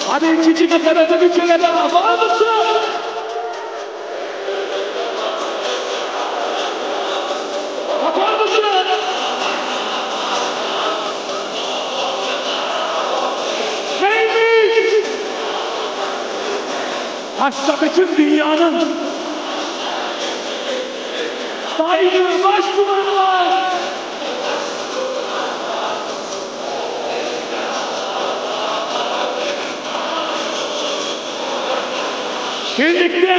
Hadi ikinci nakaratı bir kere daha. Var mısın? Yapar mısın? Neymiş? Hatta bütün dünyanın saygı başbuğları var. Birlikte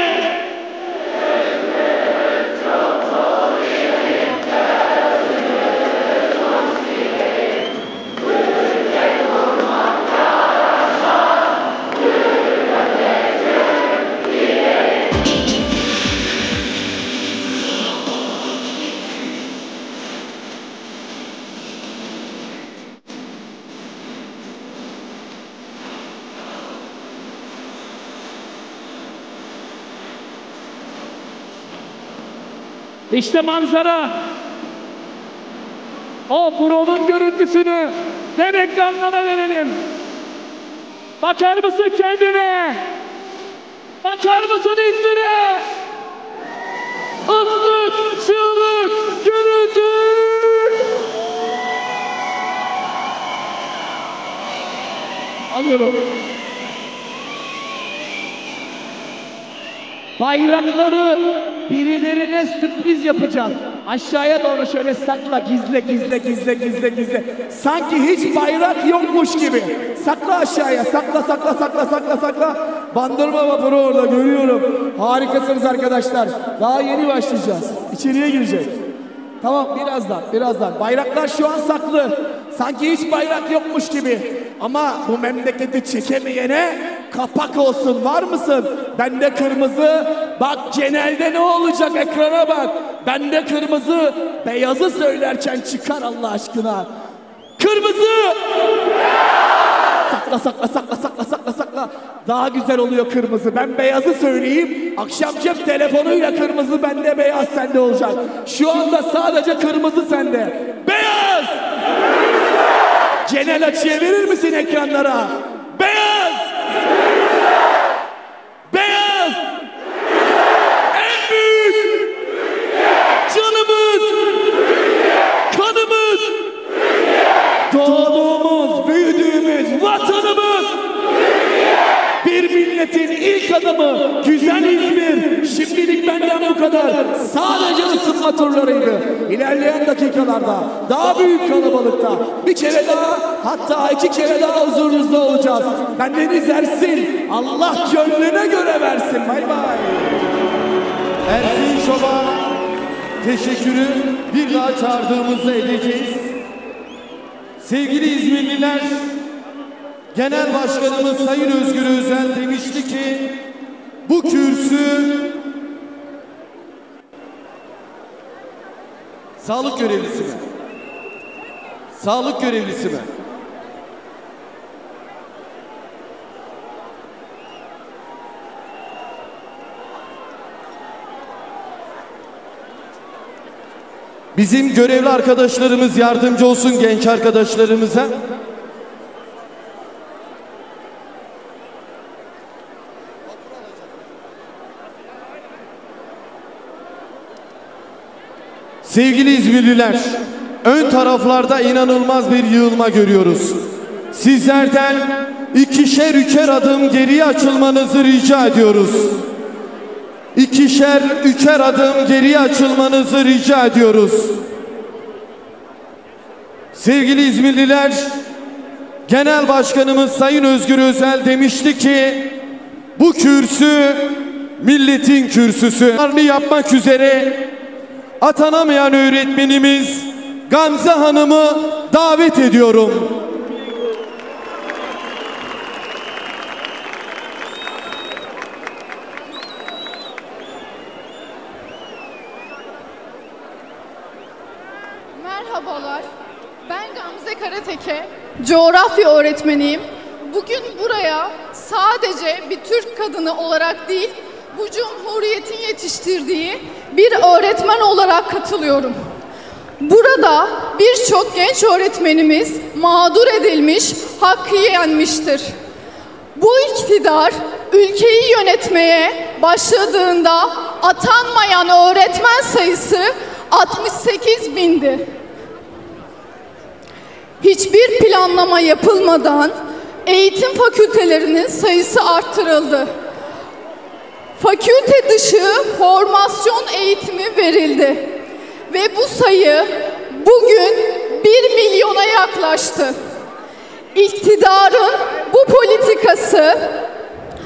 İşte manzara. O buronun görüntüsünü dev ekranlara verelim. Bakar mısın kendine? Bakar mısın İzmir'e? Islık, çığlık, gürültü. Alıyorum. Bayrakları birilerine sürpriz yapacağız. Aşağıya doğru şöyle sakla, gizle. Sanki hiç bayrak yokmuş gibi. Sakla aşağıya, sakla. Bandırma vapuru orada görüyorum. Harikasınız arkadaşlar. Daha yeni başlayacağız. İçeriye girecek. Tamam, birazdan. Bayraklar şu an saklı. Sanki hiç bayrak yokmuş gibi. Ama bu memleketi çekemeyene kapak olsun. Var mısın? Bende kırmızı. Bak genelde ne olacak, ekrana bak. Bende kırmızı. Beyazı söylerken çıkar Allah aşkına. Kırmızı. Sakla. Daha güzel oluyor kırmızı. Ben beyazı söyleyeyim. Akşam cep telefonuyla kırmızı bende, beyaz sende olacak. Şu anda sadece kırmızı sende. Beyaz. Genel açıya verir misin ekranlara? Beyaz! Beyaz! En büyük! Canımız! Kanımız! Doğduğumuz, büyüdüğümüz vatanımız! Bir milletin ilk adımı güzel İzmir. Şimdilik benden bu kadar. Sadece ısınma turlarıydı. İlerleyen dakikalarda daha büyük kalabalıkta bir kere daha, hatta 2 kere daha huzurunuzda olacağız. Bendeniz Ersin. Allah gönlüne göre versin. Bay bay. Ersin Şov'a teşekkürü bir daha çağırdığımızda edeceğiz. Sevgili İzmirliler, Genel Başkanımız Sayın Özgür Özel demişti ki bu kürsü sağlık görevlisi mi? Sağlık görevlisi mi? Bizim görevli arkadaşlarımız yardımcı olsun genç arkadaşlarımıza. Sevgili İzmirliler, ön taraflarda inanılmaz bir yığılma görüyoruz. Sizlerden 2'şer 3'er adım geriye açılmanızı rica ediyoruz. 2'şer 3'er adım geriye açılmanızı rica ediyoruz. Sevgili İzmirliler, Genel Başkanımız Sayın Özgür Özel demişti ki bu kürsü milletin kürsüsü. Yapmak üzere atanamayan öğretmenimiz Gamze Hanım'ı davet ediyorum. Merhabalar, ben Gamze Karateke, coğrafya öğretmeniyim. Bugün buraya sadece bir Türk kadını olarak değil, bu Cumhuriyet'in yetiştirdiği bir öğretmen olarak katılıyorum. Burada birçok genç öğretmenimiz mağdur edilmiş, hakkı yenmiştir. Bu iktidar ülkeyi yönetmeye başladığında atanmayan öğretmen sayısı 68 bindi. Hiçbir planlama yapılmadan eğitim fakültelerinin sayısı arttırıldı. Fakülte dışı formasyon eğitimi verildi ve bu sayı bugün 1 milyona yaklaştı. İktidarın bu politikası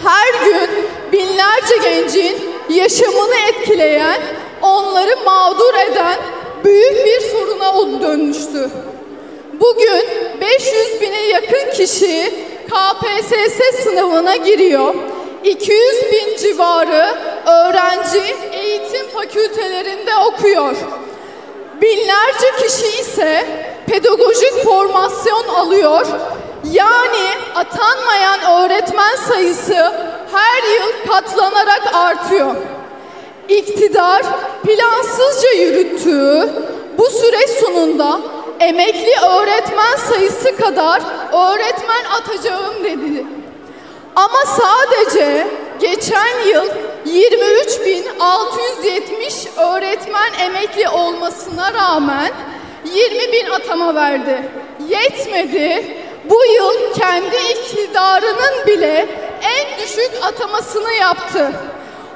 her gün binlerce gencin yaşamını etkileyen, onları mağdur eden büyük bir soruna dönmüştü. Bugün 500 bine yakın kişi KPSS sınavına giriyor. 200 bin civarı öğrenci eğitim fakültelerinde okuyor. Binlerce kişi ise pedagojik formasyon alıyor. Yani atanmayan öğretmen sayısı her yıl katlanarak artıyor. İktidar plansızca yürüttüğü bu süreç sonunda emekli öğretmen sayısı kadar öğretmen atacağım dedi. Ama sadece geçen yıl 23.670 öğretmen emekli olmasına rağmen 20.000 atama verdi. Yetmedi. Bu yıl kendi iktidarının bile en düşük atamasını yaptı.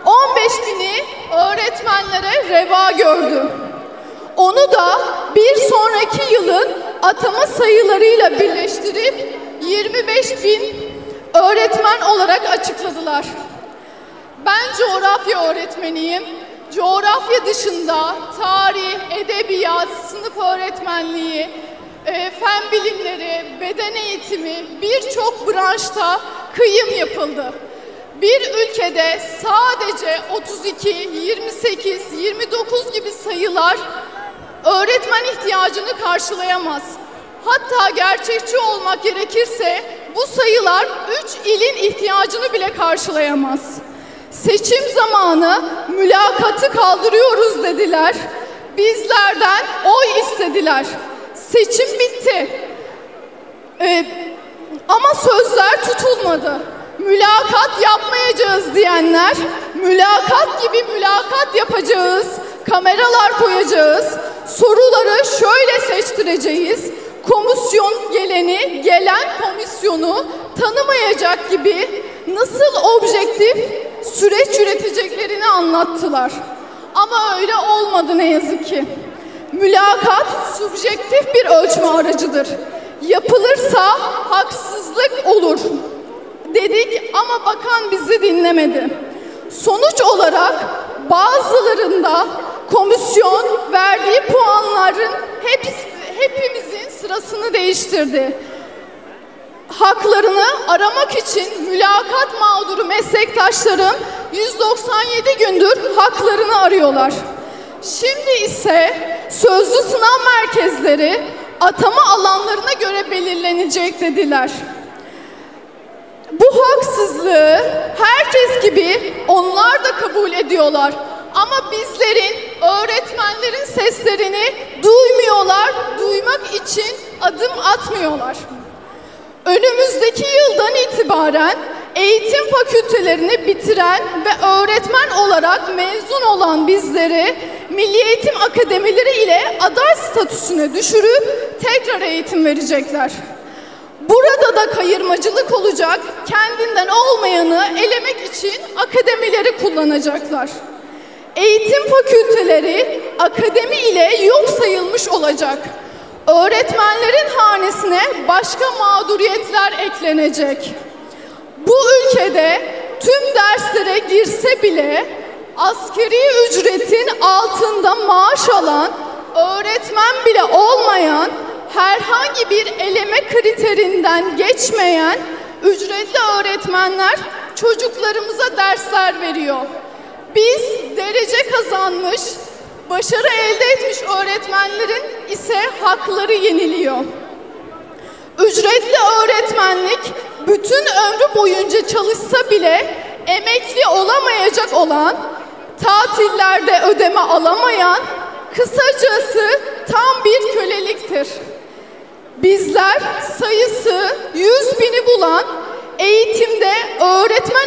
15.000'i öğretmenlere reva gördü. Onu da bir sonraki yılın atama sayılarıyla birleştirip 25.000 öğretmen olarak açıkladılar. Ben coğrafya öğretmeniyim. Coğrafya dışında tarih, edebiyat, sınıf öğretmenliği, fen bilimleri, beden eğitimi birçok branşta kıyım yapıldı. Bir ülkede sadece 32, 28, 29 gibi sayılar öğretmen ihtiyacını karşılayamaz. Hatta gerçekçi olmak gerekirse bu sayılar 3 ilin ihtiyacını bile karşılayamaz. Seçim zamanı mülakatı kaldırıyoruz dediler. Bizlerden oy istediler. Seçim bitti. Ama sözler tutulmadı. Mülakat yapmayacağız diyenler, mülakat gibi mülakat yapacağız, kameralar koyacağız, soruları şöyle seçtireceğiz, komisyon gelen komisyonu tanımayacak gibi nasıl objektif süreç yürüteceklerini anlattılar. Ama öyle olmadı ne yazık ki. Mülakat subjektif bir ölçme aracıdır. Yapılırsa haksızlık olur dedik ama bakan bizi dinlemedi. Sonuç olarak bazılarında komisyon verdiği puanların hepimizin sırasını değiştirdi. Haklarını aramak için mülakat mağduru meslektaşlarım 197 gündür haklarını arıyorlar. Şimdi ise sözlü sınav merkezleri atama alanlarına göre belirlenecek dediler. Bu haksızlığı herkes gibi onlar da kabul ediyorlar. Ama bizlerin, öğretmenlerin seslerini duymuyorlar, duymak için adım atmıyorlar. Önümüzdeki yıldan itibaren eğitim fakültelerini bitiren ve öğretmen olarak mezun olan bizleri Milli Eğitim Akademileri ile aday statüsüne düşürüp tekrar eğitim verecekler. Burada da kayırmacılık olacak, kendinden olmayanı elemek için akademileri kullanacaklar. Eğitim fakülteleri akademi ile yok sayılmış olacak. Öğretmenlerin hanesine başka mağduriyetler eklenecek. Bu ülkede tüm derslere girse bile asgari ücretin altında maaş alan, öğretmen bile olmayan, herhangi bir eleme kriterinden geçmeyen ücretli öğretmenler çocuklarımıza dersler veriyor. Biz derece kazanmış, başarı elde etmiş öğretmenlerin ise hakları yeniliyor. Ücretli öğretmenlik bütün ömrü boyunca çalışsa bile emekli olamayacak olan, tatillerde ödeme alamayan, kısacası tam bir köleliktir. Bizler sayısı 100.000'i bulan, eğitimde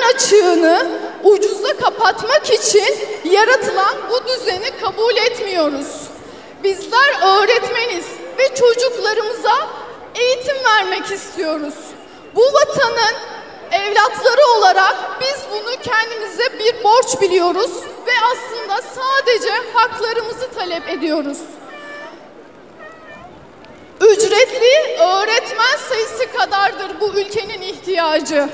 açığını ucuza kapatmak için yaratılan bu düzeni kabul etmiyoruz. Bizler öğretmeniz ve çocuklarımıza eğitim vermek istiyoruz. Bu vatanın evlatları olarak biz bunu kendimize bir borç biliyoruz ve aslında sadece haklarımızı talep ediyoruz. Ücretli öğretmen sayısı kadardır bu ülkenin ihtiyacı.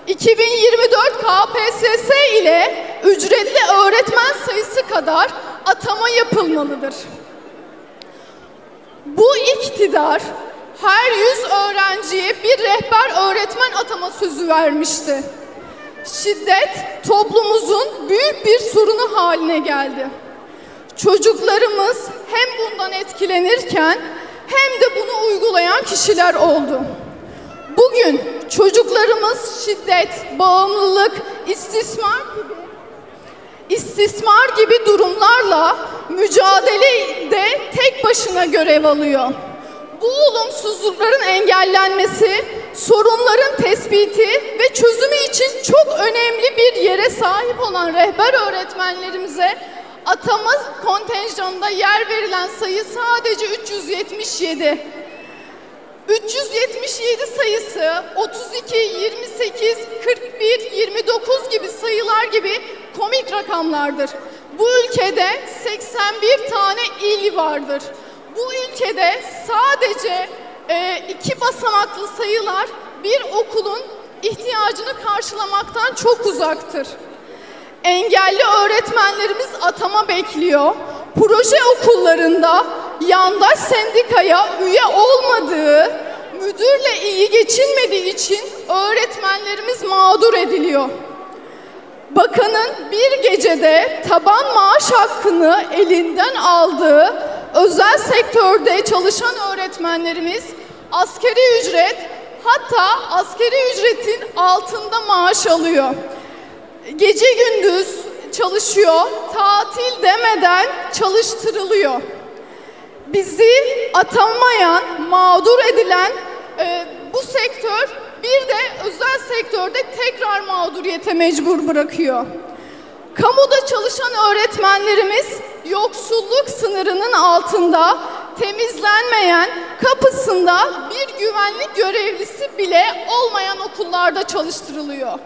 2024 KPSS ile ücretli öğretmen sayısı kadar atama yapılmalıdır. Bu iktidar her 100 öğrenciye bir rehber öğretmen atama sözü vermişti. Şiddet toplumumuzun büyük bir sorunu haline geldi. Çocuklarımız hem bundan etkilenirken hem de bunu uygulayan kişiler oldu. Bugün çocuklarımız şiddet, bağımlılık, istismar gibi durumlarla mücadelede tek başına görev alıyor. Bu olumsuzlukların engellenmesi, sorunların tespiti ve çözümü için çok önemli bir yere sahip olan rehber öğretmenlerimize atama kontenjanında yer verilen sayı sadece 377. 377 sayısı 32, 28, 41, 29 gibi sayılar gibi komik rakamlardır. Bu ülkede 81 tane il vardır. Bu ülkede sadece 2 basamaklı sayılar bir okulun ihtiyacını karşılamaktan çok uzaktır. Engelli öğretmenlerimiz atama bekliyor. Proje okullarında yandaş sendikaya üye olmadığı, müdürle iyi geçinmediği için öğretmenlerimiz mağdur ediliyor. Bakanın bir gecede taban maaş hakkını elinden aldığı özel sektörde çalışan öğretmenlerimiz asgari ücret, hatta asgari ücretin altında maaş alıyor. Gece gündüz çalışıyor, tatil demeden çalıştırılıyor. Bizi atanmayan, mağdur edilen bu sektör bir de özel sektörde tekrar mağduriyete mecbur bırakıyor. Kamuda çalışan öğretmenlerimiz yoksulluk sınırının altında, temizlenmeyen, kapısında bir güvenlik görevlisi bile olmayan okullarda çalıştırılıyor.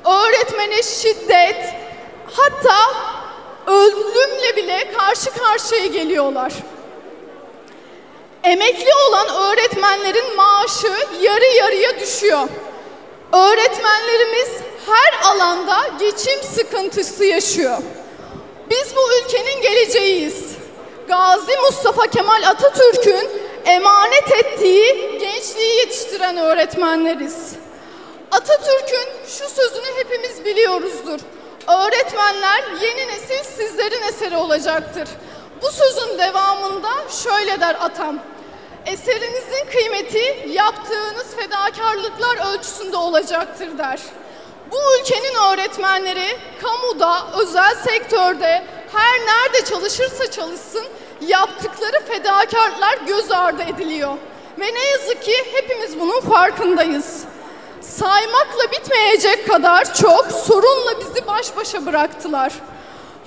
Öğretmene şiddet, hatta ölümle bile karşı karşıya geliyorlar. Emekli olan öğretmenlerin maaşı yarı yarıya düşüyor. Öğretmenlerimiz her alanda geçim sıkıntısı yaşıyor. Biz bu ülkenin geleceğiyiz. Gazi Mustafa Kemal Atatürk'ün emanet ettiği gençliği yetiştiren öğretmenleriz. Atatürk'ün şu sözünü hepimiz biliyoruzdur. Öğretmenler yeni nesil sizlerin eseri olacaktır. Bu sözün devamında şöyle der atam: eserinizin kıymeti yaptığınız fedakarlıklar ölçüsünde olacaktır der. Bu ülkenin öğretmenleri kamuda, özel sektörde, her nerede çalışırsa çalışsın yaptıkları fedakarlıklar göz ardı ediliyor. Ve ne yazık ki hepimiz bunun farkındayız. Saymakla bitmeyecek kadar çok sorunla bizi baş başa bıraktılar.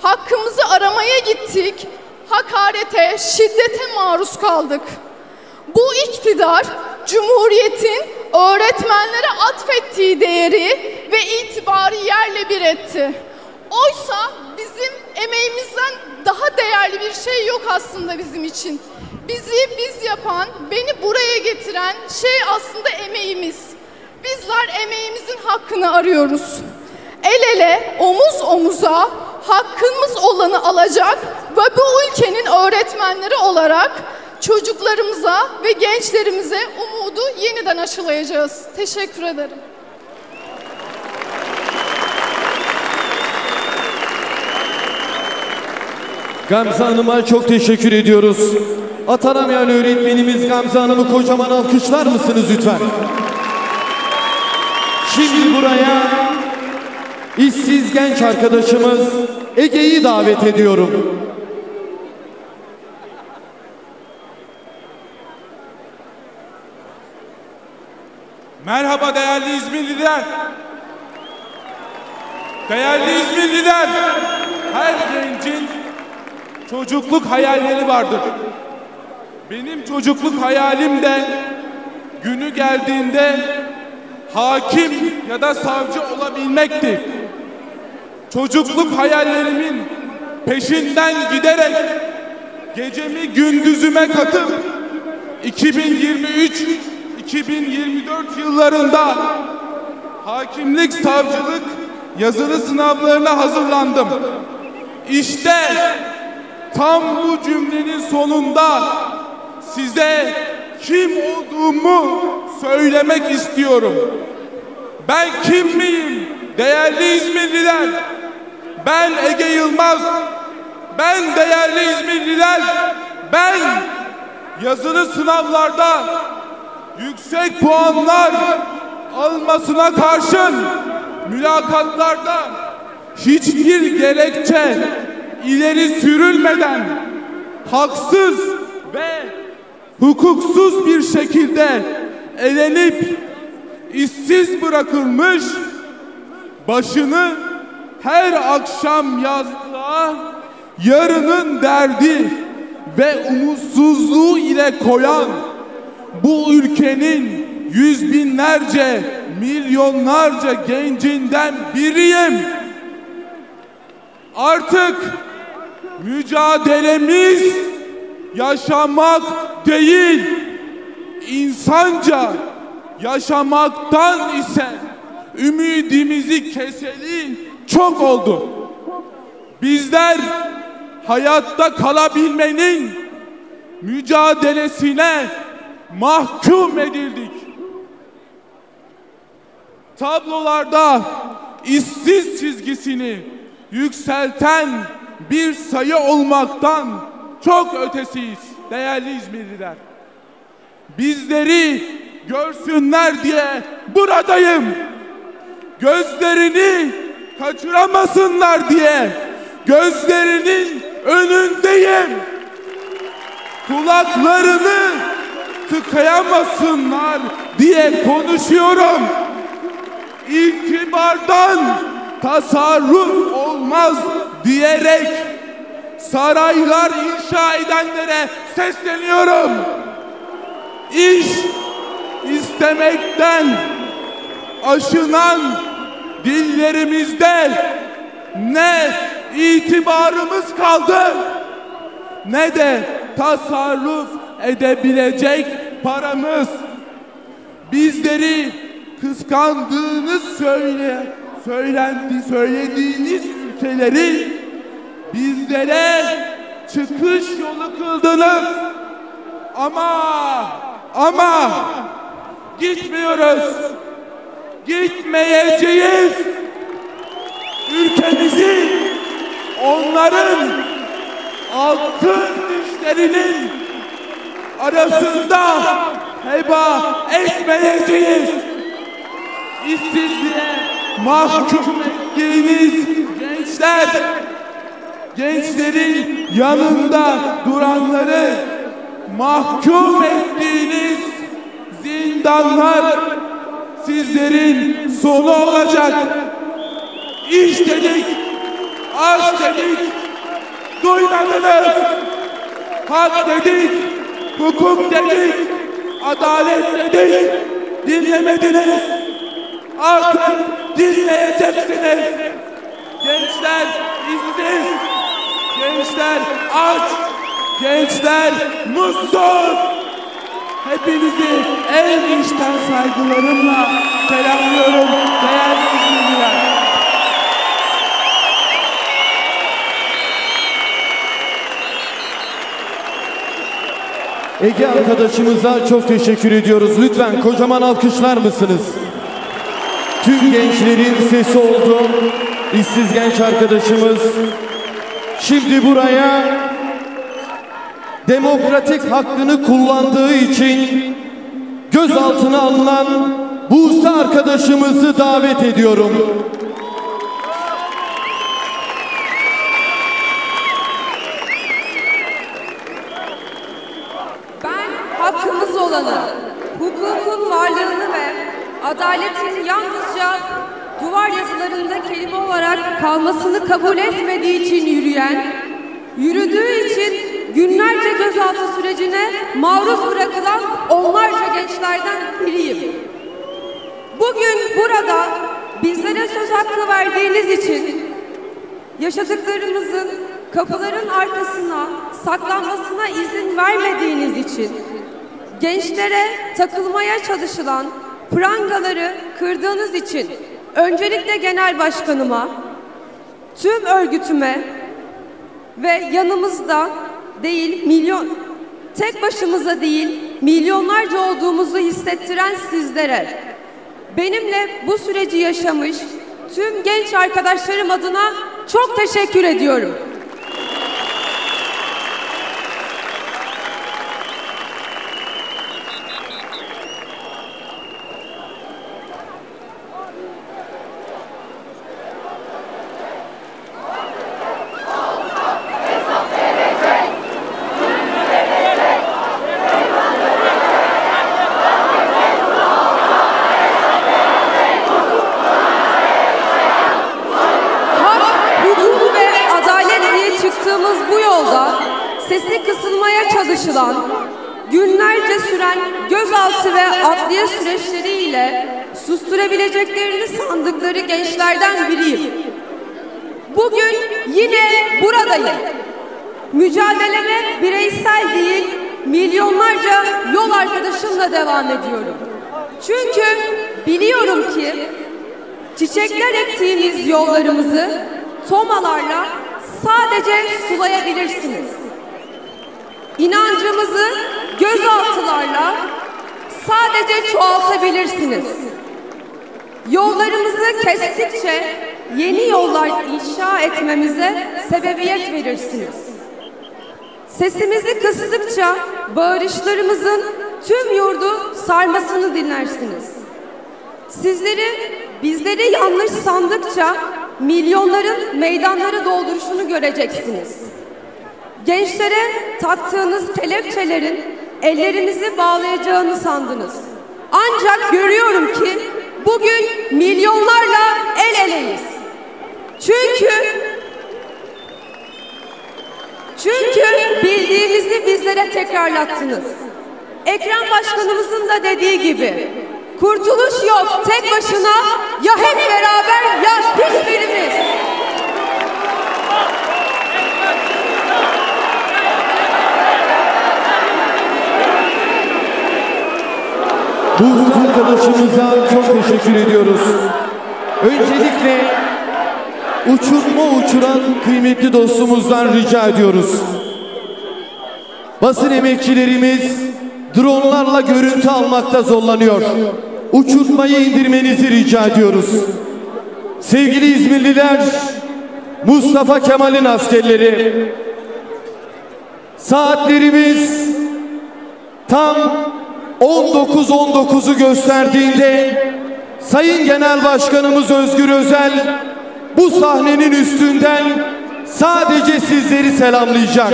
Hakkımızı aramaya gittik, hakarete, şiddete maruz kaldık. Bu iktidar, Cumhuriyet'in öğretmenlere atfettiği değeri ve itibarı yerle bir etti. Oysa bizim emeğimizden daha değerli bir şey yok aslında bizim için. Bizi biz yapan, beni buraya getiren şey aslında emeğimiz. Bizler emeğimizin hakkını arıyoruz. El ele, omuz omuza hakkımız olanı alacak ve bu ülkenin öğretmenleri olarak çocuklarımıza ve gençlerimize umudu yeniden aşılayacağız. Teşekkür ederim. Gamze Hanım'a çok teşekkür ediyoruz. Atanamayan öğretmenimiz Gamze Hanım'ı kocaman alkışlar mısınız lütfen? Şimdi buraya işsiz genç arkadaşımız Ege'yi davet ediyorum. Merhaba değerli İzmirliler. Değerli İzmirliler, her gencin çocukluk hayalleri vardır. Benim çocukluk hayalim de günü geldiğinde hakim ya da savcı olabilmekti. Çocukluk hayallerimin peşinden giderek gecemi gündüzüme katıp 2023-2024 yıllarında hakimlik, savcılık yazılı sınavlarına hazırlandım. İşte tam bu cümlenin sonunda size kim olduğumu söylemek istiyorum. Ben kim miyim değerli İzmirliler? Ben Ege Yılmaz. Ben değerli İzmirliler. Ben yazılı sınavlarda yüksek puanlar almasına karşın mülakatlarda hiçbir gerekçe ileri sürülmeden haksız ve hukuksuz bir şekilde elenip işsiz bırakılmış, başını her akşam yazlığa yarının derdi ve umutsuzluğu ile koyan bu ülkenin yüz binlerce, milyonlarca gencinden biriyim. Artık mücadelemiz yaşamak değil, insanca yaşamaktan ise ümidimizi keseli çok oldu. Bizler hayatta kalabilmenin mücadelesine mahkum edildik. Tablolarda işsiz çizgisini yükselten bir sayı olmaktan çok ötesiyiz değerli İzmirliler. Bizleri görsünler diye buradayım. Gözlerini kaçıramasınlar diye gözlerinin önündeyim. Kulaklarını tıkayamasınlar diye konuşuyorum. İtibardan tasarruf olmaz diyerek saraylar inşa edenlere sesleniyorum. İş istemekten aşınan dillerimizde ne itibarımız kaldı ne de tasarruf edebilecek paramız. Bizleri kıskandığınız söylediğiniz ülkeleri bizlere çıkış yolu kıldınız. Ama gitmiyoruz. Gitmeyeceğiz. Ülkemizi onların altın dişlerinin arasında heba etmeyeceğiz. İşsizliğe mahkum ettiğiniz gençler, gençlerin yanında duranları mahkum ettiğiniz zindanlar sizlerin sonu olacak. İş dedik, aş dedik, duymadınız. Hak dedik, hukuk dedik, adalet dedik, dinlemediniz. Artık dinleyeceksiniz. Gençler işsiz, gençler aç, gençler mutsuz. Hepinizi en içten saygılarımla selamlıyorum değerli İzmirliler. Ege arkadaşımıza çok teşekkür ediyoruz. Lütfen kocaman alkışlar mısınız? Tüm gençlerin sesi oldu. İşsiz genç arkadaşımız. Şimdi buraya demokratik hakkını kullandığı için gözaltına alınan Buse arkadaşımızı davet ediyorum. Ben hakkımız olanı, hukukun varlığını ve adaletin yalnızca duvar yazılarında kelime olarak kalmasını kabul etmediği için yürüyen, yürüdüğü için günlerce gözaltı sürecine maruz bırakılan onlarca gençlerden biriyim. Bugün burada bizlere söz hakkı verdiğiniz için, yaşadıklarımızın kapıların arkasına saklanmasına izin vermediğiniz için, gençlere takılmaya çalışılan prangaları kırdığınız için öncelikle genel başkanıma, tüm örgütüme ve yanımızda değil, tek başımıza değil, milyonlarca olduğumuzu hissettiren sizlere, benimle bu süreci yaşamış tüm genç arkadaşlarım adına çok teşekkür ediyorum. Bu yolda sesi kısılmaya çalışılan, günlerce süren gözaltı ve adliye süreçleriyle susturabileceklerini sandıkları gençlerden biriyim. Bugün yine buradayım. Mücadeleme bireysel değil, milyonlarca yol arkadaşımla devam ediyorum. Çünkü biliyorum ki çiçekler ektiğimiz yollarımızı tomalarla sadece sulayabilirsiniz. İnancımızı gözaltılarla sadece çoğaltabilirsiniz. Yollarımızı kestikçe yeni yollar inşa etmemize sebebiyet verirsiniz. Sesimizi kıstıkça bağırışlarımızın tüm yurdu sarmasını dinlersiniz. Bizleri yanlış sandıkça milyonların meydanları dolduruşunu göreceksiniz. Gençlere taktığınız kelepçelerin ellerinizi bağlayacağını sandınız. Ancak görüyorum ki bugün milyonlarla el eleyiz. Çünkü bildiğinizi bizlere tekrarlattınız. Ekrem Başkanımızın da dediği gibi, kurtuluş yok tek başına, ya hep beraber ya hiçbirimiz. Bu arkadaşımıza çok teşekkür ediyoruz. Öncelikle uçurtma uçuran kıymetli dostumuzdan rica ediyoruz. Basın emekçilerimiz dronlarla görüntü almakta zorlanıyor. Uçurtmayı indirmenizi rica ediyoruz. Sevgili İzmirliler, Mustafa Kemal'in askerleri, saatlerimiz tam 19.19'u gösterdiğinde Sayın Genel Başkanımız Özgür Özel bu sahnenin üstünden sadece sizleri selamlayacak.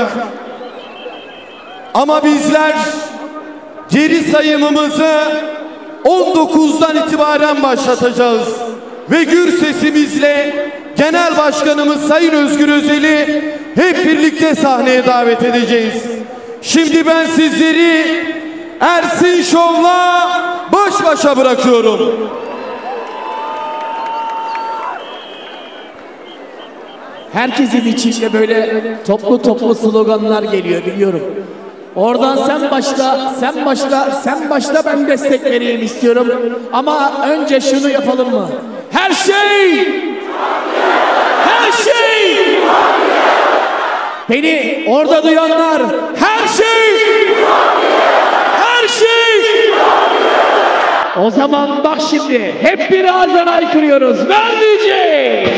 Ama bizler geri sayımımızı 19'dan itibaren başlatacağız ve gür sesimizle Genel Başkanımız Sayın Özgür Özel'i hep birlikte sahneye davet edeceğiz. Şimdi ben sizleri Ersin Şov'la baş başa bırakıyorum. Herkesin içinde böyle toplu sloganlar geliyor, biliyorum. Oradan sen başla, ben destek vereyim istiyorum. Ama önce şunu yapalım mı? Her şey! Beni orada duyanlar, her şey! O zaman bak şimdi, hep birazdan aykırıyoruz. Vermeyeceğiz!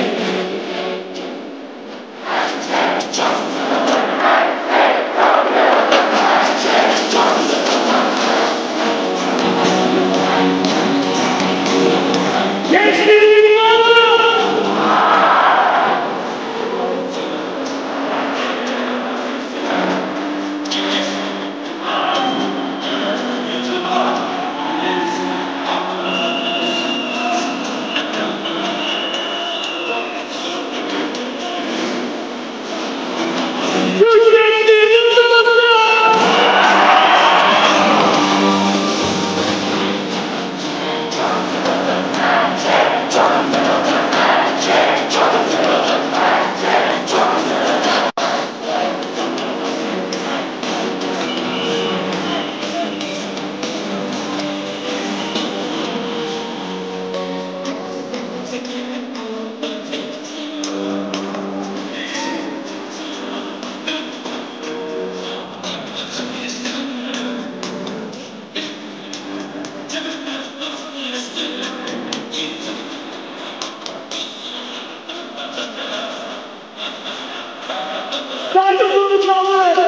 Sağ yumruğunu kaldır.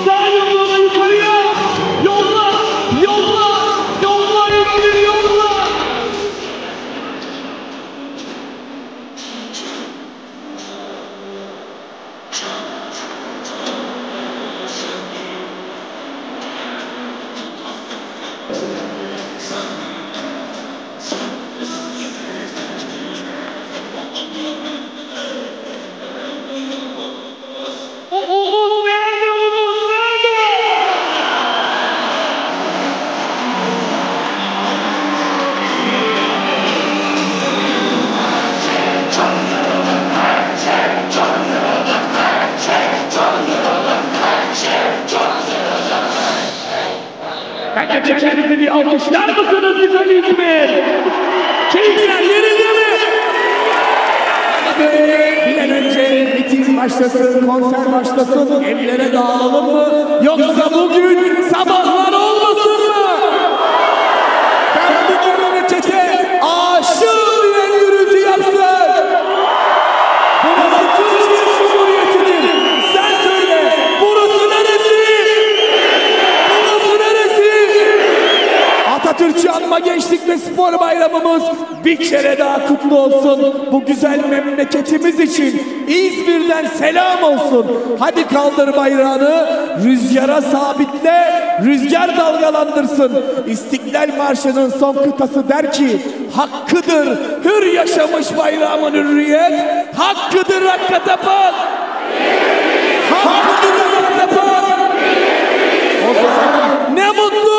Sağ yumruğunu yukarıya. Yolla. Yolla. Yolla. Yolla. Yolla. Kendinizi bir alkışlar mısınız güzel İzmir? Keyifler yerinde mi? Bir an önce miting başlasın, konser başlasın, evlere dağılalım mı? Yoksa bugün sabahlar olmasın mı? Ben bu memlekete aşığım diyen gürültü yapsın. Burası Türkiye Cumhuriyeti'dir. Sen söyle, burası neresi? Burası neresi? Atatürk'ü anma Gençlik ve Spor Bayramımız bir kere daha kutlu olsun. Bu güzel memleketimiz için İzmir'den selam olsun. Hadi kaldır bayrağını, rüzgara sabitle, rüzgar dalgalandırsın. İstiklal Marşı'nın son kıtası der ki, hakkıdır hür yaşamış bayrağımın hürriyet, hakkıdır hakka tapan. Hakkıdır hakka tapan. O zaman ne mutlu.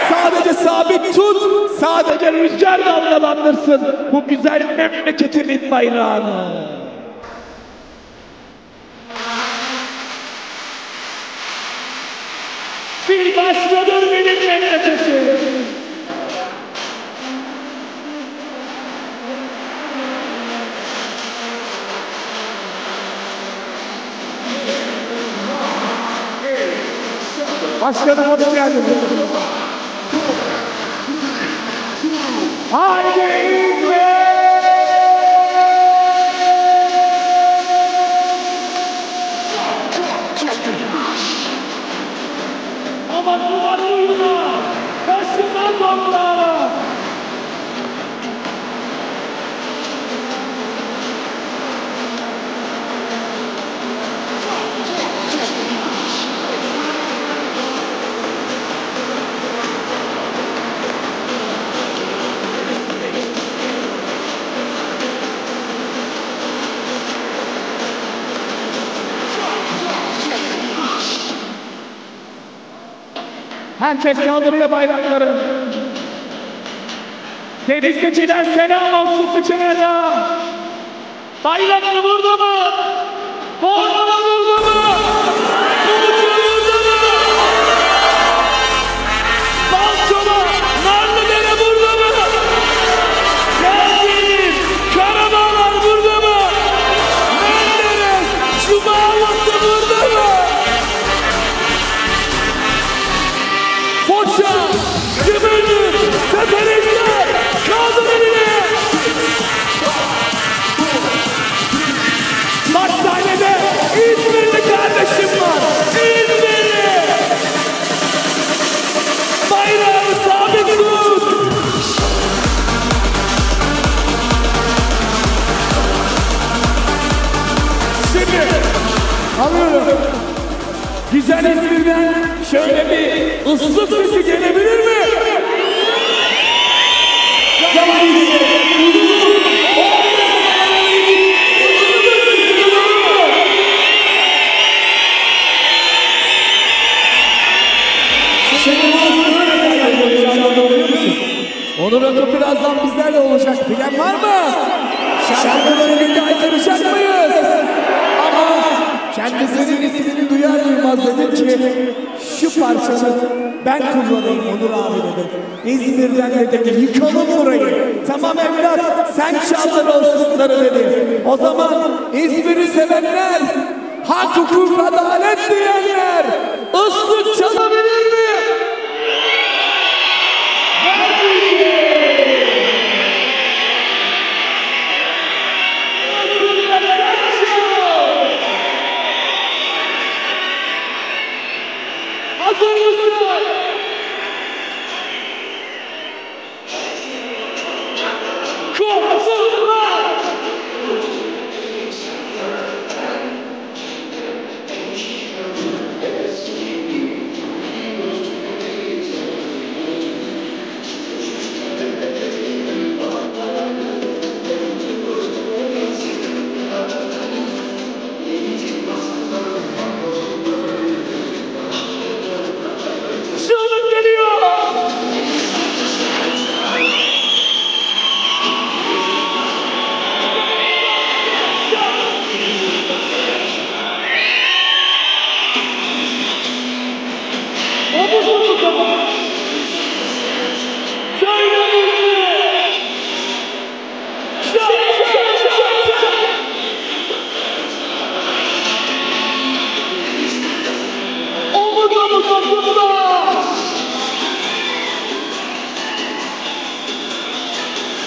Sadece sabit tut, sadece rüzgar dalgalandırsın bu güzel memleketimin bayrağını. Bir başkadır benim memleketim. Başkanım hoş geldiniz. Haydi İzmir! Aman duvar uyuma! Başından doğrulara! Herkes kaldırıyor bayrakları. Denizci'den selam olsun Sıçıner'e. Bayraklı vurdu mu? Formalı vurdu mu? Kılıçlı vurdu mu? Balço'da Narlıdere vurdu mu? Geldiğiniz Karabağlar vurdu mu? Menderes Cuma'lısı vurdu mu? Foça, Gümrük, Seferisler, kaldır elini! Maç sahnede İzmirli kardeşim var, İzmirli! Bayrağını sabit tut! Şimdi alıyorum. Güzel İzmir'den şöyle bir ıslık sesi gelebilir mi? Onur Akın birazdan bizlerle olacak. Bilen var mı? Şarkıları birlikte aykıracak mıyız? Ama kendisinin ismini duyar duymaz dedim ki şu parçanı ben kullanayım Onur abi dedim. İzmir'den dedim yıkalım burayı. Tamam evlat sen çaldır olsunları dedi. O zaman İzmir'i sevenler, hak hukuk adalet diyenler ıslık çalabilir mi?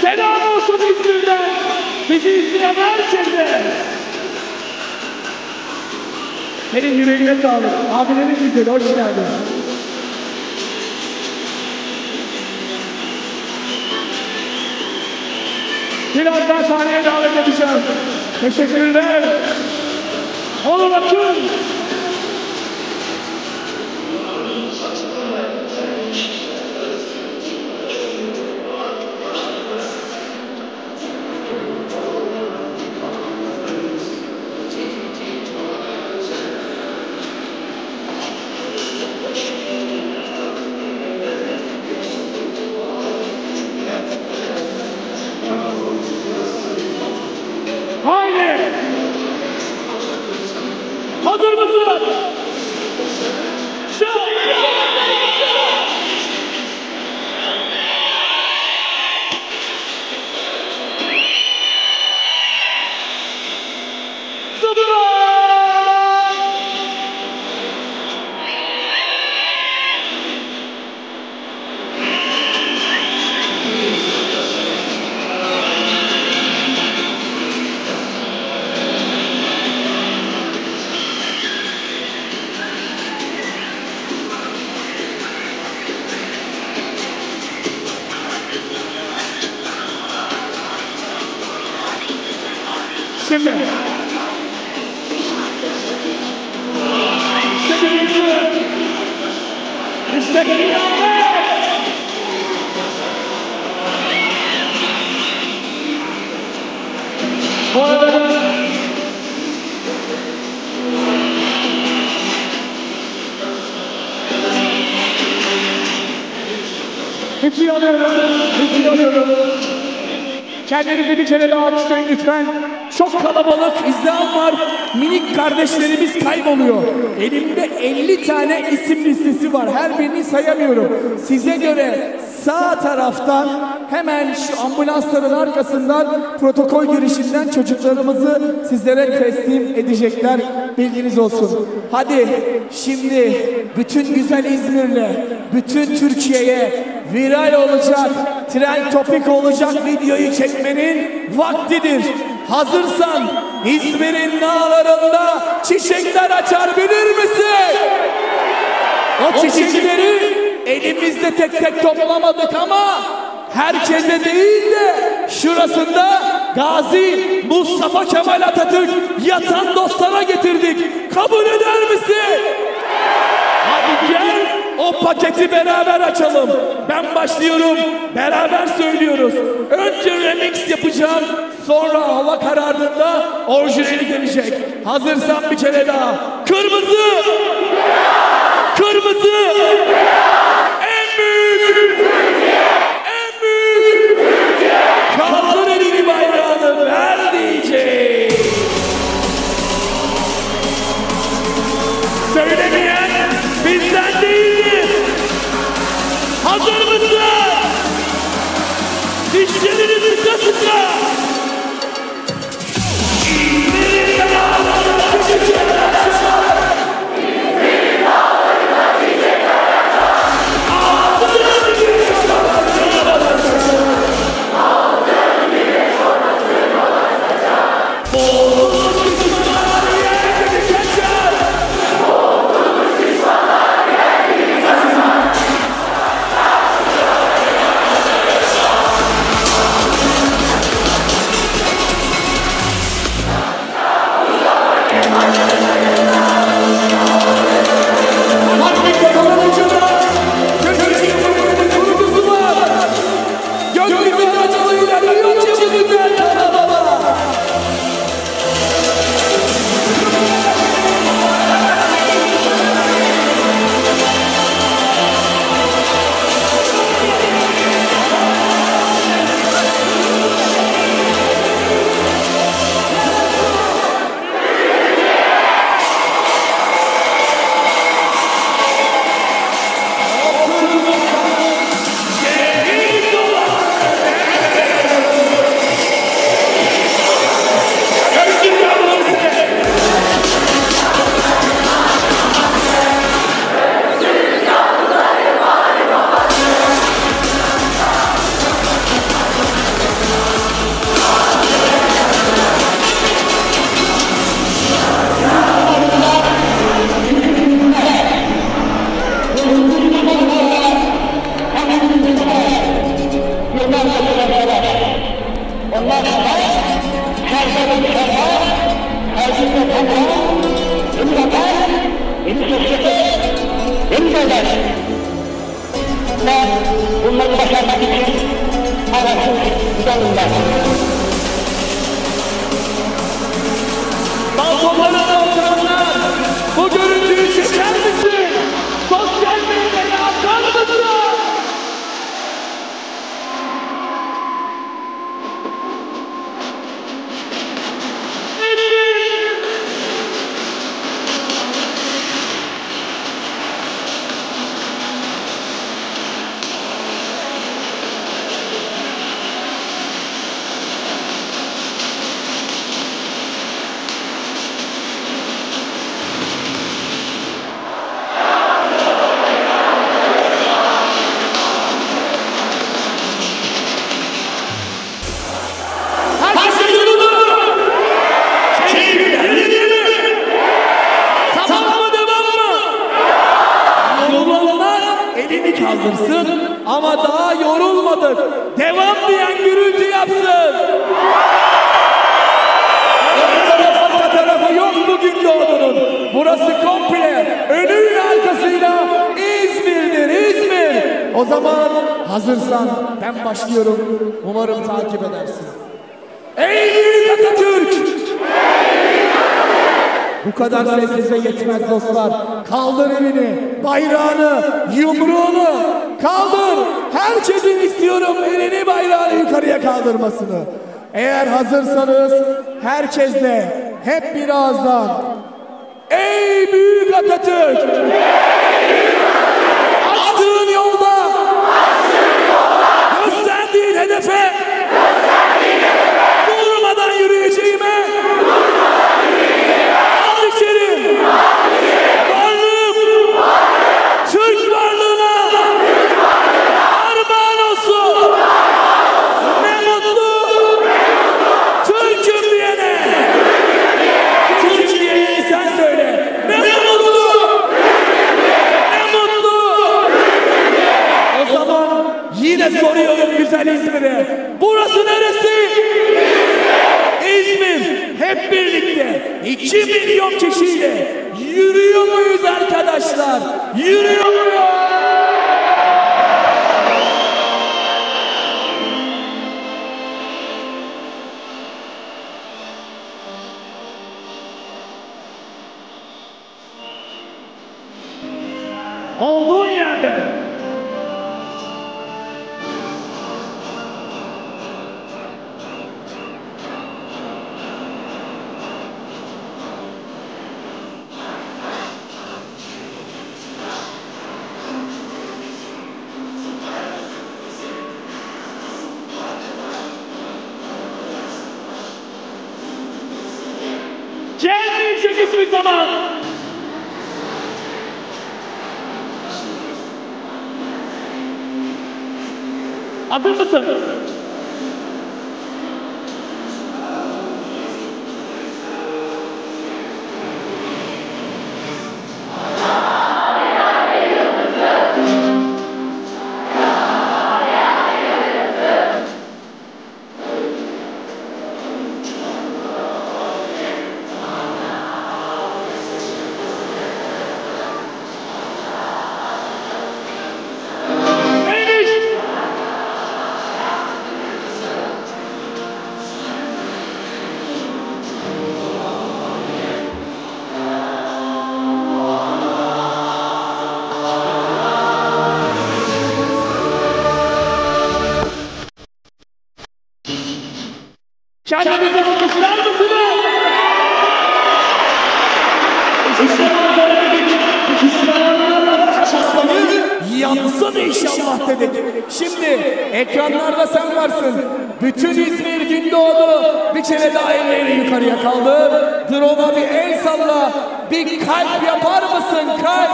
Selam olsun İzmir'den. Bizi izleyen herkese. Senin yüreğine sağlık. Abilerin güzeli, hoş geldin. Birazdan sahneye davet edeceğim. Teşekkürler. Olun bakın. Haydi! Hazır mısın? Şimdi. İşte kıyamet. Bu arada Üflüyorum. Kendinizi bir kere daha alkışlayın lütfen. Çok kalabalık izdiham var. Minik kardeşlerimiz kayboluyor. Elimde 50 tane isim listesi var. Her birini sayamıyorum. Size göre sağ taraftan hemen şu ambulansların arkasından protokol girişinden çocuklarımızı sizlere teslim edecekler. Bilginiz olsun. Hadi şimdi bütün güzel İzmir'le, bütün Türkiye'ye viral olacak, trend topik olacak videoyu çekmenin vaktidir. Hazırsan İzmir'in dağlarında çiçekler açar bilir misin? O çiçekleri elimizde tek tek toplamadık ama herkese değil de şurasında Gazi Mustafa Kemal Atatürk yatan dostlara getirdik. Kabul eder misin? Hadi gel o paketi beraber açalım. Ben başlıyorum, beraber söylüyoruz. Önce remix yapacağım, sonra hava karardığında orijinali gelecek. Hazırsan bir kere daha. Kırmızı! Kırmızı! En büyük! En büyük! Kaldır elini bayrağını ver diyecek. Söylemeyen bizden değildir. Hazır mısın? Dişlerinizi sıka. İzmir'in dağlarında çiçekler açar. İzmir'in dağlarında çiçekler açar. Altın güneş ortasına basacak. Altın güneş ortasına basacak. Bozulmuş düşmanlar yerini geçer. Bozulmuş düşmanlar yerini geçer. Dolayısıyla bunları başarmak için havasız yanında. Balkonlarında oturanlar, bu görüntüyü çeker misin? Sosyal medyaya atar mısın? Kaldırsın ama daha yorulmadık. Devam diyen gürültü yapsın. Arka tarafı yok bugün Doğu'nun. Burası komple önüyle arkasıyla İzmir'dir, İzmir. O zaman hazırsan ben başlıyorum. Umarım takip edersin. Ey büyük Atatürk! Bu kadar sessize yetmez dostlar. Kaldır elini, bayrağını, yumruğunu kaldır. Herkesin istiyorum elini, bayrağını yukarıya kaldırmasını. Eğer hazırsanız herkesle hep bir ağızdan. Ey büyük Atatürk! Açtığın yolda, gösterdiğin hedefe durmadan yürüyeceğime varlığım, Türk varlığına armağan olsun. Ne mutlu Türk'üm diyene. Türk diyene sen söyle. Ne mutlu, ne mutlu. O zaman yine soruyorum güzel İzmir'e. Burası neresi? İzmir. Hep birlikte 2 milyon kişiyle yürüyor muyuz arkadaşlar? Yürüyor muyuz? Olduğun yerde. Gelmeyecek hiçbir zaman. Hazır mısın? Kendinizi alkışlar mısınız? Yansın inşallah dedik. Şimdi ekranlarda sen varsın. Bütün İzmir Gündoğdu bir kere daha ellerini yukarıya kaldır. Drone'a bir el salla. Bir kalp yapar mısın kalp?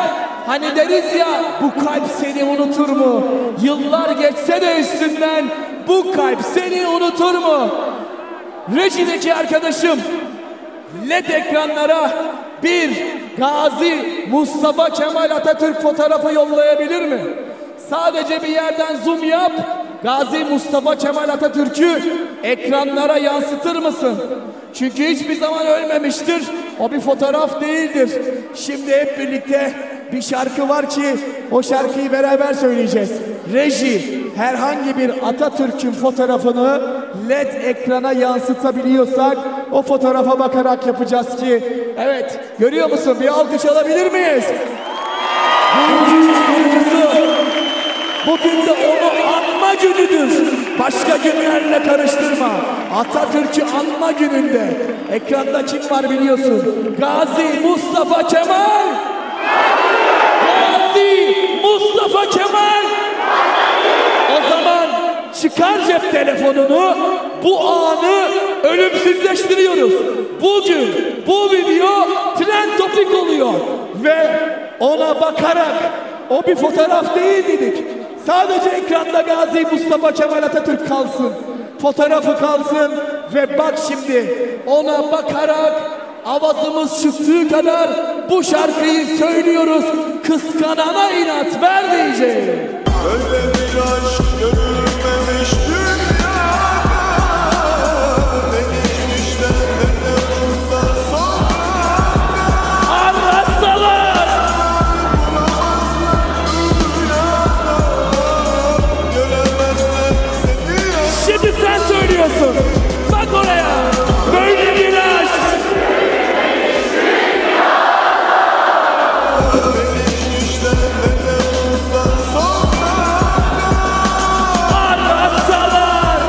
Hani deriz ya, bu kalp seni unutur mu? Yıllar geçse de üstünden bu kalp seni unutur mu? Rejideki arkadaşım LED ekranlara bir Gazi Mustafa Kemal Atatürk fotoğrafı yollayabilir mi? Sadece bir yerden zoom yap. Gazi Mustafa Kemal Atatürk'ü ekranlara yansıtır mısın? Çünkü hiçbir zaman ölmemiştir. O bir fotoğraf değildir. Şimdi hep birlikte bir şarkı var ki o şarkıyı beraber söyleyeceğiz. reji herhangi bir Atatürk'ün fotoğrafını LED ekrana yansıtabiliyorsak o fotoğrafa bakarak yapacağız ki evet görüyor musun? Bir alkış alabilir miyiz? Bugün de onu anma günüdür. Başka günlerle karıştırma. Atatürk'ü anma gününde. Ekranda kim var biliyorsun? Gazi Mustafa Kemal. Gazi Mustafa Kemal. O zaman çıkar cep telefonunu. Bu anı ölümsüzleştiriyoruz. Bugün bu video trend topik oluyor. Ve ona bakarak o bir fotoğraf değil dedik. Sadece ekranda Gazi Mustafa Kemal Atatürk kalsın. Fotoğrafı kalsın ve bak şimdi ona bakarak avazımız çıktığı kadar bu şarkıyı söylüyoruz. Kıskanana inat ver diyeceğim. Öyle bir aşk görülmemiş dünyada. Ne geçmişte ne de bundan sonra. Arrasalar! Şimdi sen söylüyorsun. Bak oraya. Böyle bir aşk. Arrasalar!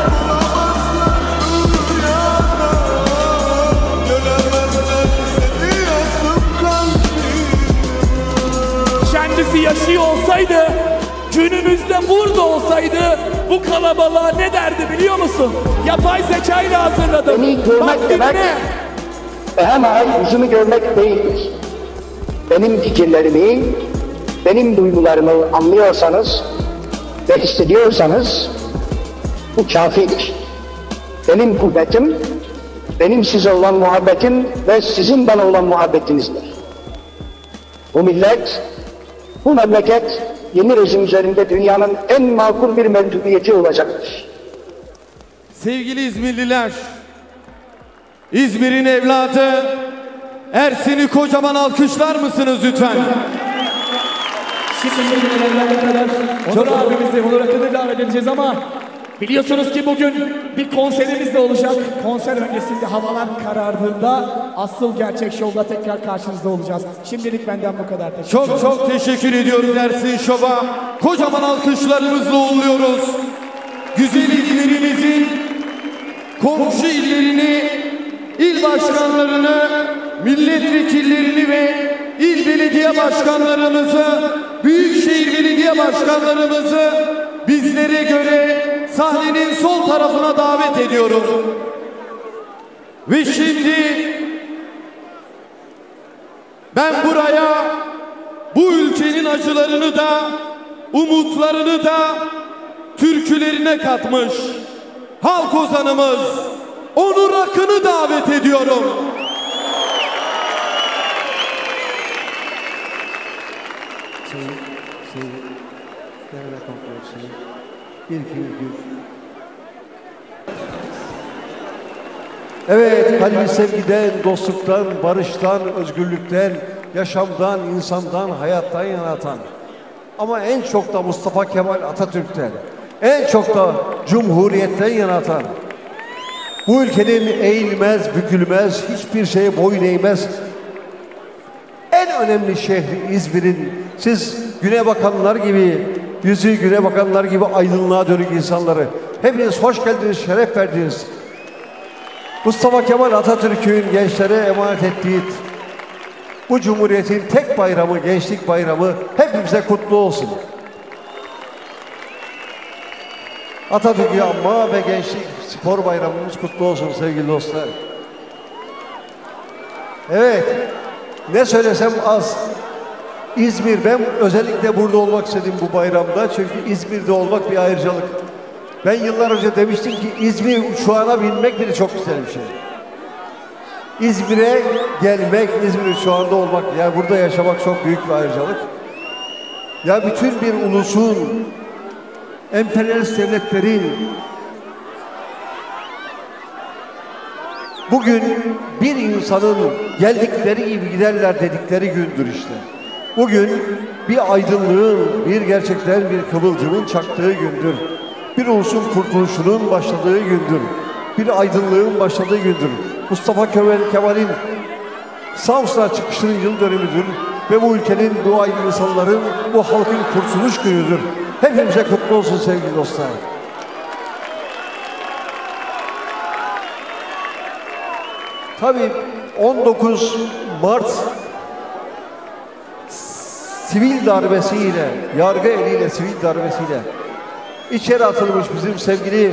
Kendisi yaşıyor olsaydı, günümüzde burada olsaydı bu kalabalığa ne derdi biliyor musun? Yapay zekayla hazırladım. Beni görmek demek, hemen yüzümü görmek değildir. Benim fikirlerimi, benim duygularımı anlıyorsanız ve hissediyorsanız bu kafidir. Benim kuvvetim, benim size olan muhabbetim ve sizin bana olan muhabbetinizdir. Bu millet, bu memleket yeni rejim üzerinde dünyanın en makul bir mevcudiyeti olacaktır. Sevgili İzmirliler, İzmir'in evladı Ersin'i kocaman alkışlar mısınız lütfen? Şimdi Onur abimizi, Onur Akın'ı davet edeceğiz ama biliyorsunuz ki bugün bir konserimiz de olacak. Konser öncesinde havalar karardığında asıl gerçek şovla tekrar karşınızda olacağız. Şimdilik benden bu kadar. Çok teşekkür ediyoruz Ersin Şov'a. Kocaman alkışlarımızla uğurluyoruz. Güzel İzmir'imizin komşu illerini, il başkanlarını, milletvekillerini ve il belediye başkanlarımızı, büyükşehir belediye başkanlarımızı bizlere göre sahnenin sol tarafına davet ediyorum. Ve şimdi ben buraya bu ülkenin acılarını da, umutlarını da türkülerine katmış halk ozanımız Onur Akın'ı davet ediyorum. Evet, kalbi sevgiden, dostluktan, barıştan, özgürlükten, yaşamdan, insandan, hayattan yanatan. Ama en çok da Mustafa Kemal Atatürk'ten, en çok da Cumhuriyet'ten yanatan. Bu ülkenin eğilmez, bükülmez, hiçbir şeye boyun eğmez. En önemli şehri İzmir'in, siz güne bakanlar gibi, yüzü güne bakanlar gibi aydınlığa dönük insanları, hepiniz hoş geldiniz, şeref verdiniz. Mustafa Kemal Atatürk'ün gençlere emanet ettiği bu Cumhuriyet'in tek bayramı, Gençlik Bayramı hepimize kutlu olsun. Atatürk'ü anma ve Gençlik Spor Bayramımız kutlu olsun sevgili dostlar. Evet, ne söylesem az. İzmir, ben özellikle burada olmak istedim bu bayramda çünkü İzmir'de olmak bir ayrıcalık. Ben yıllar önce demiştim ki İzmir uçağına binmek bile çok güzel bir şey. İzmir'e gelmek, İzmir uçağında olmak, yani burada yaşamak çok büyük bir ayrıcalık. Ya bütün bir ulusun, emperyalist devletlerin bugün bir insanın geldikleri gibi giderler dedikleri gündür işte. Bugün bir aydınlığın, bir gerçekten bir kıvılcımın çaktığı gündür. Bir ulusun kurtuluşunun başladığı gündür. Bir aydınlığın başladığı gündür. Mustafa Kemal'in Samsun'a çıkışının yıl dönümüdür. Ve bu ülkenin, bu aydın insanların, bu halkın kurtuluş günüdür. Hepimize kutlu olsun sevgili dostlar. Tabii 19 Mart sivil darbesiyle, yargı eliyle sivil darbesiyle içeri atılmış bizim sevgili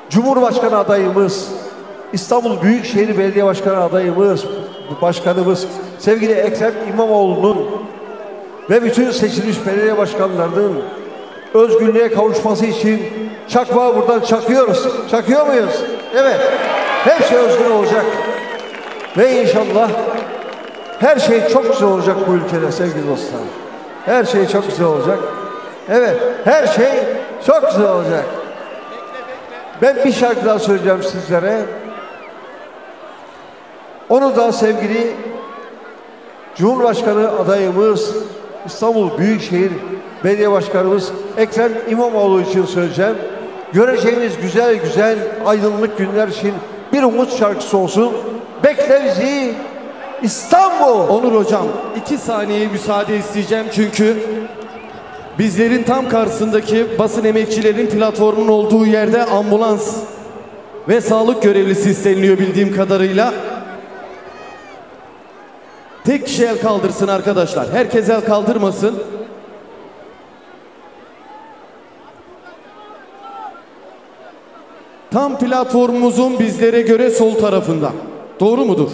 Cumhurbaşkanı adayımız, İstanbul Büyükşehir Belediye Başkanı adayımız, başkanımız sevgili Ekrem İmamoğlu'nun ve bütün seçilmiş belediye başkanlarının özgürlüğe kavuşması için çakmağı buradan çakıyoruz. Çakıyor muyuz? Evet. Hepsi özgür olacak. Ve inşallah her şey çok güzel olacak bu ülkede sevgili dostlar. Her şey çok güzel olacak. Evet, her şey çok güzel olacak. Ben bir şarkı daha söyleyeceğim sizlere. Onu da sevgili Cumhurbaşkanı adayımız, İstanbul Büyükşehir Belediye Başkanımız Ekrem İmamoğlu için söyleyeceğim. Göreceğimiz güzel güzel aydınlık günler için bir umut şarkısı olsun. Bekle bizi İstanbul. Onur Hocam 2 saniye müsaade isteyeceğim çünkü bizlerin tam karşısındaki basın emekçilerin platformunun olduğu yerde ambulans ve sağlık görevlisi isteniliyor bildiğim kadarıyla. Tek kişi el kaldırsın arkadaşlar. Herkes el kaldırmasın. Tam platformumuzun bizlere göre sol tarafında. Doğru mudur?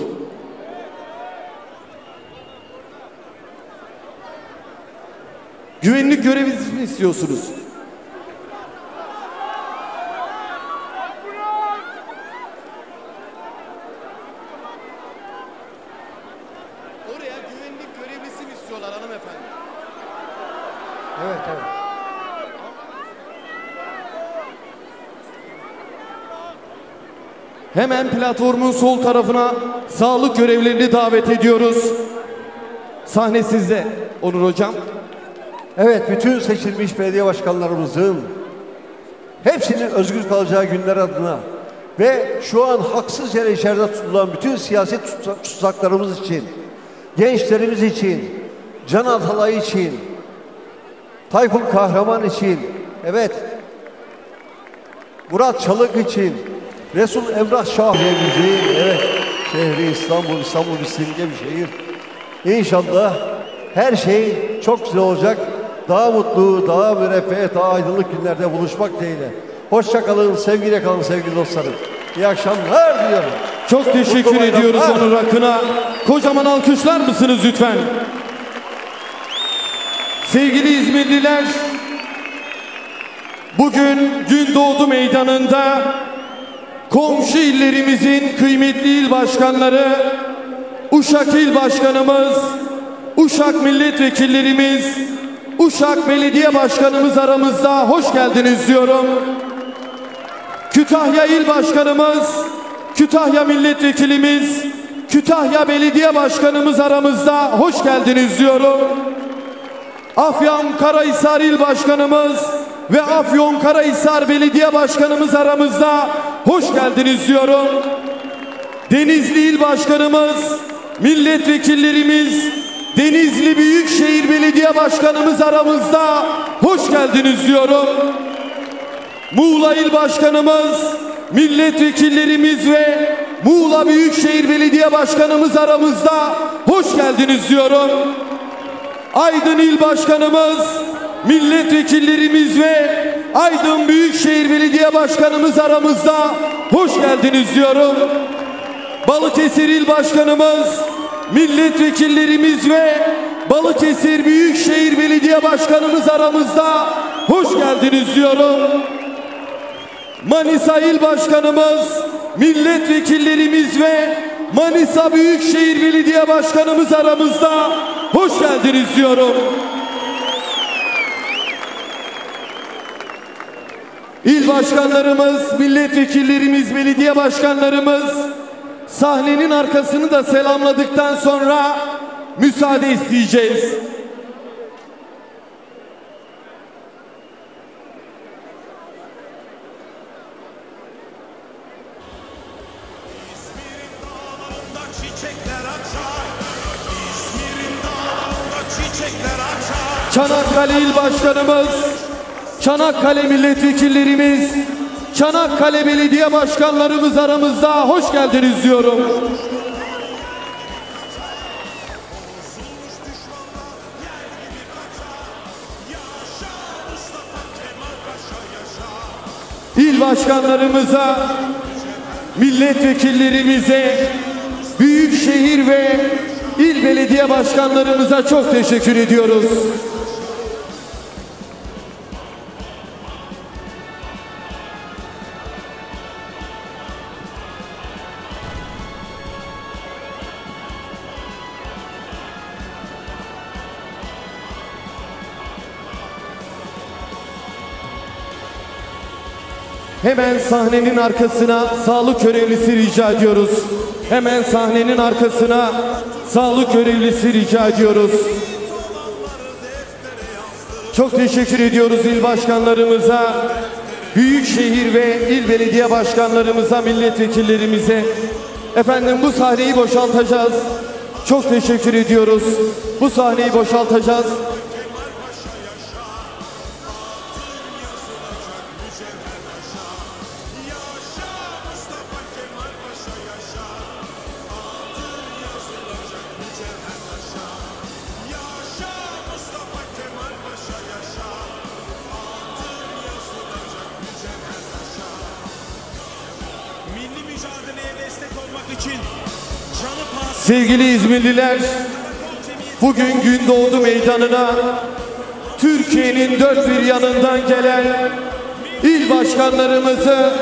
Güvenlik görevlisi mi istiyorsunuz? Oraya güvenlik görevlisi mi istiyorlar hanımefendi? Evet, evet. Hemen platformun sol tarafına sağlık görevlilerini davet ediyoruz. Sahne sizde Onur Hocam. Evet, bütün seçilmiş belediye başkanlarımızın hepsinin özgür kalacağı günler adına ve şu an haksız yere içeride tutulan bütün siyaset tutsaklarımız için, gençlerimiz için, Can Atalay için, Tayfun Kahraman için, evet, Murat Çalık için, Resul Emrah Şahriye'mizi, evet, şehri İstanbul, İstanbul bir simge bir şehir. İnşallah her şey çok güzel olacak. Daha mutlu, daha müreffeh, daha aydınlık günlerde buluşmak dileğiyle. Hoşça kalın, sevgiyle kalın sevgili dostlarım. İyi akşamlar diliyorum. Çok teşekkür ediyoruz Onur Akın'a. Kocaman alkışlar mısınız lütfen? Sevgili İzmirliler, bugün Gündoğdu Meydanı'nda komşu illerimizin kıymetli il başkanları, Uşak İl Başkanımız, Uşak milletvekillerimiz, Uşak Belediye Başkanımız aramızda. Hoş geldiniz diyorum. Kütahya İl Başkanımız, Kütahya Milletvekilimiz, Kütahya Belediye Başkanımız aramızda. Hoş geldiniz diyorum. Afyonkarahisar İl Başkanımız ve Afyonkarahisar Belediye Başkanımız aramızda. Hoş geldiniz diyorum. Denizli İl Başkanımız, milletvekillerimiz, Denizli Büyükşehir Belediye Başkanımız aramızda. Hoş geldiniz diyorum. Muğla İl Başkanımız, milletvekillerimiz ve Muğla Büyükşehir Belediye Başkanımız aramızda. Hoş geldiniz diyorum. Aydın İl Başkanımız, milletvekillerimiz ve Aydın Büyükşehir Belediye Başkanımız aramızda. Hoş geldiniz diyorum. Balıkesir İl Başkanımız, milletvekillerimiz ve Balıkesir Büyükşehir Belediye Başkanımız aramızda. Hoş geldiniz diyorum. Manisa İl Başkanımız, milletvekillerimiz ve Manisa Büyükşehir Belediye Başkanımız aramızda. Hoş geldiniz diyorum. İl başkanlarımız, milletvekillerimiz, belediye başkanlarımız sahnenin arkasını da selamladıktan sonra müsaade isteyeceğiz. Çanakkale İl Başkanımız, Çanakkale milletvekillerimiz, Çanakkale Belediye Başkanlarımız aramızda, hoş geldiniz diyorum. İl başkanlarımıza, milletvekillerimize, büyükşehir ve il belediye başkanlarımıza çok teşekkür ediyoruz. Hemen sahnenin arkasına sağlık görevlisi rica ediyoruz. Hemen sahnenin arkasına sağlık görevlisi rica ediyoruz. Çok teşekkür ediyoruz il başkanlarımıza, büyükşehir ve il belediye başkanlarımıza, milletvekillerimize. Efendim bu sahneyi boşaltacağız. Çok teşekkür ediyoruz. Bu sahneyi boşaltacağız. Sevgili İzmirliler, bugün Gündoğdu Meydanı'na Türkiye'nin dört bir yanından gelen il başkanlarımızı,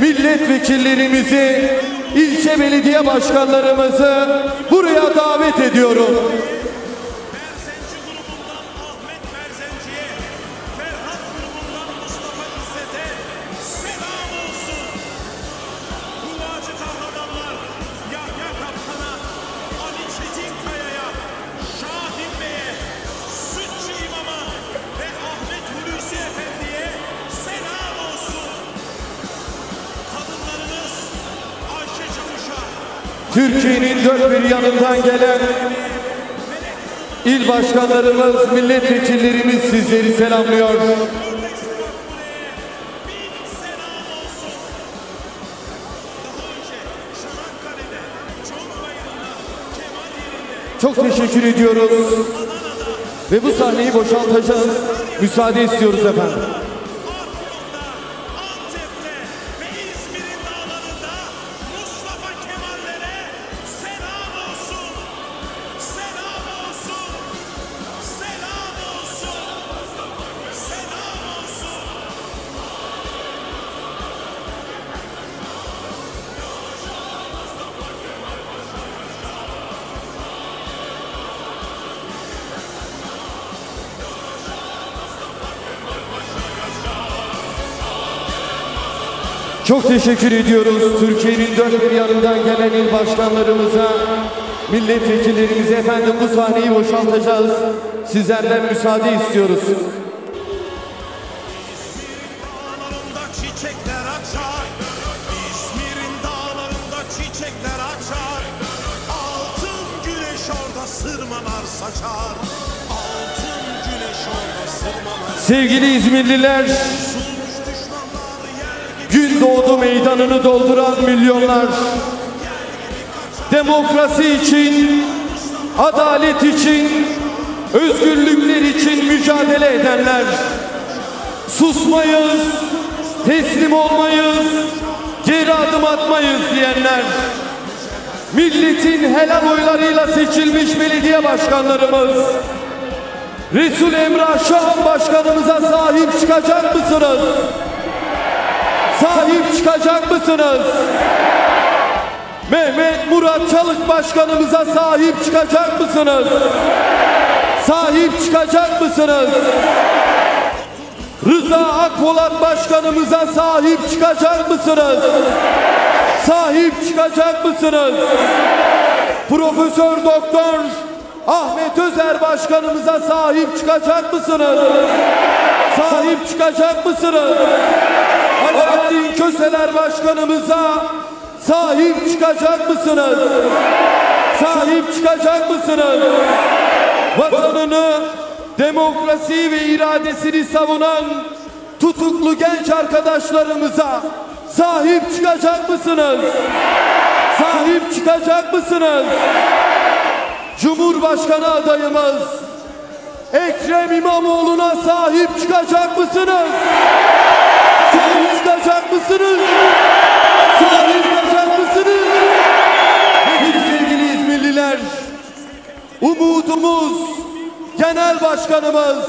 milletvekillerimizi, ilçe belediye başkanlarımızı buraya davet ediyorum. Türkiye'nin dört bir yanından gelen il başkanlarımız, milletvekillerimiz sizleri selamlıyor. Çok teşekkür ediyoruz ve bu sahneyi boşaltacağız. Müsaade istiyoruz efendim. Çok teşekkür ediyoruz Türkiye'nin dört bir yanından gelen il başkanlarımıza, milletvekillerimize. Efendim bu sahneyi boşaltacağız. Sizlerden müsaade istiyoruz. Çiçekler açar, İzmir'in dağlarında çiçekler açar. Altın güneş orada sırmalar saçar. Altın güneş orada sırmalar. Sevgili İzmirliler, Gündoğdu Meydanı'nı dolduran milyonlar, demokrasi için, adalet için, özgürlükler için mücadele edenler, susmayız, teslim olmayız, geri adım atmayız diyenler, milletin helal oylarıyla seçilmiş belediye başkanlarımız, Resul Emrah Şahan Başkanımıza sahip çıkacak mısınız? Sahip çıkacak mısınız? Mehmet Murat Çalık Başkanımıza sahip çıkacak mısınız? Sahip çıkacak mısınız? Rıza Akpolat Başkanımıza sahip çıkacak mısınız? Sahip çıkacak mısınız? Profesör Doktor Ahmet Özer Başkanımıza sahip çıkacak mısınız? Sahip çıkacak mısınız? Alaaddin Köseler Başkanımıza sahip çıkacak mısınız? Sahip çıkacak mısınız? Vatanını, demokrasi ve iradesini savunan tutuklu genç arkadaşlarımıza sahip çıkacak mısınız? Sahip çıkacak mısınız? Cumhurbaşkanı adayımız Ekrem İmamoğlu'na sahip çıkacak mısınız? Sahip çıkacak mısınız? Sahip çıkacak mısınız? Peki sevgili İzmirliler, umudumuz Genel Başkanımız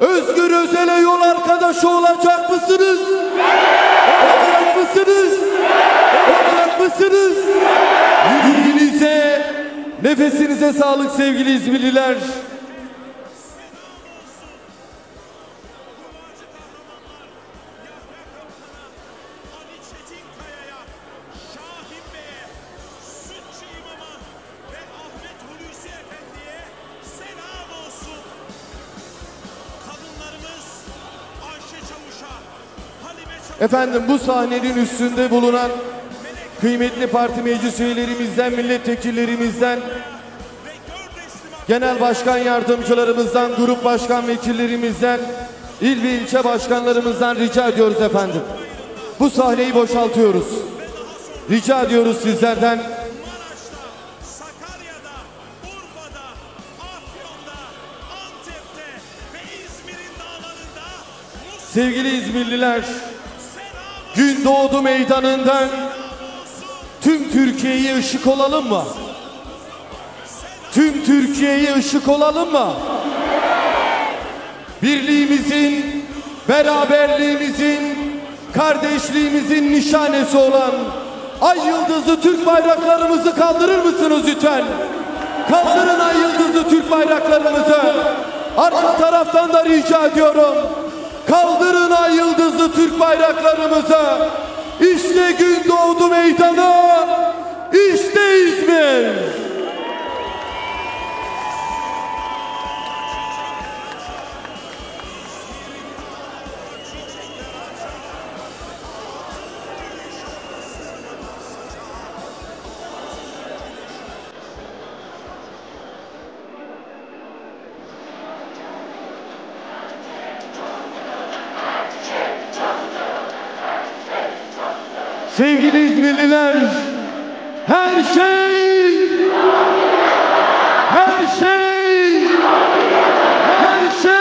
Özgür Özel'e yol arkadaşı olacak mısınız? Olacak mısınız? Olacak mısınız? Yüreğinize, nefesinize sağlık sevgili İzmirliler. Efendim bu sahnenin üstünde bulunan kıymetli parti meclis üyelerimizden, milletvekillerimizden, genel başkan yardımcılarımızdan, grup başkan vekillerimizden, il ve ilçe başkanlarımızdan rica ediyoruz efendim. Bu sahneyi boşaltıyoruz. Rica ediyoruz sizlerden. Sevgili İzmirliler, gün doğdu meydanından tüm Türkiye'ye ışık olalım mı? Tüm Türkiye'ye ışık olalım mı? Birliğimizin, beraberliğimizin, kardeşliğimizin nişanesi olan ay yıldızlı Türk bayraklarımızı kaldırır mısınız lütfen? Kaldırın ay yıldızlı Türk bayraklarımızı. Arka taraftan da rica ediyorum. Kaldırın ay yıldızlı Türk bayraklarımızı. İşte gün doğdu meydanı. İşte İzmir. Sevgili İzmirliler, her şey, her şey, her şey.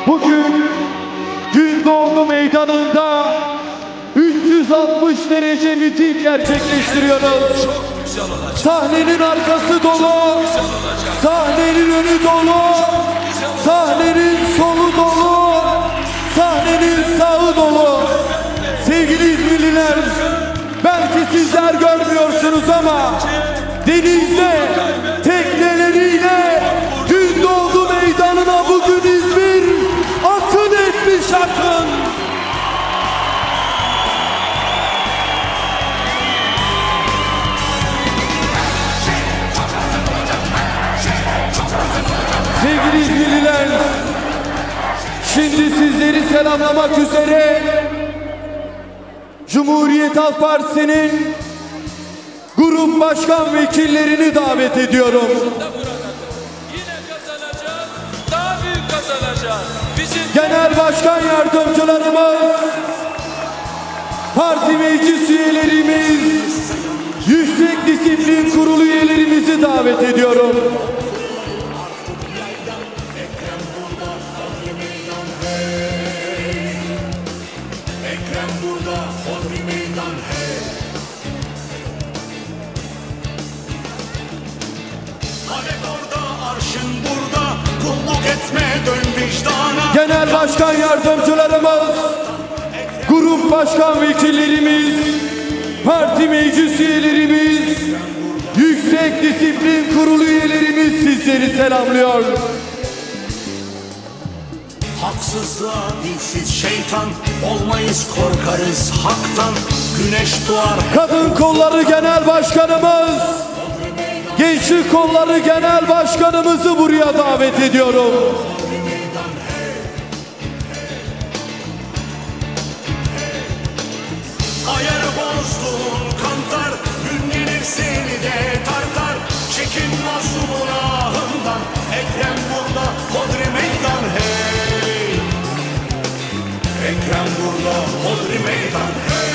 Bugün gün doğdu meydanında 360 derece miting gerçekleştiriyoruz. Sahnenin arkası dolu, sahnenin önü dolu, sahnenin solu dolu, sahnenin sağı dolu. Sevgili İzmirliler, belki sizler görmüyorsunuz ama denizde tekneleriyle gün doğdu meydanına bugün İzmir akın etmiş akın. Sevgili İzmirliler, şimdi sizleri selamlamak üzere Cumhuriyet Halk Partisi'nin grup başkan vekillerini davet ediyorum. Yine kazanacağız, daha büyük kazanacağız. Genel başkan yardımcılarımız, parti meclis üyelerimiz, Yüksek Disiplin Kurulu üyelerimizi davet ediyorum. Ekrem burada, hodri meydan hey. Halep orada, arşın burada, kulluk etme dön vicdana. Genel başkan yardımcılarımız, grup başkan vekillerimiz, parti meclis üyelerimiz, Yüksek Disiplin Kurulu üyelerimiz sizleri selamlıyor. Haksızlığa dilsiz şeytan, olmayız korkarız haktan. Güneş doğar. Kadın Kolları Genel Başkanımız, Gençlik Kolları Genel Başkanımızı buraya davet ediyorum. Ayarı bozdun kantar, gün gelir seni de tartar. Çekin mazlumun ahından, Ekrem burada, hodri meydan hey. Ekrem burada, hodri meydan hey.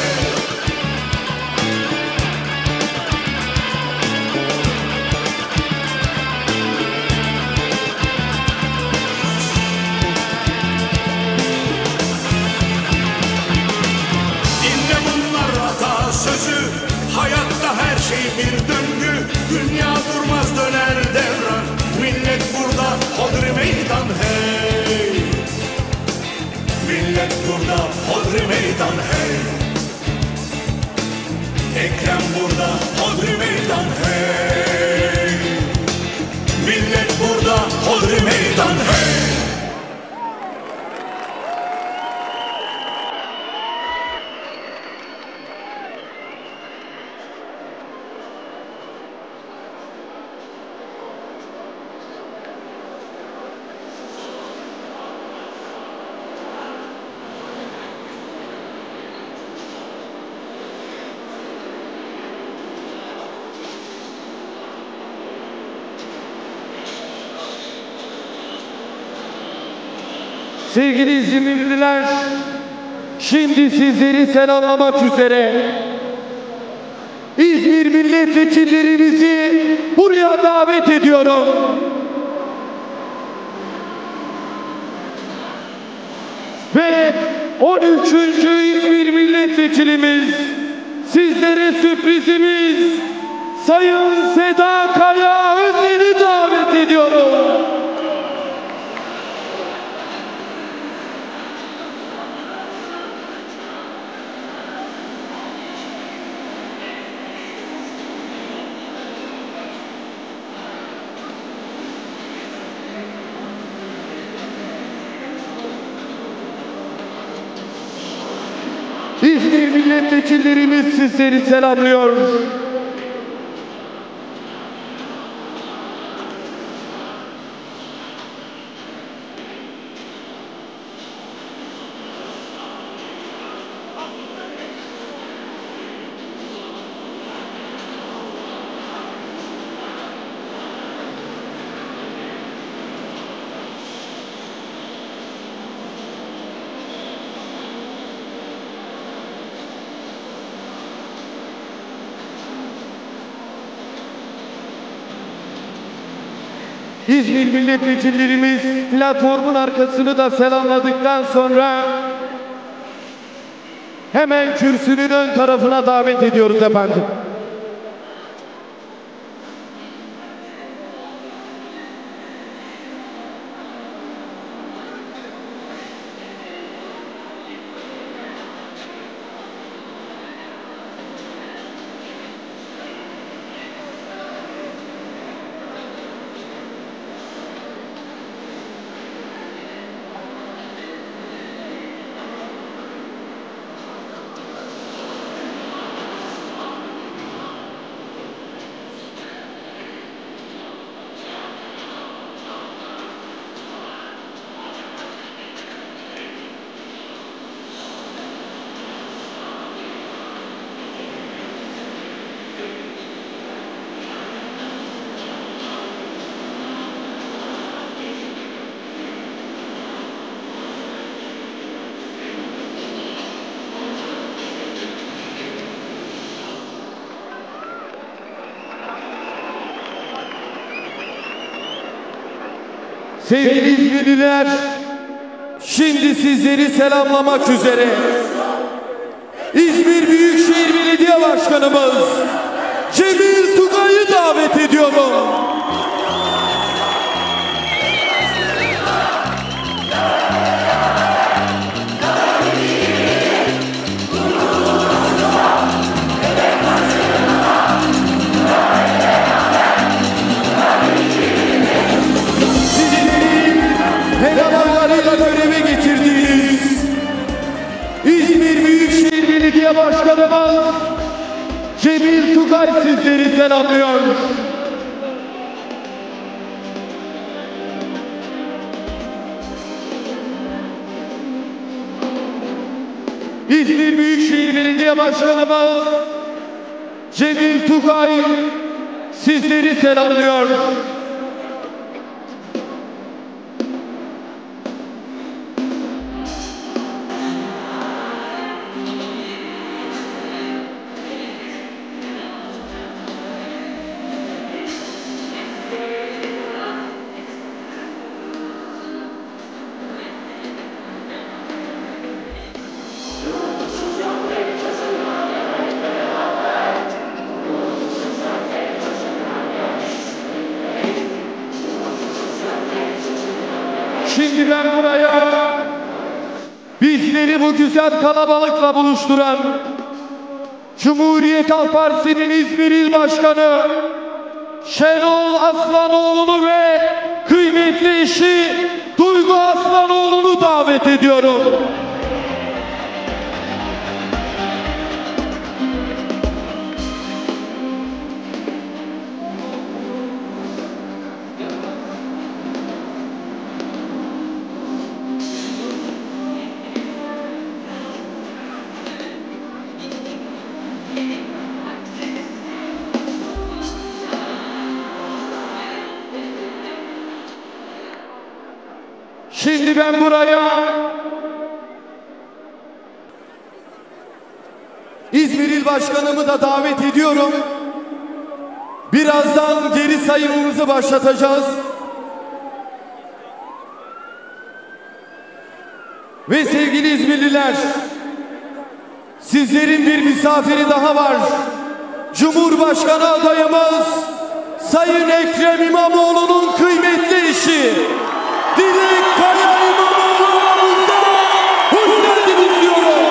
Dinle bunlar atasözü, hayatta her şey bir döngü. Dünya durmaz döner devran, millet burada, hodri meydan hey. Millet burada, hodri meydan hey. Ekrem burada, hodri meydan hey. Millet burada, hodri meydan hey. Sevgili İzmirliler, şimdi sizleri selamlamak üzere İzmir milletvekillerimizi buraya davet ediyorum. Ve 13. İzmir milletvekilimiz, sizlere sürprizimiz Sayın Seda Kaya Özden'i davet ediyorum. İzmir milletvekillerimiz sizleri selamlıyor. İzmir milletvekillerimiz platformun arkasını da selamladıktan sonra hemen kürsünün ön tarafına davet ediyoruz efendim. Sevgili İzmirliler, şimdi sizleri selamlamak üzere İzmir Büyükşehir Belediye Başkanımız Cemil Tugay'ı davet ediyorum. Göreve getirdiğiniz İzmir Büyükşehir Belediye Başkanımız Cemil Tugay sizleri selamlıyor. İzmir Büyükşehir Belediye Başkanımız Cemil Tugay sizleri selamlıyor. Şimdi ben buraya bizleri bu güzel kalabalıkla buluşturan Cumhuriyet Halk Partisi'nin İzmir İl Başkanı Şenol Aslanoğlu'nu ve kıymetli eşi Duygu Aslanoğlu'nu davet ediyorum. Şimdi ben buraya İzmir İl Başkanımı da davet ediyorum. Birazdan geri sayımımızı başlatacağız. Ve sevgili İzmirliler, sizlerin bir misafiri daha var. Cumhurbaşkanı adayımız Sayın Ekrem İmamoğlu'nun kıymetli eşi Dilek Kaya İmamoğlu aramızda. Hoş geldiniz diyorum.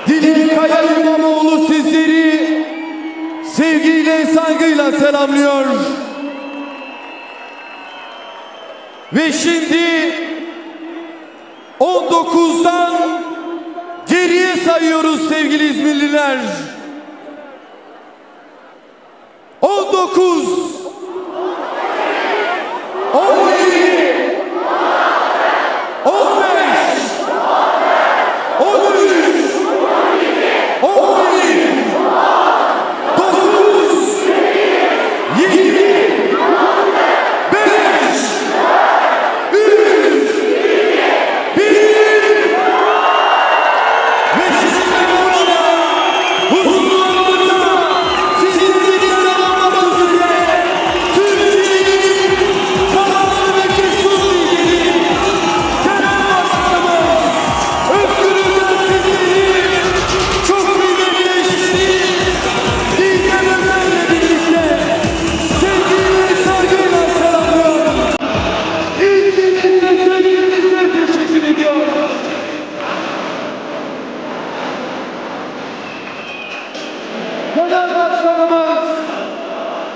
Dilek Kaya İmamoğlu sizleri sevgiyle, saygıyla selamlıyor. Ve şimdi 19'dan geriye sayıyoruz sevgili İzmirliler. 19, 17, 15, 13, 11, 9, 7, 5,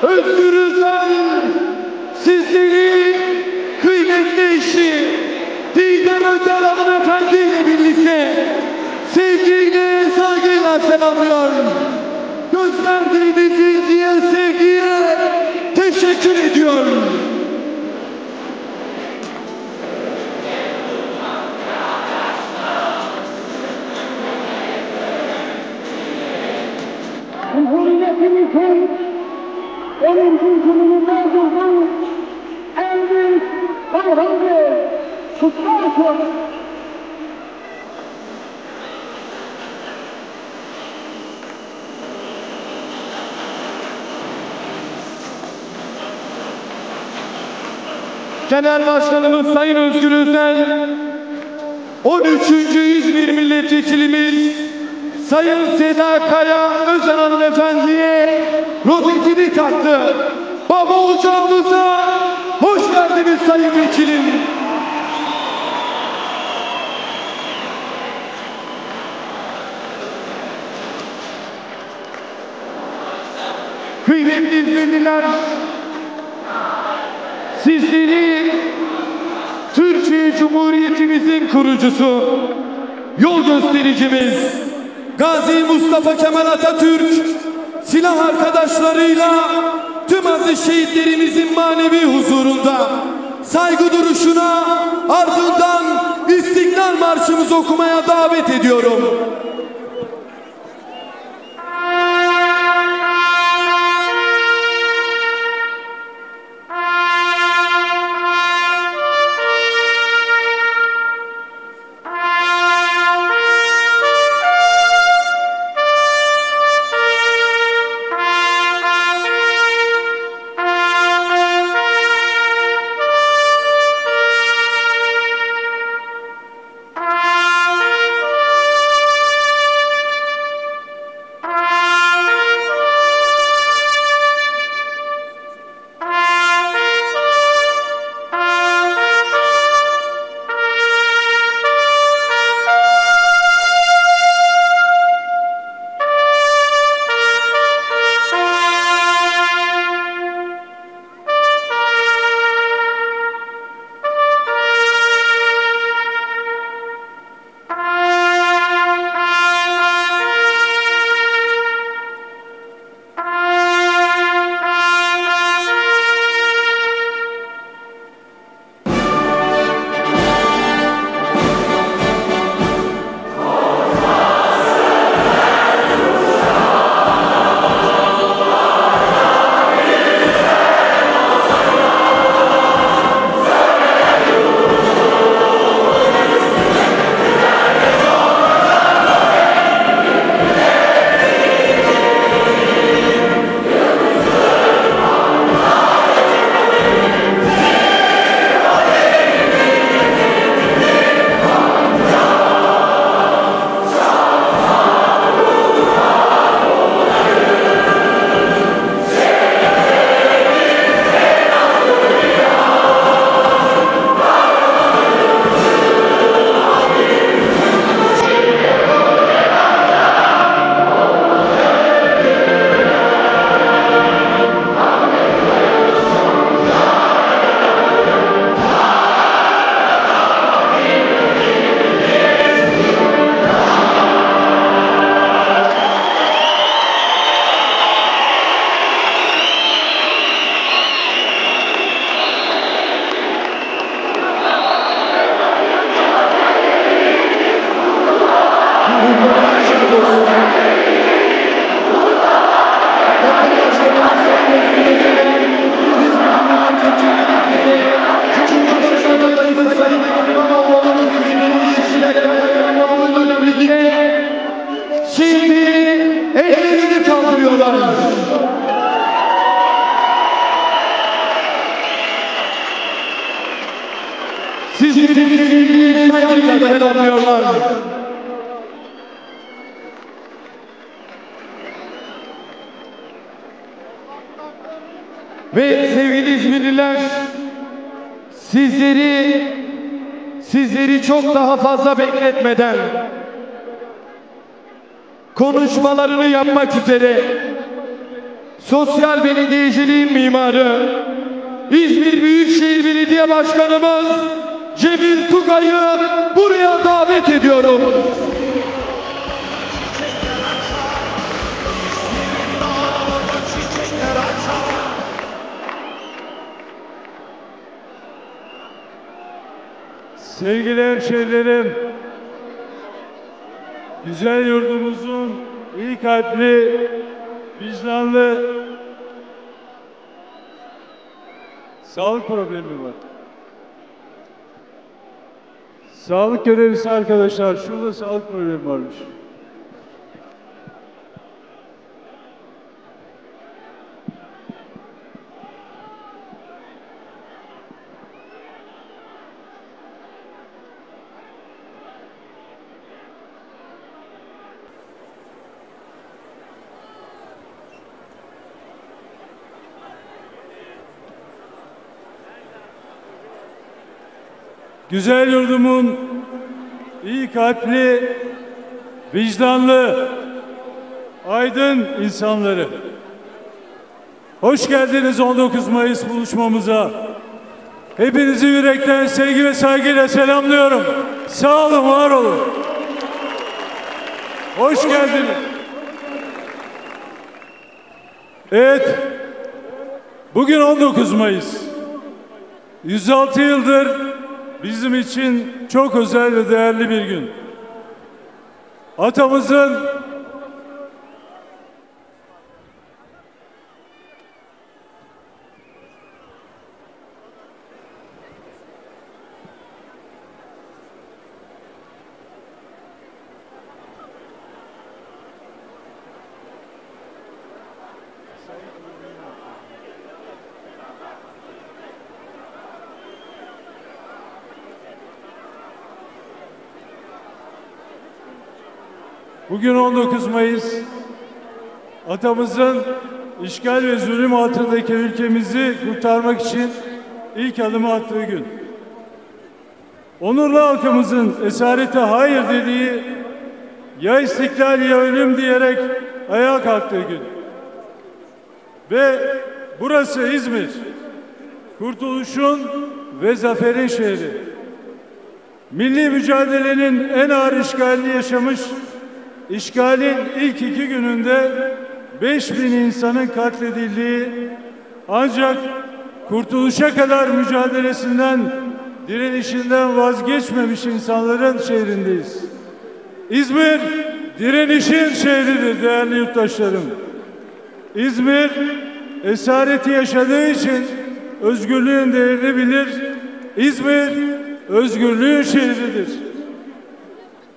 Özgürüz'den sizleri kıymetli eşi Didem Özel hanımefendi ile birlikte sevgiyle, saygıyla selamlıyor. Gösterdiğiniz ilgiye, sevgiye teşekkür ediyorum. Cumhuriyetimizin 10. gününün ardından en büyük bayram kutlu olsun. Genel Başkanımız Sayın Özgür Özel, 13. İzmir Milletvekilimiz Sayın Seda Kaya Özen Hanımefendi'ye rozetini taktı. Baba ocağımıza hoş geldiniz Sayın Vekilim. Kıymetli İzmirliler, sizleri Türkiye Cumhuriyetimizin kurucusu, yol göstericimiz Gazi Mustafa Kemal Atatürk silah arkadaşlarıyla tüm aziz şehitlerimizin manevi huzurunda saygı duruşuna, ardından İstiklal Marşımızı okumaya davet ediyorum. Sizleri saygıyla selamlıyorlar. Ve sevgili İzmirliler, sizleri çok daha fazla bekletmeden konuşmalarını yapmak üzere sosyal belediyeciliğin mimarı İzmir Büyükşehir Belediye Başkanımız Cemil Tugay'ı buraya davet ediyorum. Sevgili hemşehrilerim, güzel yurdumuzun iyi kalpli, vicdanlı, sağlık problemi var. Sağlık görevlisi arkadaşlar, şurada sağlık problemi varmış. Güzel yurdumun iyi kalpli, vicdanlı, aydın insanları. Hoş geldiniz 19 Mayıs buluşmamıza. Hepinizi yürekten sevgi ve saygıyla selamlıyorum. Sağ olun, var olun. Hoş geldiniz. Evet, bugün 19 Mayıs. 106 yıldır bizim için çok özel ve değerli bir gün. Atamızın bugün 19 Mayıs, atamızın işgal ve zulüm altındaki ülkemizi kurtarmak için ilk adımı attığı gün. Onurlu halkımızın esarete hayır dediği, ya istiklal ya ölüm diyerek ayağa kalktığı gün. Ve burası İzmir, kurtuluşun ve zaferin şehri. Milli mücadelenin en ağır işgalini yaşamış, İşgalin ilk 2 gününde 5000 insanın katledildiği, ancak kurtuluşa kadar mücadelesinden, direnişinden vazgeçmemiş insanların şehrindeyiz. İzmir, direnişin şehridir değerli yurttaşlarım. İzmir, esareti yaşadığı için özgürlüğün değerini bilir. İzmir, özgürlüğün şehridir.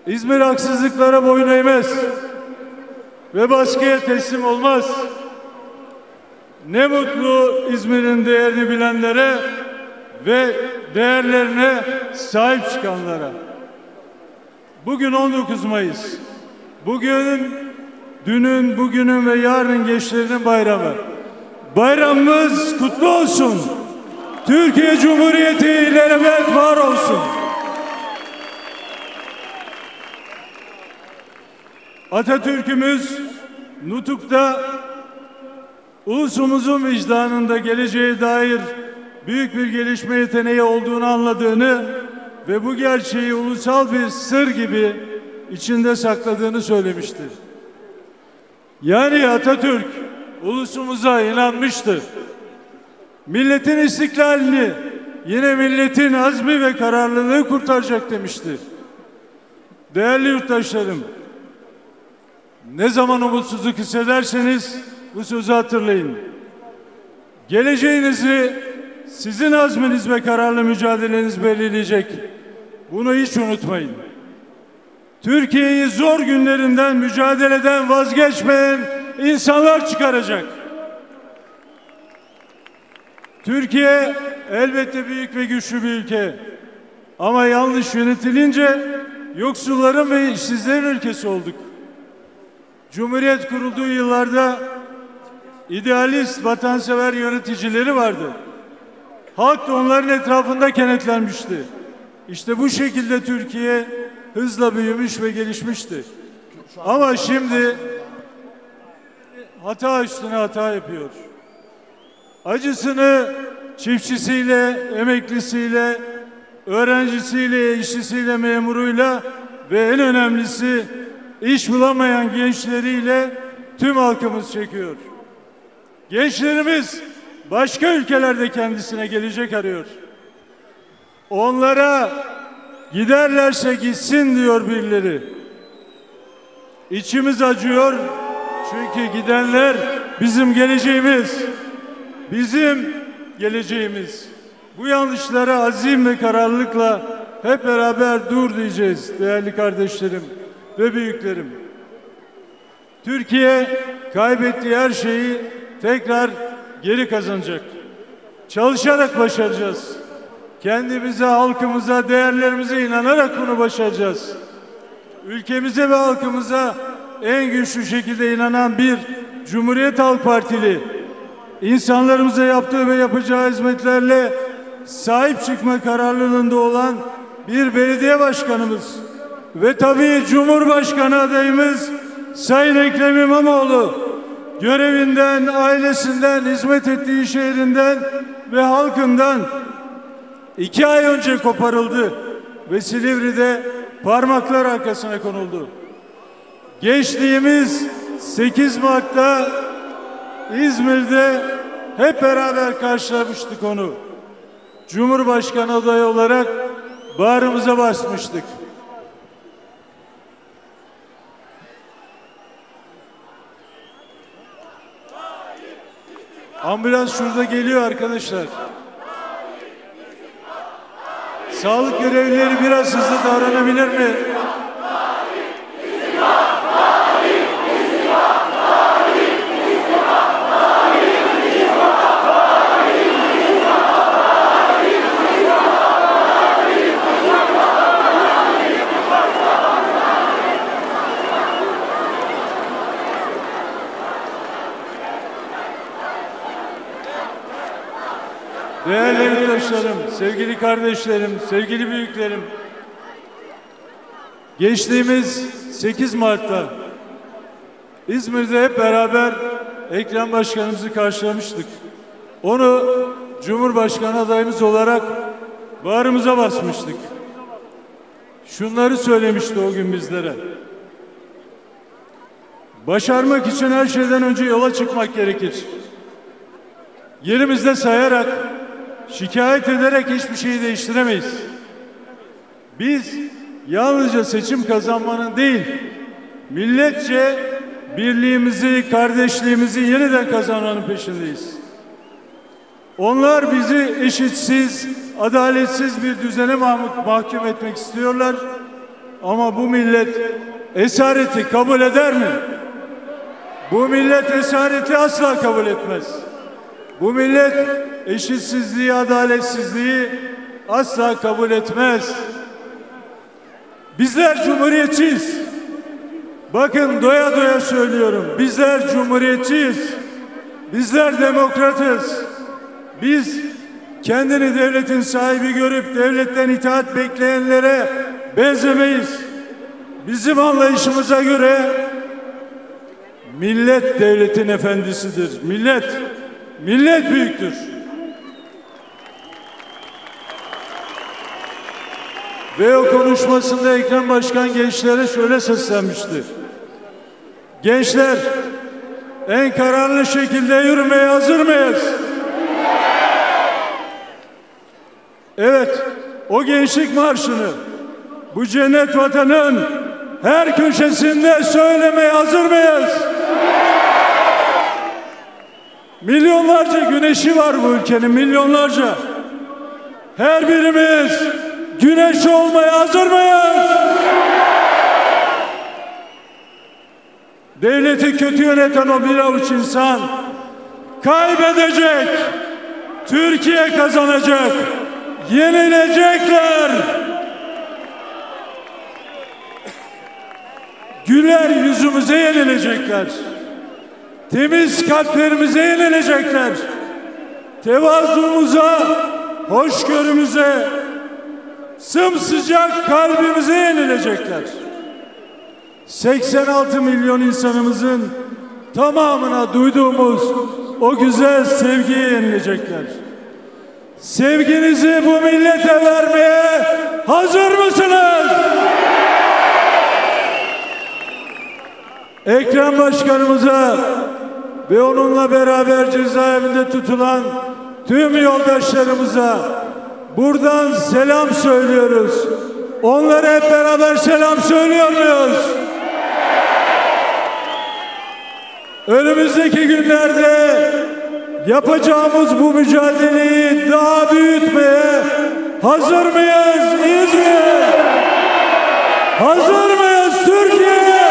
İzmir haksızlıklara boyun eğmez ve baskıya teslim olmaz. Ne mutlu İzmir'in değerini bilenlere ve değerlerine sahip çıkanlara. Bugün 19 Mayıs. Bugün, dünün, bugünün ve yarının gençlerinin bayramı. Bayramımız kutlu olsun. Türkiye Cumhuriyeti ilelebet var olsun. Atatürk'ümüz nutukta ulusumuzun vicdanında geleceğe dair büyük bir gelişme yeteneği olduğunu anladığını ve bu gerçeği ulusal bir sır gibi içinde sakladığını söylemiştir. Yani Atatürk ulusumuza inanmıştır. Milletin istiklalini yine milletin azmi ve kararlılığı kurtaracak demiştir. Değerli yurttaşlarım, ne zaman umutsuzluk hissederseniz bu sözü hatırlayın. Geleceğinizi sizin azminiz ve kararlı mücadeleniz belirleyecek. Bunu hiç unutmayın. Türkiye'yi zor günlerinden, mücadeleden vazgeçmeyen insanlar çıkaracak. Türkiye elbette büyük ve güçlü bir ülke. Ama yanlış yönetilince yoksulların ve işsizlerin ülkesi olduk. Cumhuriyet kurulduğu yıllarda idealist, vatansever yöneticileri vardı. Halk da onların etrafında kenetlenmişti. İşte bu şekilde Türkiye hızla büyümüş ve gelişmişti. Ama şimdi hata üstüne hata yapıyor. Acısını çiftçisiyle, emeklisiyle, öğrencisiyle, işçisiyle, memuruyla ve en önemlisi iş bulamayan gençleriyle tüm halkımız çekiyor. Gençlerimiz başka ülkelerde kendisine gelecek arıyor. Onlara giderlerse gitsin diyor birileri. İçimiz acıyor çünkü gidenler bizim geleceğimiz. Bizim geleceğimiz. Bu yanlışlara azim ve kararlılıkla hep beraber dur diyeceğiz değerli kardeşlerim ve büyüklerim. Türkiye kaybettiği her şeyi tekrar geri kazanacak. Çalışarak başaracağız. Kendimize, halkımıza, değerlerimize inanarak bunu başaracağız. Ülkemize ve halkımıza en güçlü şekilde inanan bir Cumhuriyet Halk Partili, insanlarımıza yaptığı ve yapacağı hizmetlerle sahip çıkma kararlılığında olan bir belediye başkanımız ve tabii Cumhurbaşkanı adayımız Sayın Ekrem İmamoğlu görevinden, ailesinden, hizmet ettiği şehrinden ve halkından 2 ay önce koparıldı ve Silivri'de parmaklar arkasına konuldu. Gençliğimiz 8 Mart'ta İzmir'de hep beraber karşılamıştık onu. Cumhurbaşkanı adayı olarak bağrımıza basmıştık. Ambulans şurada geliyor arkadaşlar. Sağlık görevlileri biraz hızlı davranabilir mi? Değerli arkadaşlarım, sevgili kardeşlerim, sevgili büyüklerim, geçtiğimiz 8 Mart'ta İzmir'de hep beraber Ekrem Başkanımızı karşılamıştık. Onu Cumhurbaşkanı adayımız olarak bağrımıza basmıştık. Şunları söylemişti o gün bizlere. Başarmak için her şeyden önce yola çıkmak gerekir. Yerimizde sayarak, şikayet ederek hiçbir şeyi değiştiremeyiz. Biz yalnızca seçim kazanmanın değil, milletçe birliğimizi, kardeşliğimizi yeniden kazanmanın peşindeyiz. Onlar bizi eşitsiz, adaletsiz bir düzene mahkum etmek istiyorlar. Ama bu millet esareti kabul eder mi? Bu millet esareti asla kabul etmez. Bu millet eşitsizliği, adaletsizliği asla kabul etmez. Bizler cumhuriyetçiyiz. Bakın doya doya söylüyorum. Bizler cumhuriyetçiyiz. Bizler demokratız. Biz kendini devletin sahibi görüp devletten itaat bekleyenlere benzemeyiz. Bizim anlayışımıza göre millet devletin efendisidir. Millet büyüktür. Ve o konuşmasında Ekrem Başkan gençlere şöyle seslenmişti. Gençler, en kararlı şekilde yürümeye hazır mıyız? Evet, o gençlik marşını bu cennet vatanın her köşesinde söylemeye hazır mıyız? Milyonlarca güneşi var bu ülkenin, milyonlarca. Her birimiz güneş olmaya hazır mıyız? Devleti kötü yöneten o bir avuç insan kaybedecek. Türkiye kazanacak. Yenilecekler. Güler yüzümüze yenilecekler. Temiz kalplerimize yenilecekler. Tevazumuza, hoşgörümüze, sımsıcak kalbimize yenilecekler. 86 milyon insanımızın tamamına duyduğumuz o güzel sevgiye yenilecekler. Sevginizi bu millete vermeye hazır mısınız? Ekrem Başkanımıza ve onunla beraber cezaevinde tutulan tüm yoldaşlarımıza buradan selam söylüyoruz. Onlara hep beraber selam söylüyor muyuz? Önümüzdeki günlerde yapacağımız bu mücadeleyi daha büyütmeye hazır mıyız? İzmir! Hazır mıyız Türkiye?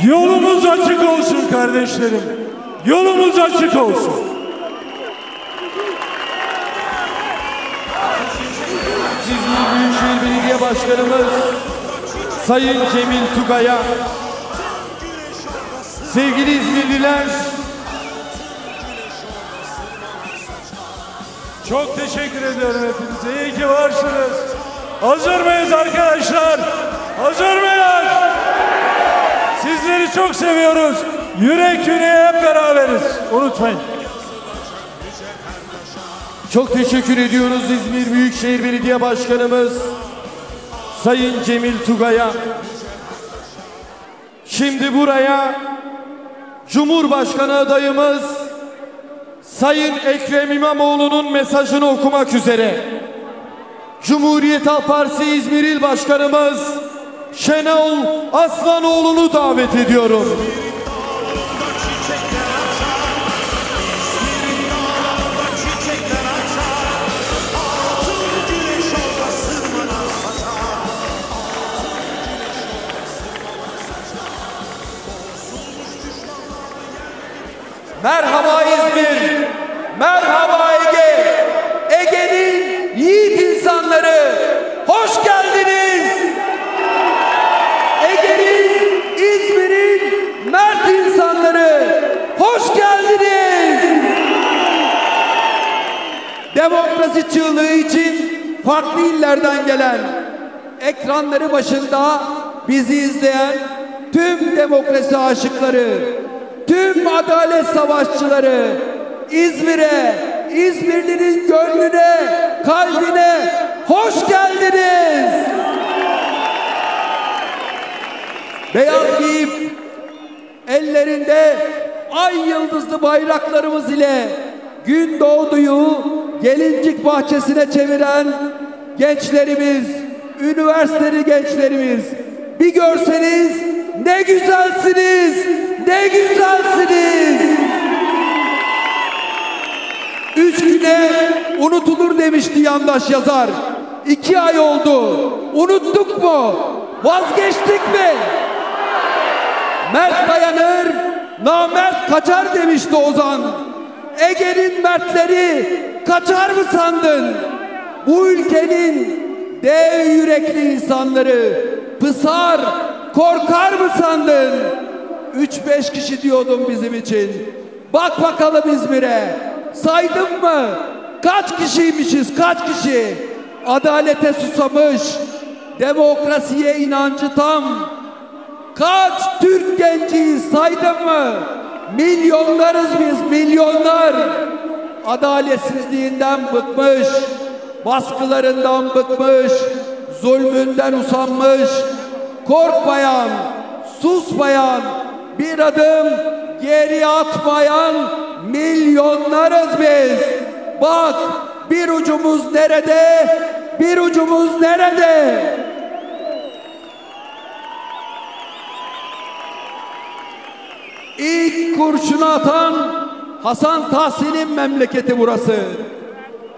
Yolumuz açık olsun kardeşlerim. Yolumuz açık olsun. İzmir Büyükşehir Belediye Başkanımız Sayın Cemil Tugay'a, sevgili İzmirliler, çok teşekkür ediyorum hepinize. İyi ki varsınız. Hazır mıyız arkadaşlar? Hazır mıyız? Sizleri çok seviyoruz. Yürek yüreğe hep beraberiz. Unutmayın. çok teşekkür ediyoruz İzmir Büyükşehir Belediye Başkanımız Sayın Cemil Tugay'a. Şimdi buraya Cumhurbaşkanı adayımız Sayın Ekrem İmamoğlu'nun mesajını okumak üzere Cumhuriyet Halk Partisi İzmir İl Başkanımız Şenol Aslanoğlu'nu davet ediyorum. Merhaba İzmir, merhaba Ege, Ege'nin yiğit insanları, hoş geldiniz. Ege'nin, İzmir'in mert insanları, hoş geldiniz. Demokrasi çığlığı için farklı illerden gelen, ekranları başında bizi izleyen tüm demokrasi aşıkları, tüm adalet savaşçıları, İzmir'e, İzmirli'nin gönlüne, kalbine hoş geldiniz. Beyaz giyip ellerinde ay yıldızlı bayraklarımız ile Gündoğdu'yu gelincik bahçesine çeviren gençlerimiz, üniversiteli gençlerimiz, bir görseniz ne güzelsiniz, ne güzelsiniz. 3 güne unutulur demişti yandaş yazar. 2 ay oldu. Unuttuk mu? Vazgeçtik mi? Mert dayanır, namert kaçar demişti Ozan. Ege'nin mertleri kaçar mı sandın? Bu ülkenin dev yürekli insanları pısar, korkar mı sandın? 3-5 kişi diyordum bizim için. Bak bakalım İzmir'e. Saydın mı? Kaç kişiymişiz? Kaç kişi? Adalete susamış, demokrasiye inancı tam. Kaç Türk genciyiz saydın mı? Milyonlarız biz, milyonlar. Adaletsizliğinden bıkmış, baskılarından bıkmış, zulmünden usanmış, korkmayan, susmayan, bir adım geri atmayan milyonlarız biz. Bak bir ucumuz nerede, bir ucumuz nerede? İlk kurşunu atan Hasan Tahsin'in memleketi burası.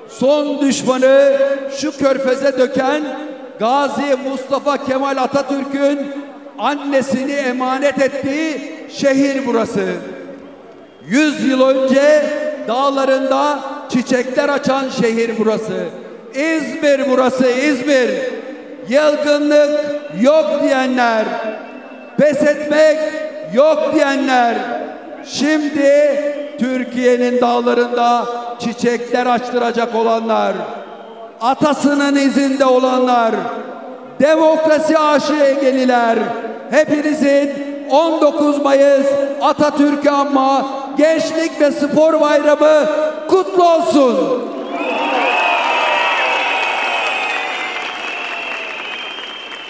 Son düşmanı şu körfeze döken Gazi Mustafa Kemal Atatürk'ün annesini emanet ettiği şehir burası. 100 yıl önce dağlarında çiçekler açan şehir burası. İzmir burası, İzmir. Yılgınlık yok diyenler, pes etmek yok diyenler, şimdi Türkiye'nin dağlarında çiçekler açtıracak olanlar, atasının izinde olanlar, demokrasi aşığı Egeliler, hepinizin 19 Mayıs Atatürk'ü anma Gençlik ve Spor Bayramı kutlu olsun.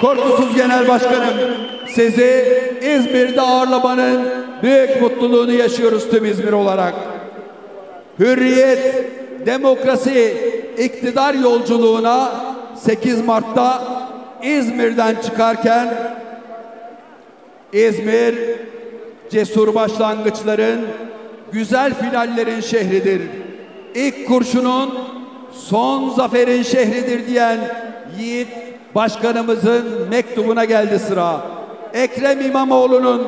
Korkusuz Genel Başkanım, sizi İzmir'de ağırlamanın büyük mutluluğunu yaşıyoruz tüm İzmir olarak. Hürriyet, demokrasi, iktidar yolculuğuna 8 Mart'ta İzmir'den çıkarken İzmir, cesur başlangıçların, güzel finallerin şehridir. İlk kurşunun, son zaferin şehridir diyen yiğit Başkanımızın mektubuna geldi sıra. Ekrem İmamoğlu'nun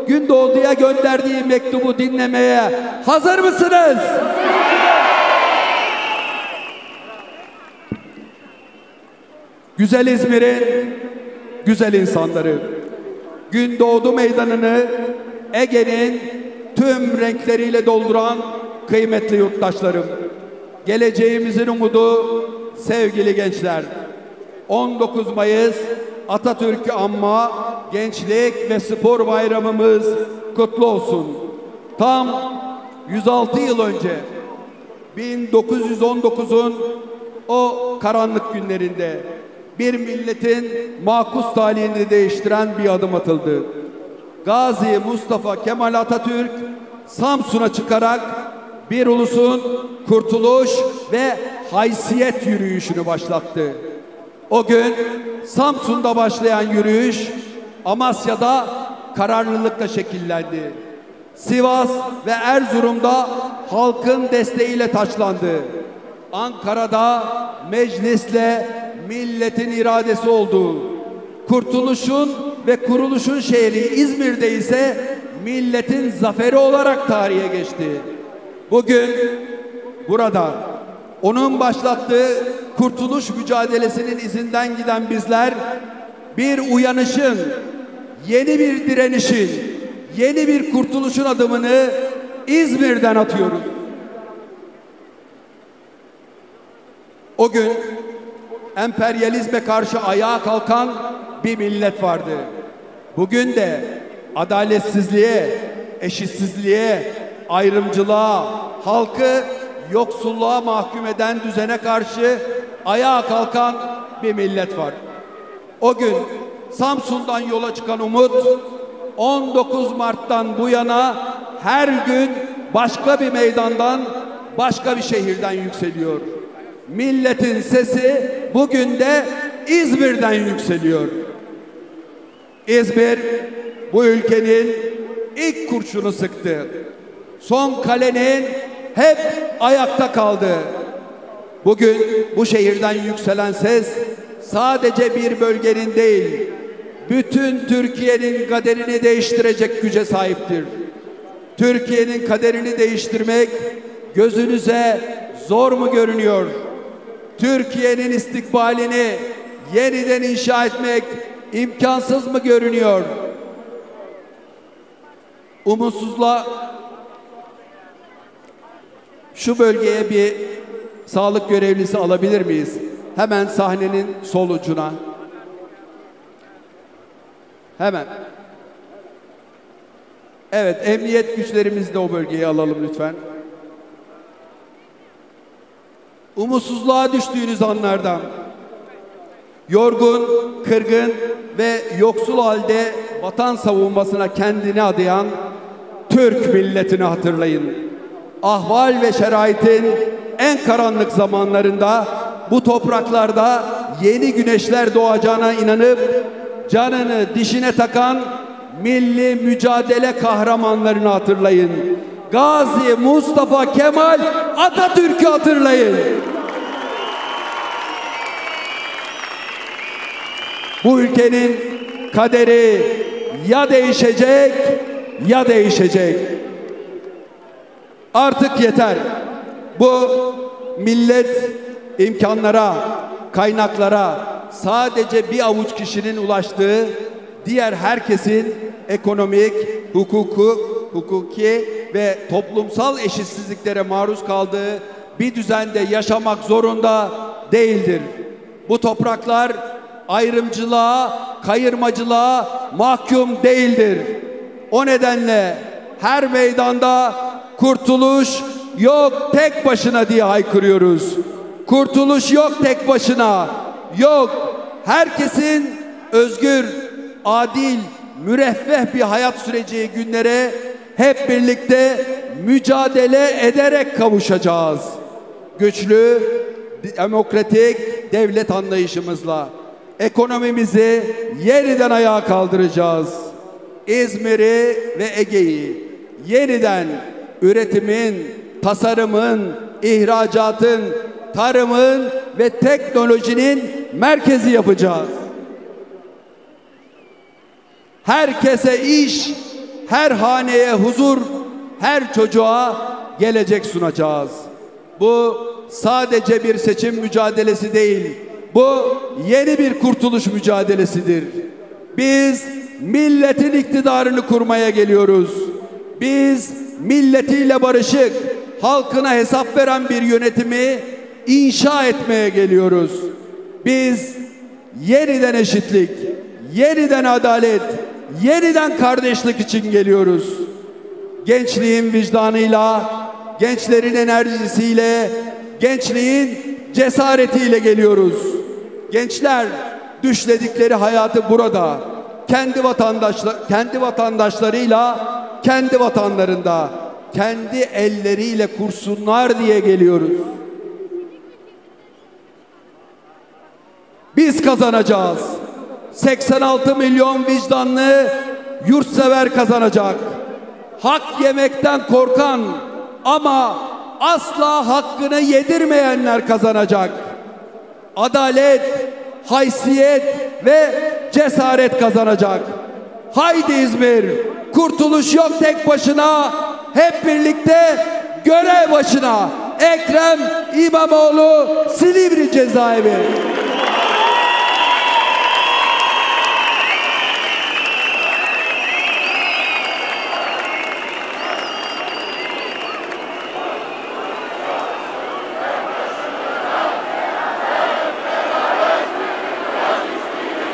Gündoğdu'ya gönderdiği mektubu dinlemeye hazır mısınız? Güzel İzmir'in güzel insanları, Gündoğdu Meydanı'nı Ege'nin tüm renkleriyle dolduran kıymetli yurttaşlarım, geleceğimizin umudu sevgili gençler. 19 Mayıs Atatürk'ü anma Gençlik ve Spor Bayramımız kutlu olsun. Tam 106 yıl önce 1919'un o karanlık günlerinde bir milletin makus talihini değiştiren bir adım atıldı. Gazi Mustafa Kemal Atatürk Samsun'a çıkarak bir ulusun kurtuluş ve haysiyet yürüyüşünü başlattı. O gün Samsun'da başlayan yürüyüş Amasya'da kararlılıkla şekillendi. Sivas ve Erzurum'da halkın desteğiyle taçlandı. Ankara'da meclisle milletin iradesi oldu. Kurtuluşun ve kuruluşun şehri İzmir'de ise milletin zaferi olarak tarihe geçti. Bugün burada onun başlattığı kurtuluş mücadelesinin izinden giden bizler bir uyanışın, yeni bir direnişin, yeni bir kurtuluşun adımını İzmir'den atıyoruz. O gün emperyalizme karşı ayağa kalkan bir millet vardı. Bugün de adaletsizliğe, eşitsizliğe, ayrımcılığa, halkı yoksulluğa mahkum eden düzene karşı ayağa kalkan bir millet var. O gün Samsun'dan yola çıkan umut 19 Mart'tan bu yana her gün başka bir meydandan, başka bir şehirden yükseliyor. Milletin sesi bugün de İzmir'den yükseliyor. İzmir bu ülkenin ilk kurşunu sıktı. Son kalenin hep ayakta kaldı. Bugün bu şehirden yükselen ses sadece bir bölgenin değil, bütün Türkiye'nin kaderini değiştirecek güce sahiptir. Türkiye'nin kaderini değiştirmek gözünüze zor mu görünüyor? Türkiye'nin istikbalini yeniden inşa etmek imkansız mı görünüyor? Umutsuzluğa şu bölgeye bir sağlık görevlisi alabilir miyiz? Hemen sahnenin sol ucuna. Hemen. Evet, emniyet güçlerimizi de o bölgeye alalım lütfen. Umutsuzluğa düştüğünüz anlardan, yorgun, kırgın ve yoksul halde vatan savunmasına kendini adayan Türk milletini hatırlayın. Ahval ve şeraitin en karanlık zamanlarında bu topraklarda yeni güneşler doğacağına inanıp canını dişine takan milli mücadele kahramanlarını hatırlayın. Gazi Mustafa Kemal Atatürk'ü hatırlayın. Bu ülkenin kaderi ya değişecek ya değişecek. Artık yeter. Bu millet imkanlara, kaynaklara sadece bir avuç kişinin ulaştığı, diğer herkesin ekonomik, hukuki ve toplumsal eşitsizliklere maruz kaldığı bir düzende yaşamak zorunda değildir. Bu topraklar ayrımcılığa, kayırmacılığa mahkum değildir. O nedenle her meydanda kurtuluş yok tek başına diye haykırıyoruz. Kurtuluş yok tek başına. Yok. Herkesin özgür, adil, müreffeh bir hayat süreceği günlere hep birlikte mücadele ederek kavuşacağız. Güçlü, demokratik devlet anlayışımızla ekonomimizi yeniden ayağa kaldıracağız. İzmir'i ve Ege'yi yeniden üretimin, tasarımın, ihracatın, tarımın ve teknolojinin merkezi yapacağız. Herkese iş, her haneye huzur, her çocuğa gelecek sunacağız. Bu sadece bir seçim mücadelesi değil, bu yeni bir kurtuluş mücadelesidir. Biz milletin iktidarını kurmaya geliyoruz. Biz milletiyle barışık, halkına hesap veren bir yönetimi inşa etmeye geliyoruz. Biz yeniden eşitlik, yeniden adalet, yeniden kardeşlik için geliyoruz. Gençliğin vicdanıyla, gençlerin enerjisiyle, gençliğin cesaretiyle geliyoruz. Gençler düşledikleri hayatı burada, kendi vatandaşlarıyla, kendi vatanlarında, kendi elleriyle kursunlar diye geliyoruz. Biz kazanacağız. 86 milyon vicdanlı yurtsever kazanacak. Hak yemekten korkan ama asla hakkını yedirmeyenler kazanacak. Adalet, haysiyet ve cesaret kazanacak. Haydi İzmir, kurtuluş yok tek başına, hep birlikte görev başına. Ekrem İmamoğlu, Silivri Cezaevi.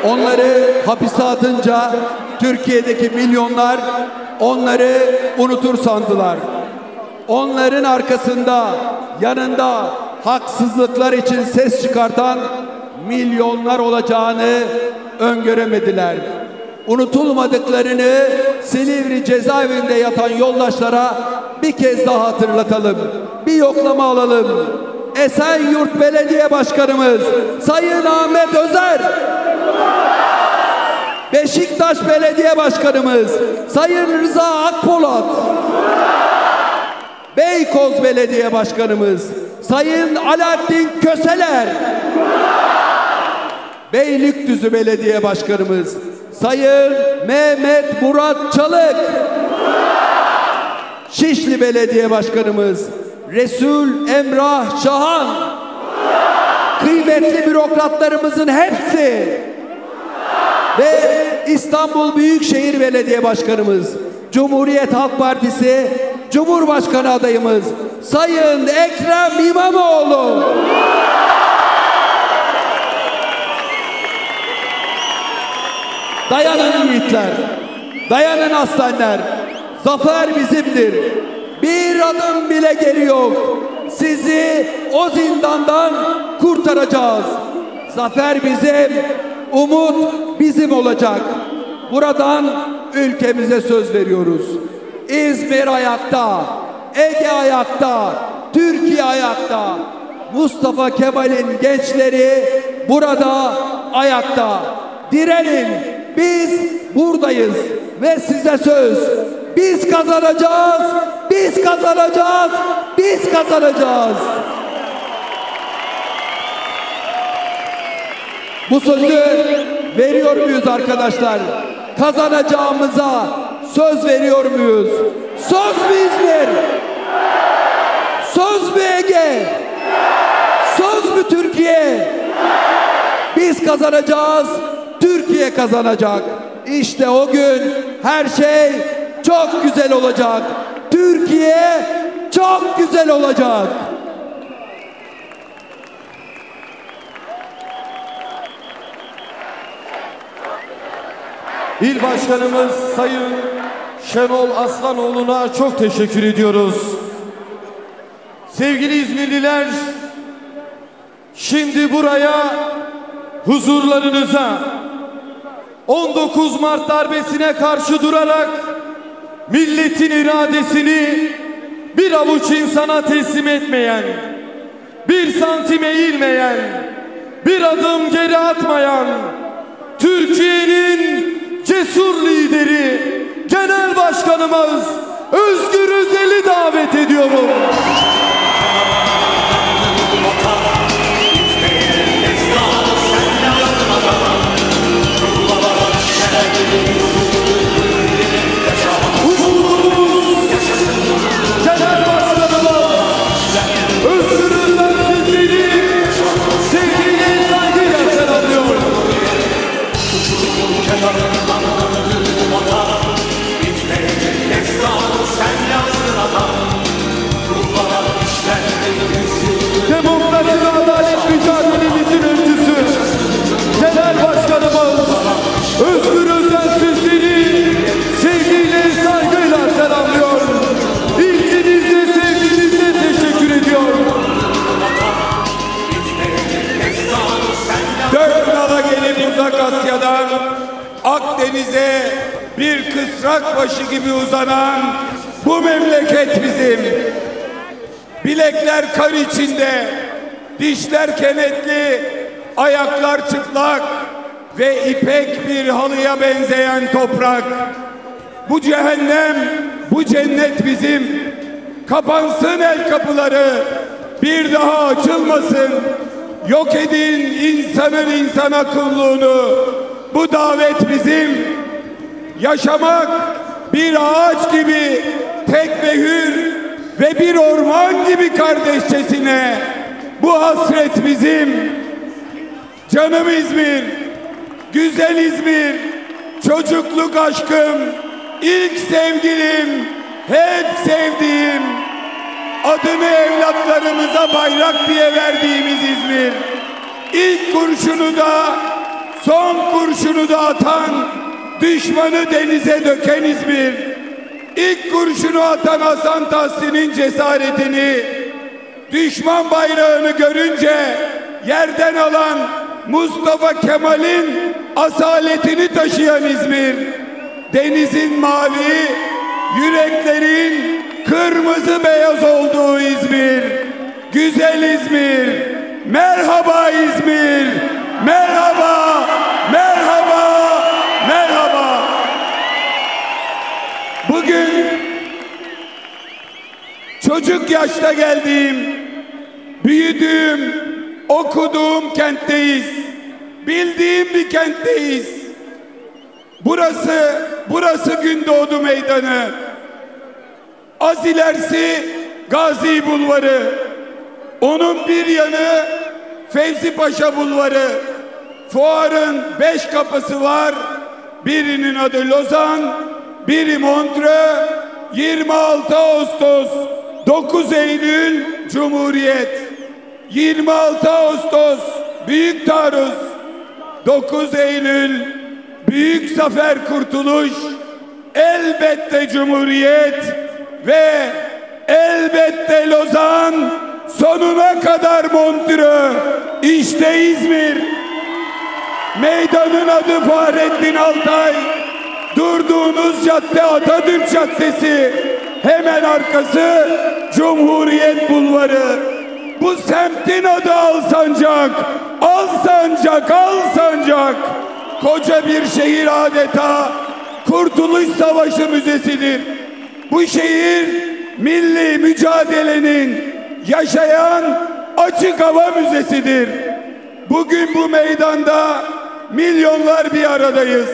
Onları hapise atınca Türkiye'deki milyonlar onları unutur sandılar. Onların arkasında, yanında haksızlıklar için ses çıkartan milyonlar olacağını öngöremediler. Unutulmadıklarını Silivri cezaevinde yatan yoldaşlara bir kez daha hatırlatalım. Bir yoklama alalım. Esenyurt Belediye Başkanımız Sayın Ahmet Özer, Beşiktaş Belediye Başkanımız Sayın Rıza Akpolat, Beykoz Belediye Başkanımız Sayın Alaaddin Köseler, Beylikdüzü Belediye Başkanımız Sayın Mehmet Murat Çalık, Şişli Belediye Başkanımız Resul Emrah Şahan, kıymetli bürokratlarımızın hepsi ve İstanbul Büyükşehir Belediye Başkanımız, Cumhuriyet Halk Partisi Cumhurbaşkanı adayımız Sayın Ekrem İmamoğlu. Dayanın yiğitler, dayanın aslanlar, zafer bizimdir. Bir adım bile geri yok. Sizi o zindandan kurtaracağız. Zafer bizim, umut bizim olacak. Buradan ülkemize söz veriyoruz. İzmir ayakta, Ege ayakta, Türkiye ayakta. Mustafa Kemal'in gençleri burada ayakta. Direnin, biz buradayız ve size söz. Biz kazanacağız, biz kazanacağız, biz kazanacağız. Bu sözü veriyor muyuz arkadaşlar? Kazanacağımıza söz veriyor muyuz? Söz mü İzmir? Söz mü Ege? Söz mü Türkiye? Biz kazanacağız, Türkiye kazanacak. İşte o gün her şey çok güzel olacak. Türkiye çok güzel olacak. İl Başkanımız Sayın Şenol Aslanoğlu'na çok teşekkür ediyoruz. Sevgili İzmirliler, şimdi buraya huzurlarınıza 19 Mart darbesine karşı durarak milletin iradesini bir avuç insana teslim etmeyen, bir santim eğilmeyen, bir adım geri atmayan Türkiye'nin cesur lideri Genel Başkanımız Özgür Özel'i davet ediyorum. gelip Uzak Asya'dan Akdeniz'e bir kısrak başı gibi uzanan bu memleket bizim. Bilekler kar içinde, dişler kenetli, ayaklar çıplak ve ipek bir halıya benzeyen toprak. Bu cehennem, bu cennet bizim. Kapansın el kapıları, bir daha açılmasın. Yok edin insanın insana kulluğunu. Bu davet bizim. Yaşamak bir ağaç gibi tek ve hür ve bir orman gibi kardeşçesine. Bu hasret bizim. Canım İzmir, güzel İzmir, çocukluk aşkım, ilk sevgilim, hep sevdiğim, adını evlatlarımıza bayrak diye verdiğimiz İzmir. İlk kurşunu da, son kurşunu da atan, düşmanı denize döken İzmir. İlk kurşunu atan Hasan Tahsin'in cesaretini, düşman bayrağını görünce yerden alan Mustafa Kemal'in asaletini taşıyan İzmir. Denizin mavi, yüreklerin kırmızı beyaz olduğu İzmir. Güzel İzmir. Merhaba İzmir. Merhaba, merhaba, merhaba. Bugün çocuk yaşta geldiğim, büyüdüğüm, okuduğum kentteyiz. Bildiğim bir kentteyiz. Burası Gündoğdu Meydanı. Az ilerisi Gazi Bulvarı. Onun bir yanı Fevzi Paşa Bulvarı. Fuarın 5 kapısı var. Birinin adı Lozan, biri Montreux, 26 Ağustos, 9 Eylül Cumhuriyet, 26 Ağustos Büyük Taarruz, 9 Eylül Büyük Zafer Kurtuluş, elbette Cumhuriyet ve elbette Lozan, sonuna kadar Montreux. İşte İzmir. Meydanın adı Fahrettin Altay. Durduğunuz cadde Atatürk Caddesi. Hemen arkası Cumhuriyet Bulvarı. Bu semtin adı Alsancak. Alsancak, Alsancak. Koca bir şehir adeta Kurtuluş Savaşı müzesidir. Bu şehir milli mücadelenin yaşayan açık hava müzesidir. Bugün bu meydanda milyonlar bir aradayız.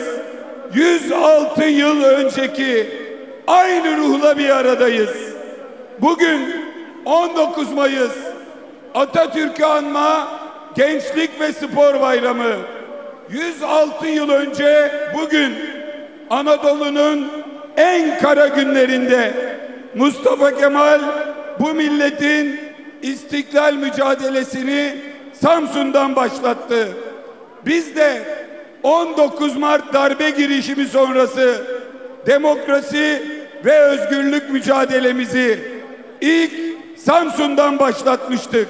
106 yıl önceki aynı ruhla bir aradayız. Bugün 19 Mayıs Atatürk'ü anma Gençlik ve Spor Bayramı. 106 yıl önce bugün Anadolu'nun en kara günlerinde Mustafa Kemal bu milletin istiklal mücadelesini Samsun'dan başlattı. Biz de 19 Mart darbe girişimi sonrası demokrasi ve özgürlük mücadelemizi ilk Samsun'dan başlatmıştık.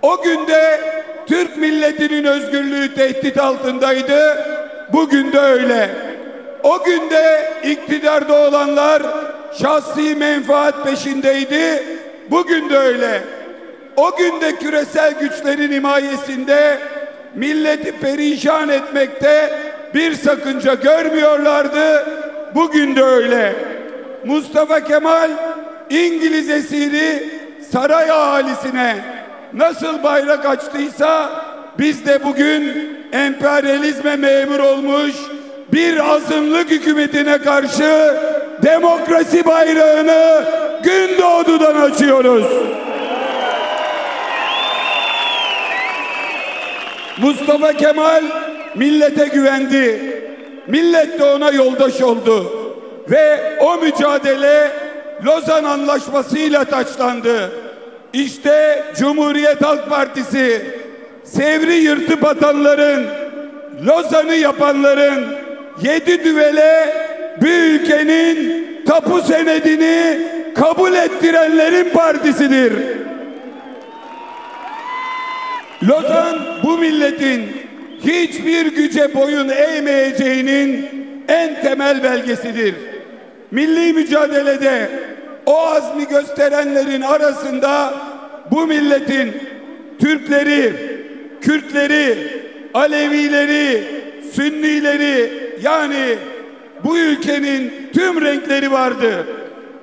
O günde Türk milletinin özgürlüğü tehdit altındaydı. Bugün de öyle. O günde iktidarda olanlar şahsi menfaat peşindeydi. Bugün de öyle. O günde küresel güçlerin himayesinde milleti perişan etmekte bir sakınca görmüyorlardı. Bugün de öyle. Mustafa Kemal İngiliz esiri saray ahalisine nasıl bayrak açtıysa biz de bugün emperyalizme memur olmuş bir azınlık hükümetine karşı demokrasi bayrağını Gündoğdu'dan açıyoruz. Mustafa Kemal millete güvendi. Millet de ona yoldaş oldu. Ve o mücadele Lozan Anlaşması'yla taçlandı. İşte Cumhuriyet Halk Partisi, Sevr'i yırtıp atanların, Lozan'ı yapanların, 7 düvele bu ülkenin tapu senedini kabul ettirenlerin partisidir. Lozan bu milletin hiçbir güce boyun eğmeyeceğinin en temel belgesidir. Milli mücadelede o azmi gösterenlerin arasında bu milletin Türkleri, Kürtleri, Alevileri, Sünnileri, yani bu ülkenin tüm renkleri vardı.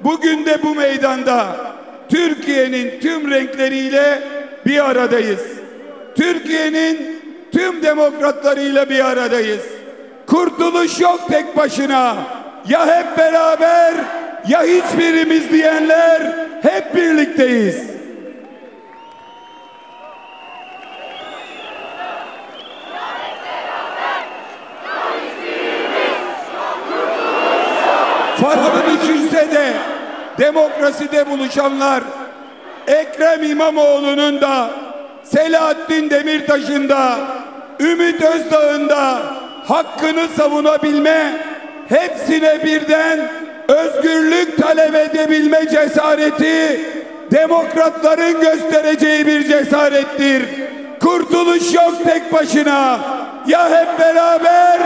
Bugün de bu meydanda Türkiye'nin tüm renkleriyle bir aradayız. Türkiye'nin tüm demokratlarıyla bir aradayız. Kurtuluş yok tek başına. Ya hep beraber ya hiçbirimiz diyenler hep birlikteyiz. Farklı düşünse de demokraside buluşanlar Ekrem İmamoğlu'nun da, Selahattin Demirtaş'ın da, Ümit Özdağ'ın da hakkını savunabilme, hepsine birden özgürlük talep edebilme cesareti demokratların göstereceği bir cesarettir. Kurtuluş yok tek başına. Ya hep beraber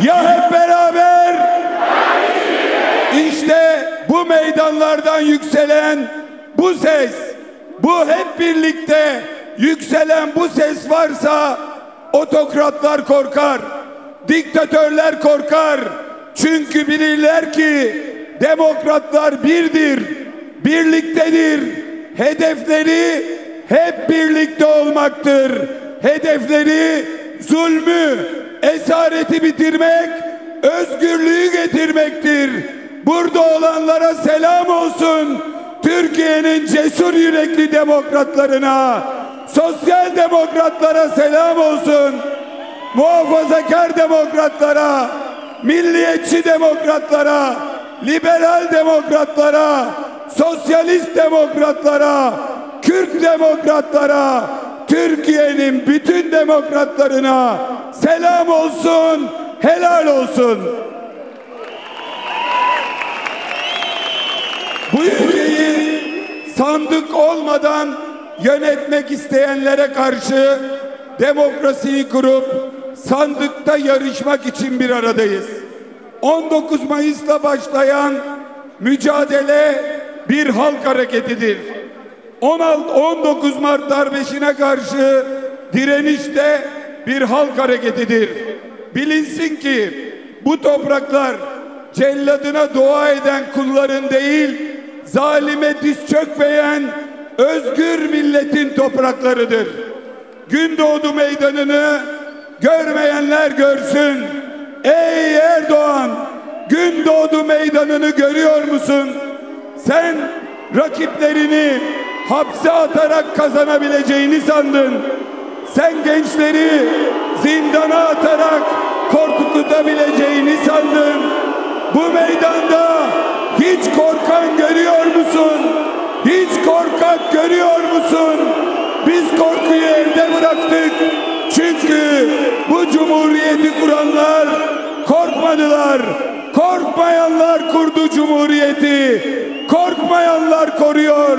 ya hep beraber. İşte bu meydanlardan yükselen bu ses, bu hep birlikte yükselen bu ses varsa otokratlar korkar, diktatörler korkar. Çünkü bilirler ki demokratlar birdir, birliktedir. Hedefleri hep birlikte olmaktır. Hedefleri zulmü, esareti bitirmek, özgürlüğü getirmektir. Burada olanlara selam olsun. Türkiye'nin cesur yürekli demokratlarına, sosyal demokratlara selam olsun. Muhafazakar demokratlara, milliyetçi demokratlara, liberal demokratlara, sosyalist demokratlara, Kürt demokratlara, Türkiye'nin bütün demokratlarına selam olsun, helal olsun. Bu ülkeyi sandık olmadan yönetmek isteyenlere karşı demokrasiyi kurup sandıkta yarışmak için bir aradayız. 19 Mayıs'ta başlayan mücadele bir halk hareketidir. 19 Mart darbesine karşı direniş de bir halk hareketidir. Bilinsin ki bu topraklar celladına dua eden kulların değil, zalime diz çökmeyen özgür milletin topraklarıdır. Gündoğdu meydanını görmeyenler görsün. Ey Erdoğan, Gündoğdu meydanını görüyor musun? Sen rakiplerini hapse atarak kazanabileceğini sandın. Sen gençleri zindana atarak korkutabileceğini sandın. Bu meydanda hiç korkan görüyor musun? Hiç korkak görüyor musun? Biz korkuyu evde bıraktık. Çünkü bu cumhuriyeti kuranlar korkmadılar. Korkmayanlar kurdu cumhuriyeti. Korkmayanlar koruyor.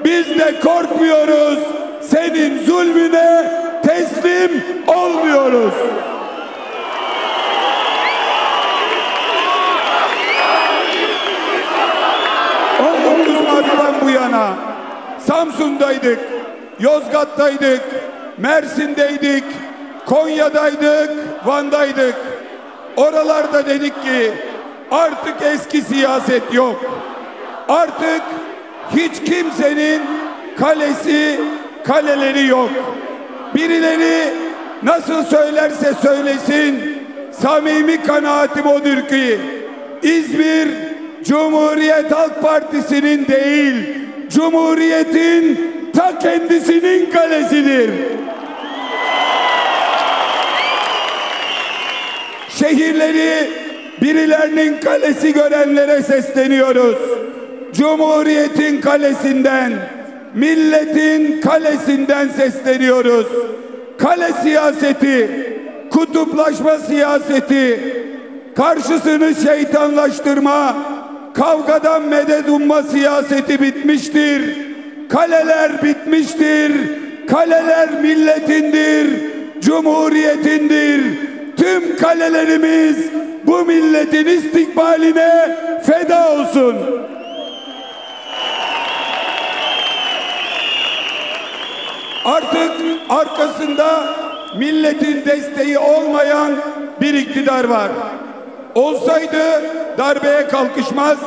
Biz de korkmuyoruz. Senin zulmüne teslim olmuyoruz. Mart'tan bu yana Samsun'daydık, Yozgat'taydık, Mersin'deydik, Konya'daydık, Van'daydık. Oralarda dedik ki artık eski siyaset yok. Artık hiç kimsenin kalesi, kaleleri yok. Birileri nasıl söylerse söylesin, samimi kanaatim odur ki İzmir Cumhuriyet Halk Partisi'nin değil, Cumhuriyet'in ta kendisinin kalesidir. Şehirleri birilerinin kalesi görenlere sesleniyoruz. Cumhuriyet'in kalesinden, milletin kalesinden sesleniyoruz. Kale siyaseti, kutuplaşma siyaseti, karşısını şeytanlaştırma, kavgadan medet umma siyaseti bitmiştir. Kaleler bitmiştir. kaleler milletindir, cumhuriyetindir. Tüm kalelerimiz bu milletin istikbaline feda olsun. Artık arkasında milletin desteği olmayan bir iktidar var. Olsaydı darbeye kalkışmaz,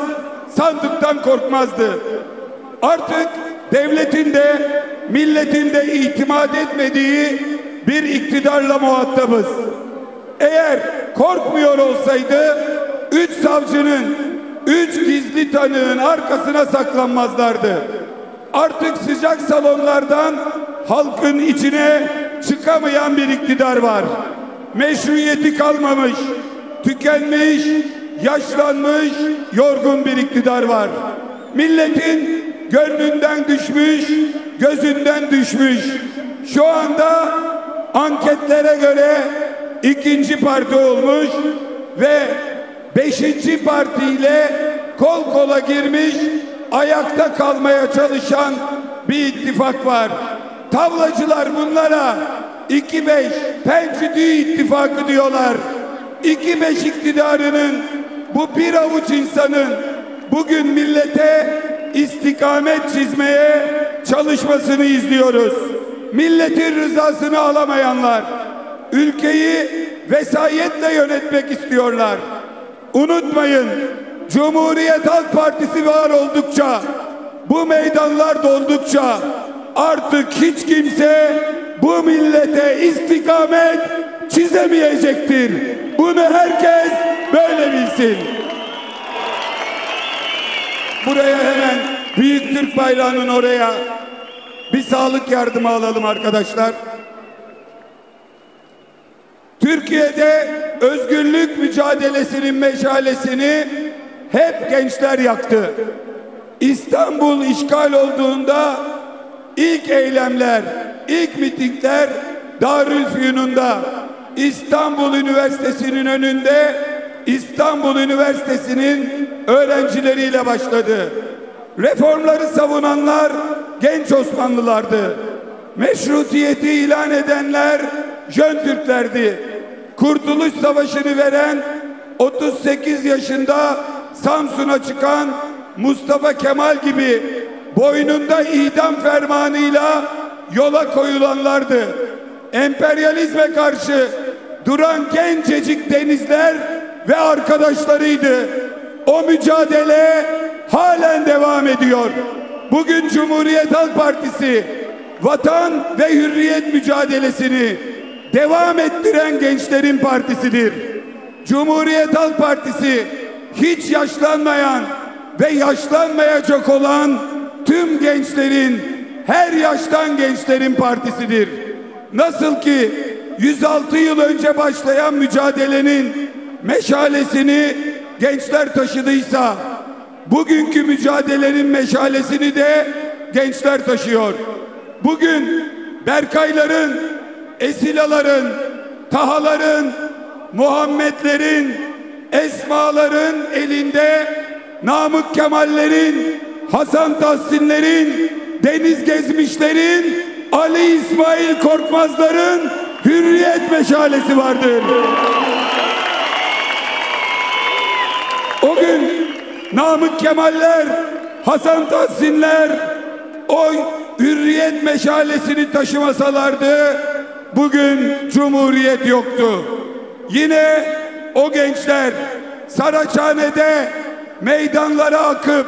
sandıktan korkmazdı. Artık devletin de milletin de itimat etmediği bir iktidarla muhatabız. Eğer korkmuyor olsaydı 3 savcının, 3 gizli tanığın arkasına saklanmazlardı. Artık sıcak salonlardan halkın içine çıkamayan bir iktidar var. Meşruiyeti kalmamış, tükenmiş, yaşlanmış, yorgun bir iktidar var. Milletin gönlünden düşmüş, gözünden düşmüş. Şu anda anketlere göre 2. parti olmuş ve 5. partiyle kol kola girmiş, ayakta kalmaya çalışan bir ittifak var. Tavlacılar bunlara 2-5 Pençüdü ittifakı diyorlar. 2-5 iktidarının bu bir avuç insanın bugün millete istikamet çizmeye çalışmasını izliyoruz. Milletin rızasını alamayanlar ülkeyi vesayetle yönetmek istiyorlar. Unutmayın, Cumhuriyet Halk Partisi var oldukça, bu meydanlar doldukça artık hiç kimse bu millete istikamet çizemeyecektir. Bunu herkes böyle bilsin. Buraya hemen Büyük Türk bayrağının oraya bir sağlık yardımı alalım arkadaşlar. Türkiye'de özgürlük mücadelesinin meşalesini hep gençler yaktı. İstanbul işgal olduğunda ilk eylemler, ilk mitingler Darülfünun'da, İstanbul Üniversitesi'nin önünde İstanbul Üniversitesi'nin öğrencileriyle başladı. Reformları savunanlar genç Osmanlılardı. Meşrutiyeti ilan edenler Jön Türklerdi. Kurtuluş Savaşı'nı veren 38 yaşında Samsun'a çıkan Mustafa Kemal gibi boynunda idam fermanıyla yola koyulanlardı. Emperyalizme karşı duran gencecik denizler ve arkadaşlarıydı. O mücadele halen devam ediyor. Bugün Cumhuriyet Halk Partisi vatan ve hürriyet mücadelesini devam ettiren gençlerin partisidir. Cumhuriyet Halk Partisi hiç yaşlanmayan ve yaşlanmayacak olan tüm gençlerin, her yaştan gençlerin partisidir. Nasıl ki 106 yıl önce başlayan mücadelenin meşalesini gençler taşıdıysa, bugünkü mücadelenin meşalesini de gençler taşıyor. Bugün Berkayların, Esilaların, Tahaların, Muhammedlerin, Esmaların elinde, Namık Kemallerin, Hasan Tahsinlerin, Deniz Gezmişlerin, Ali İsmail Korkmazların hürriyet meşalesi vardır. O gün Namık Kemaller, Hasan Tahsinler o hürriyet meşalesini taşımasalardı bugün Cumhuriyet yoktu. Yine o gençler Saraçhane'de meydanlara akıp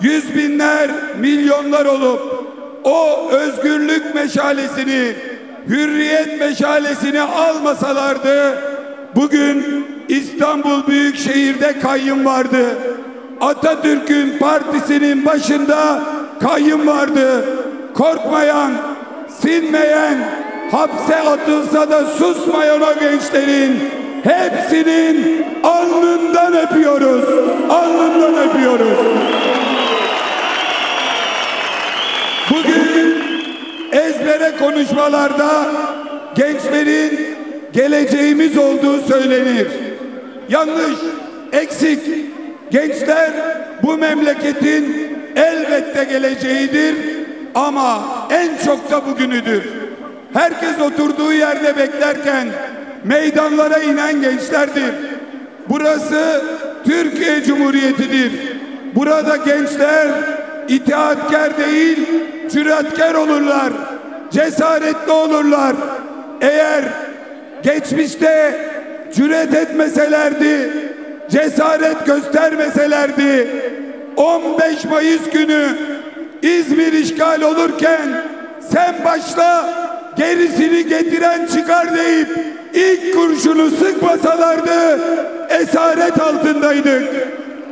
yüz binler, milyonlar olup o özgürlük meşalesini, hürriyet meşalesini almasalardı bugün İstanbul Büyükşehir'de kayyum vardı. Atatürk'ün partisinin başında kayyum vardı. Korkmayan, sinmeyen, hapse atılsa da susmayan o gençlerin hepsinin alnından öpüyoruz. Alnından öpüyoruz. Bugün ezbere konuşmalarda gençlerin geleceğimiz olduğu söylenir. Yanlış, eksik. Gençler bu memleketin elbette geleceğidir ama en çok da bugünüdür. Herkes oturduğu yerde beklerken meydanlara inen gençlerdir. Burası Türkiye Cumhuriyeti'dir. Burada gençler itaatkar değil, cüretkar olurlar, cesaretli olurlar. Eğer geçmişte cüret etmeselerdi, cesaret göstermeselerdi, 15 Mayıs günü İzmir işgal olurken sen başla gerisini getiren çıkar deyip ilk kurşunu sıkmasalardı esaret altındaydık.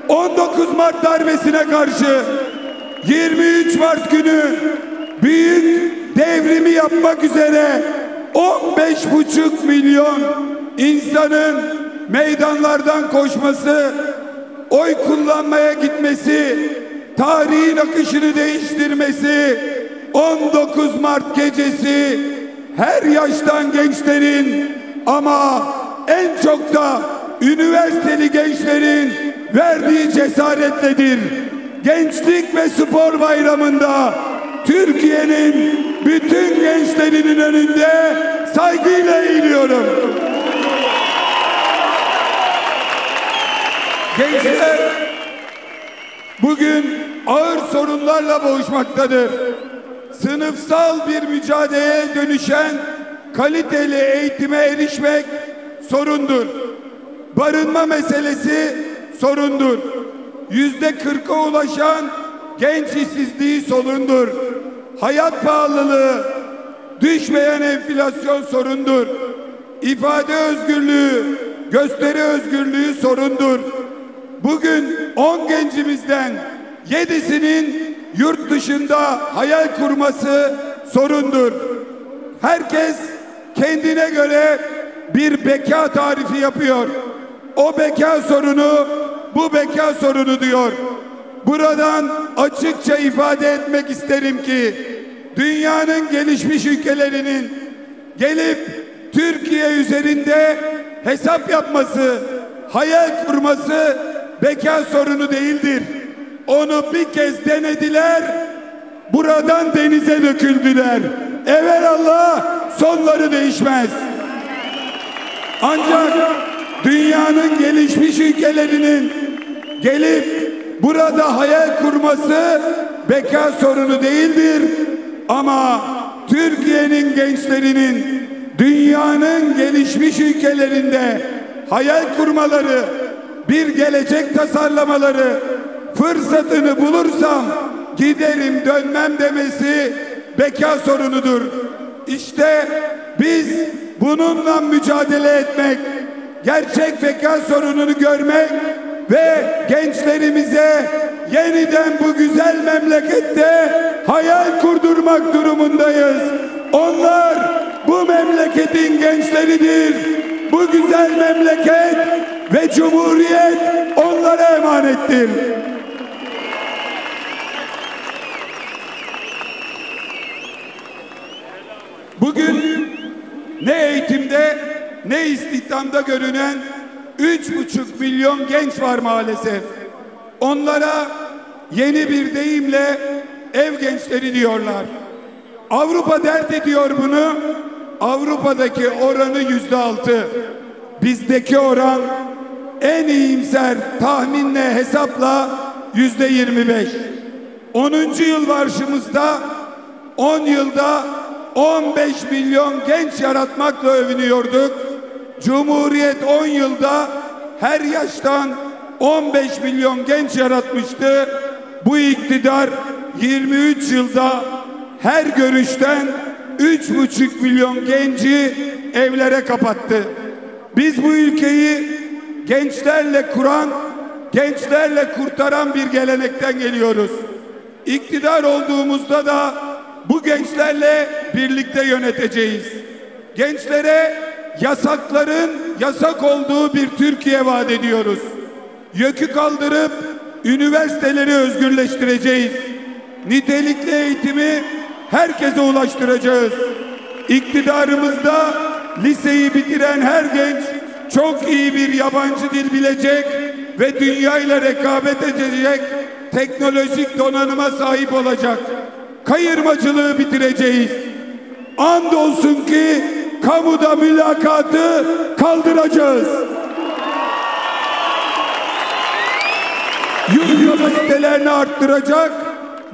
19 Mart darbesine karşı 23 Mart günü büyük devrimi yapmak üzere 15,5 milyon insanın meydanlardan koşması, oy kullanmaya gitmesi, tarihin akışını değiştirmesi, 19 Mart gecesi her yaştan gençlerin ama en çok da üniversiteli gençlerin verdiği cesaretledir. Gençlik ve Spor Bayramı'nda Türkiye'nin bütün gençlerinin önünde saygıyla eğiliyorum. Gençler bugün ağır sorunlarla boğuşmaktadır. Sınıfsal bir mücadeleye dönüşen kaliteli eğitime erişmek sorundur. Barınma meselesi sorundur. %40'a ulaşan genç işsizliği sorundur. Hayat pahalılığı, düşmeyen enflasyon sorundur. İfade özgürlüğü, gösteri özgürlüğü sorundur. Bugün 10 gencimizden 7'sinin yurt dışında hayal kurması sorundur. Herkes kendine göre bir beka tarifi yapıyor. O beka sorunu, bu beka sorunu diyor. Buradan açıkça ifade etmek isterim ki dünyanın gelişmiş ülkelerinin gelip Türkiye üzerinde hesap yapması, hayal kurması beka sorunu değildir. Onu bir kez denediler, buradan denize döküldüler. Evelallah sonları değişmez. Ancak dünyanın gelişmiş ülkelerinin gelip burada hayal kurması beka sorunu değildir. Ama Türkiye'nin gençlerinin dünyanın gelişmiş ülkelerinde hayal kurmaları, bir gelecek tasarlamaları, fırsatını bulursam giderim dönmem demesi beka sorunudur. İşte biz bununla mücadele etmek, gerçek beka sorununu görmek ve gençlerimize yeniden bu güzel memlekette hayal kurdurmak durumundayız. Onlar bu memleketin gençleridir. Bu güzel memleket ve cumhuriyet onlara emanettir. Bugün ne eğitimde ne istihdamda görünen 3,5 milyon genç var maalesef. Onlara yeni bir deyimle ev gençleri diyorlar. Avrupa dert ediyor bunu. Avrupa'daki oranı %6. Bizdeki oran en iyimser tahminle hesapla %25. 10. yıl marşımızda 10 yılda 15 milyon genç yaratmakla övünüyorduk. Cumhuriyet 10 yılda her yaştan 15 milyon genç yaratmıştı. Bu iktidar 23 yılda her görüşten 3,5 milyon genci evlere kapattı. Biz bu ülkeyi gençlerle kuran, gençlerle kurtaran bir gelenekten geliyoruz. İktidar olduğumuzda da bu gençlerle birlikte yöneteceğiz. Gençlere yasakların yasak olduğu bir Türkiye vaat ediyoruz. Yükü kaldırıp üniversiteleri özgürleştireceğiz. Nitelikli eğitimi herkese ulaştıracağız. İktidarımızda liseyi bitiren her genç çok iyi bir yabancı dil bilecek ve dünyayla rekabet edecek teknolojik donanıma sahip olacak. kayırmacılığı bitireceğiz. Andolsun ki kamuda mülakatı kaldıracağız. Yurt kapasitelerini arttıracak,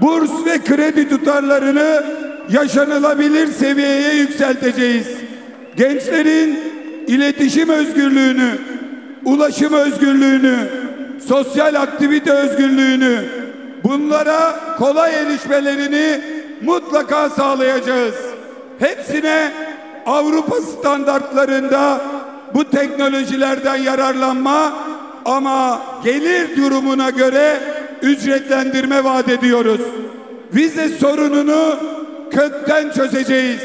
burs ve kredi tutarlarını yaşanılabilir seviyeye yükselteceğiz. Gençlerin iletişim özgürlüğünü, ulaşım özgürlüğünü, sosyal aktivite özgürlüğünü, bunlara kolay erişmelerini mutlaka sağlayacağız. Hepsine Avrupa standartlarında bu teknolojilerden yararlanma ama gelir durumuna göre ücretlendirme vaat ediyoruz. Vize sorununu kökten çözeceğiz.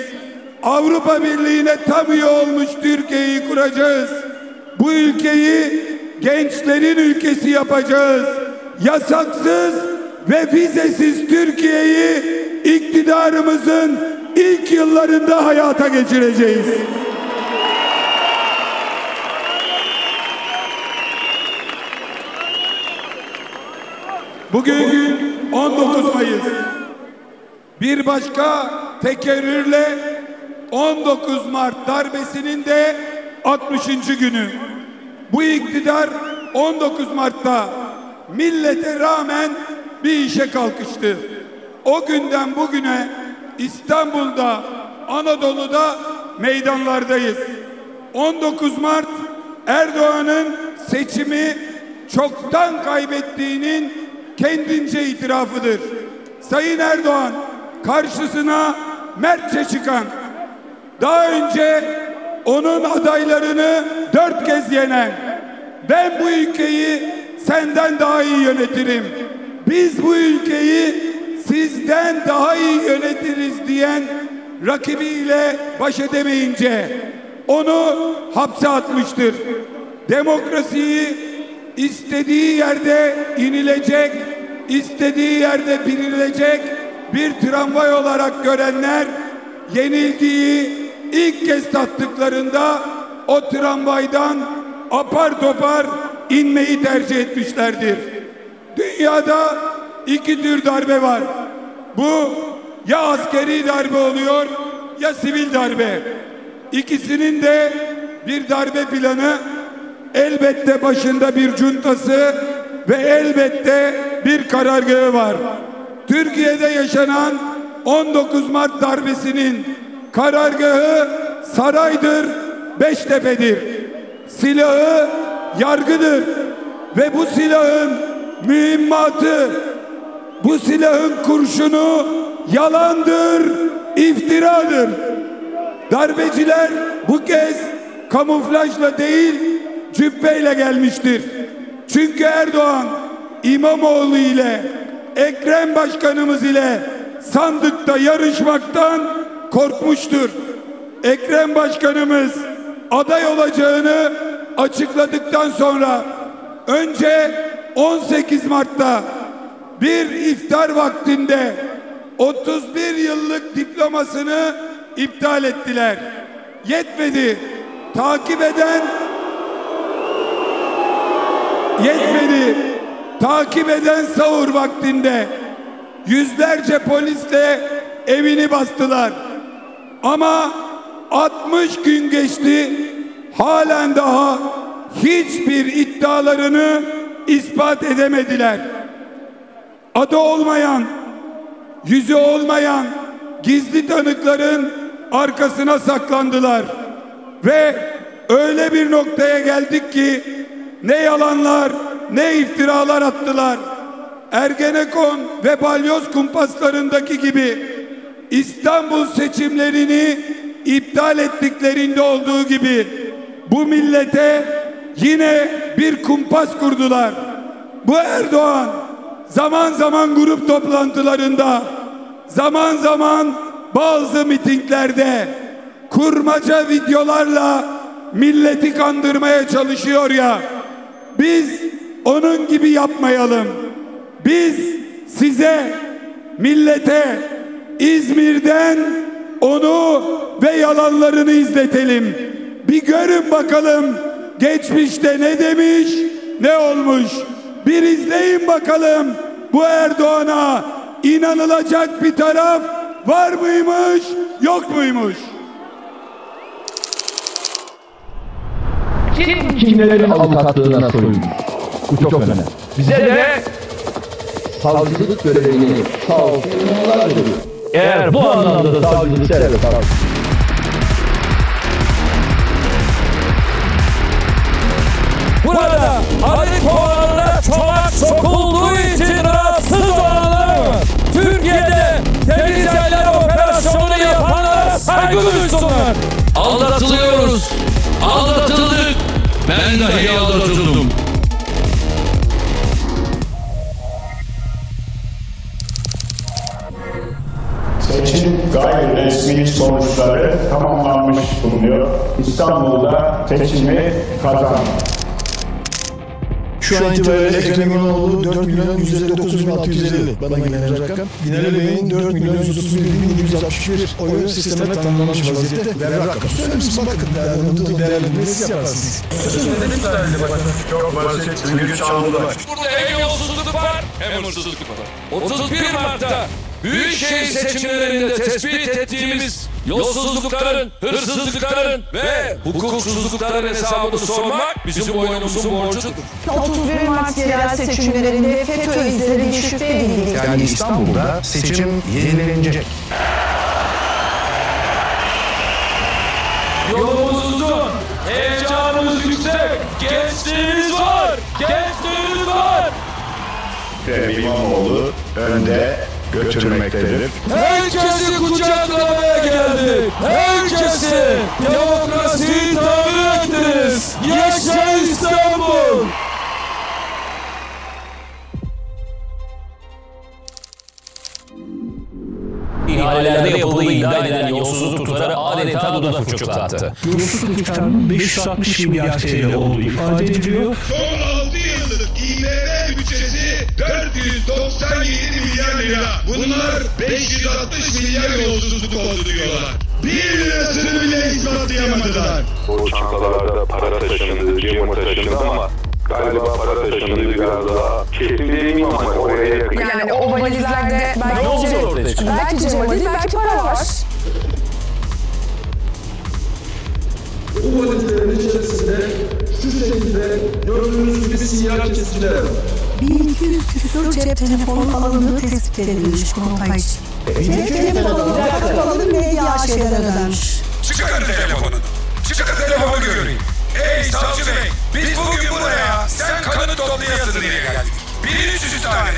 Avrupa Birliği'ne tam üye olmuş Türkiye'yi kuracağız. Bu ülkeyi gençlerin ülkesi yapacağız. Yasaksız ve vizesiz Türkiye'yi iktidarımızın ilk yıllarında hayata geçireceğiz. Bugün 19 Mayıs. Bir başka tekerrürle 19 Mart darbesinin de 60. günü. Bu iktidar 19 Mart'ta millete rağmen bir işe kalkıştı. O günden bugüne İstanbul'da, Anadolu'da meydanlardayız. 19 Mart Erdoğan'ın seçimi çoktan kaybettiğinin kendince itirafıdır. Sayın Erdoğan karşısına mertçe çıkan, daha önce onun adaylarını 4 kez yenen, ben bu ülkeyi senden daha iyi yönetirim, biz bu ülkeyi sizden daha iyi yönetiriz diyen rakibiyle baş edemeyince onu hapse atmıştır. Demokrasiyi istediği yerde inilecek, istediği yerde binilecek bir tramvay olarak görenler yenilgiyi ilk kez tattıklarında o tramvaydan apar topar inmeyi tercih etmişlerdir. Dünyada iki tür darbe var. Bu ya askeri darbe oluyor ya sivil darbe. İkisinin de bir darbe planı, elbette başında bir cuntası ve elbette bir karargahı var. Türkiye'de yaşanan 19 Mart darbesinin karargahı saraydır, Beştepe'dir. Silahı yargıdır ve bu silahın mühimmatı, bu silahın kurşunu yalandır, iftiradır. Darbeciler bu kez kamuflajla değil, cübbeyle gelmiştir. Çünkü Erdoğan İmamoğlu ile Ekrem Başkanımız ile sandıkta yarışmaktan korkmuştur. Ekrem Başkanımız aday olacağını açıkladıktan sonra önce 18 Mart'ta bir iftar vaktinde 31 yıllık diplomasını iptal ettiler. Yetmedi. Takip eden sahur vaktinde yüzlerce polisle evini bastılar. Ama 60 gün geçti, halen daha hiçbir iddialarını ispat edemediler. Adı olmayan, yüzü olmayan gizli tanıkların arkasına saklandılar. Ve öyle bir noktaya geldik ki ne yalanlar ne iftiralar attılar. Ergenekon ve balyoz kumpaslarındaki gibi İstanbul seçimlerini iptal ettiklerinde olduğu gibi bu millete yine bir kumpas kurdular. Bu Erdoğan zaman zaman grup toplantılarında, zaman zaman bazı mitinglerde kurmaca videolarla milleti kandırmaya çalışıyor ya, biz onun gibi yapmayalım. Biz size, millete İzmir'den onu ve yalanlarını izletelim. Bir görün bakalım geçmişte ne demiş, ne olmuş. Bir izleyin bakalım bu Erdoğan'a inanılacak bir taraf var mıymış, yok muymuş? Kim kimlerin avukatlığına soyunmuş? Bu çok önemli. Bize de savcılık görevini sağ olsunlar veriyor. Eğer bu anlamda savcılık serbest kalır. Burada arı kovanına çomak sokulduğu için rahatsız olanlar var. Türkiye'de temiz yerler operasyonu yapanlara saygı duysunlar. Aldatılıyoruz. Aldatıldık. Ben dahi aldatıldım. Seçim gayri resmi sonuçları tamamlanmış bulunuyor. İstanbul'da seçimi kazandı. Şu an itibariyle Ekrem İmamoğlu 4.159.650 bana gelen rakam. Binali Bey'in 4.131.761 oyu sisteme tanımlanmış vaziyette ve rakam. Söylemişsin bakın değerlendirmesi yaparsınız. Çok basit bir güç aldılar. Burada hem yolsuzluk var hem hırsızlık var. 31 Mart'ta Büyükşehir seçimlerinde tespit ettiğimiz yolsuzlukların, hırsızlıkların ve hukuksuzlukların hesabını sormak bizim oyunumuzun borcudur. 31 Mart yerel seçimlerinde FETÖ izleri şüphe edildi. Yani İstanbul'da seçim yenilenecek. Yolumuz uzun, heyecanımız yüksek, gençliğimiz var, gençliğimiz var. Ekrem İmamoğlu önde götürmektedir. Herkesi kucaklamaya geldik. Herkesi demokrasiyi tamin ettiniz. Yaşa İstanbul. İhalelerde yapıldığı iddia edilen yolsuzluk tutarı adeta dudak uçuklattı. Yolsuzluk tutarının 560 milyar TL olduğu ifade ediliyor. Son 6 yıllık İBB bütçesi 497 milyar lira. Bunlar 560 milyar yolsuzluk oldu diyorlar. 1 lirasını bile ispatlayamadılar. Bu çantalarda para taşındı, cimur taşındı ama galiba para taşındı biraz daha. Kesin değilim ama oraya yakın. Yani o valizlerde belki cimri değil, belki para var. Bu valizlerin içerisinde şu şekilde gördüğünüz gibi sinyal kesiciler var. 1200 küsur cep telefonu alındığı tespit edilmiş konutaycı. Cep telefonu alınıp medya şeyler ödenmiş. Çıkarın telefonunu. Çıkarın telefonu göreyim. Ey savcı bey, biz bugün buraya sen kanıt toplayasın diye geldik. 1300 tane.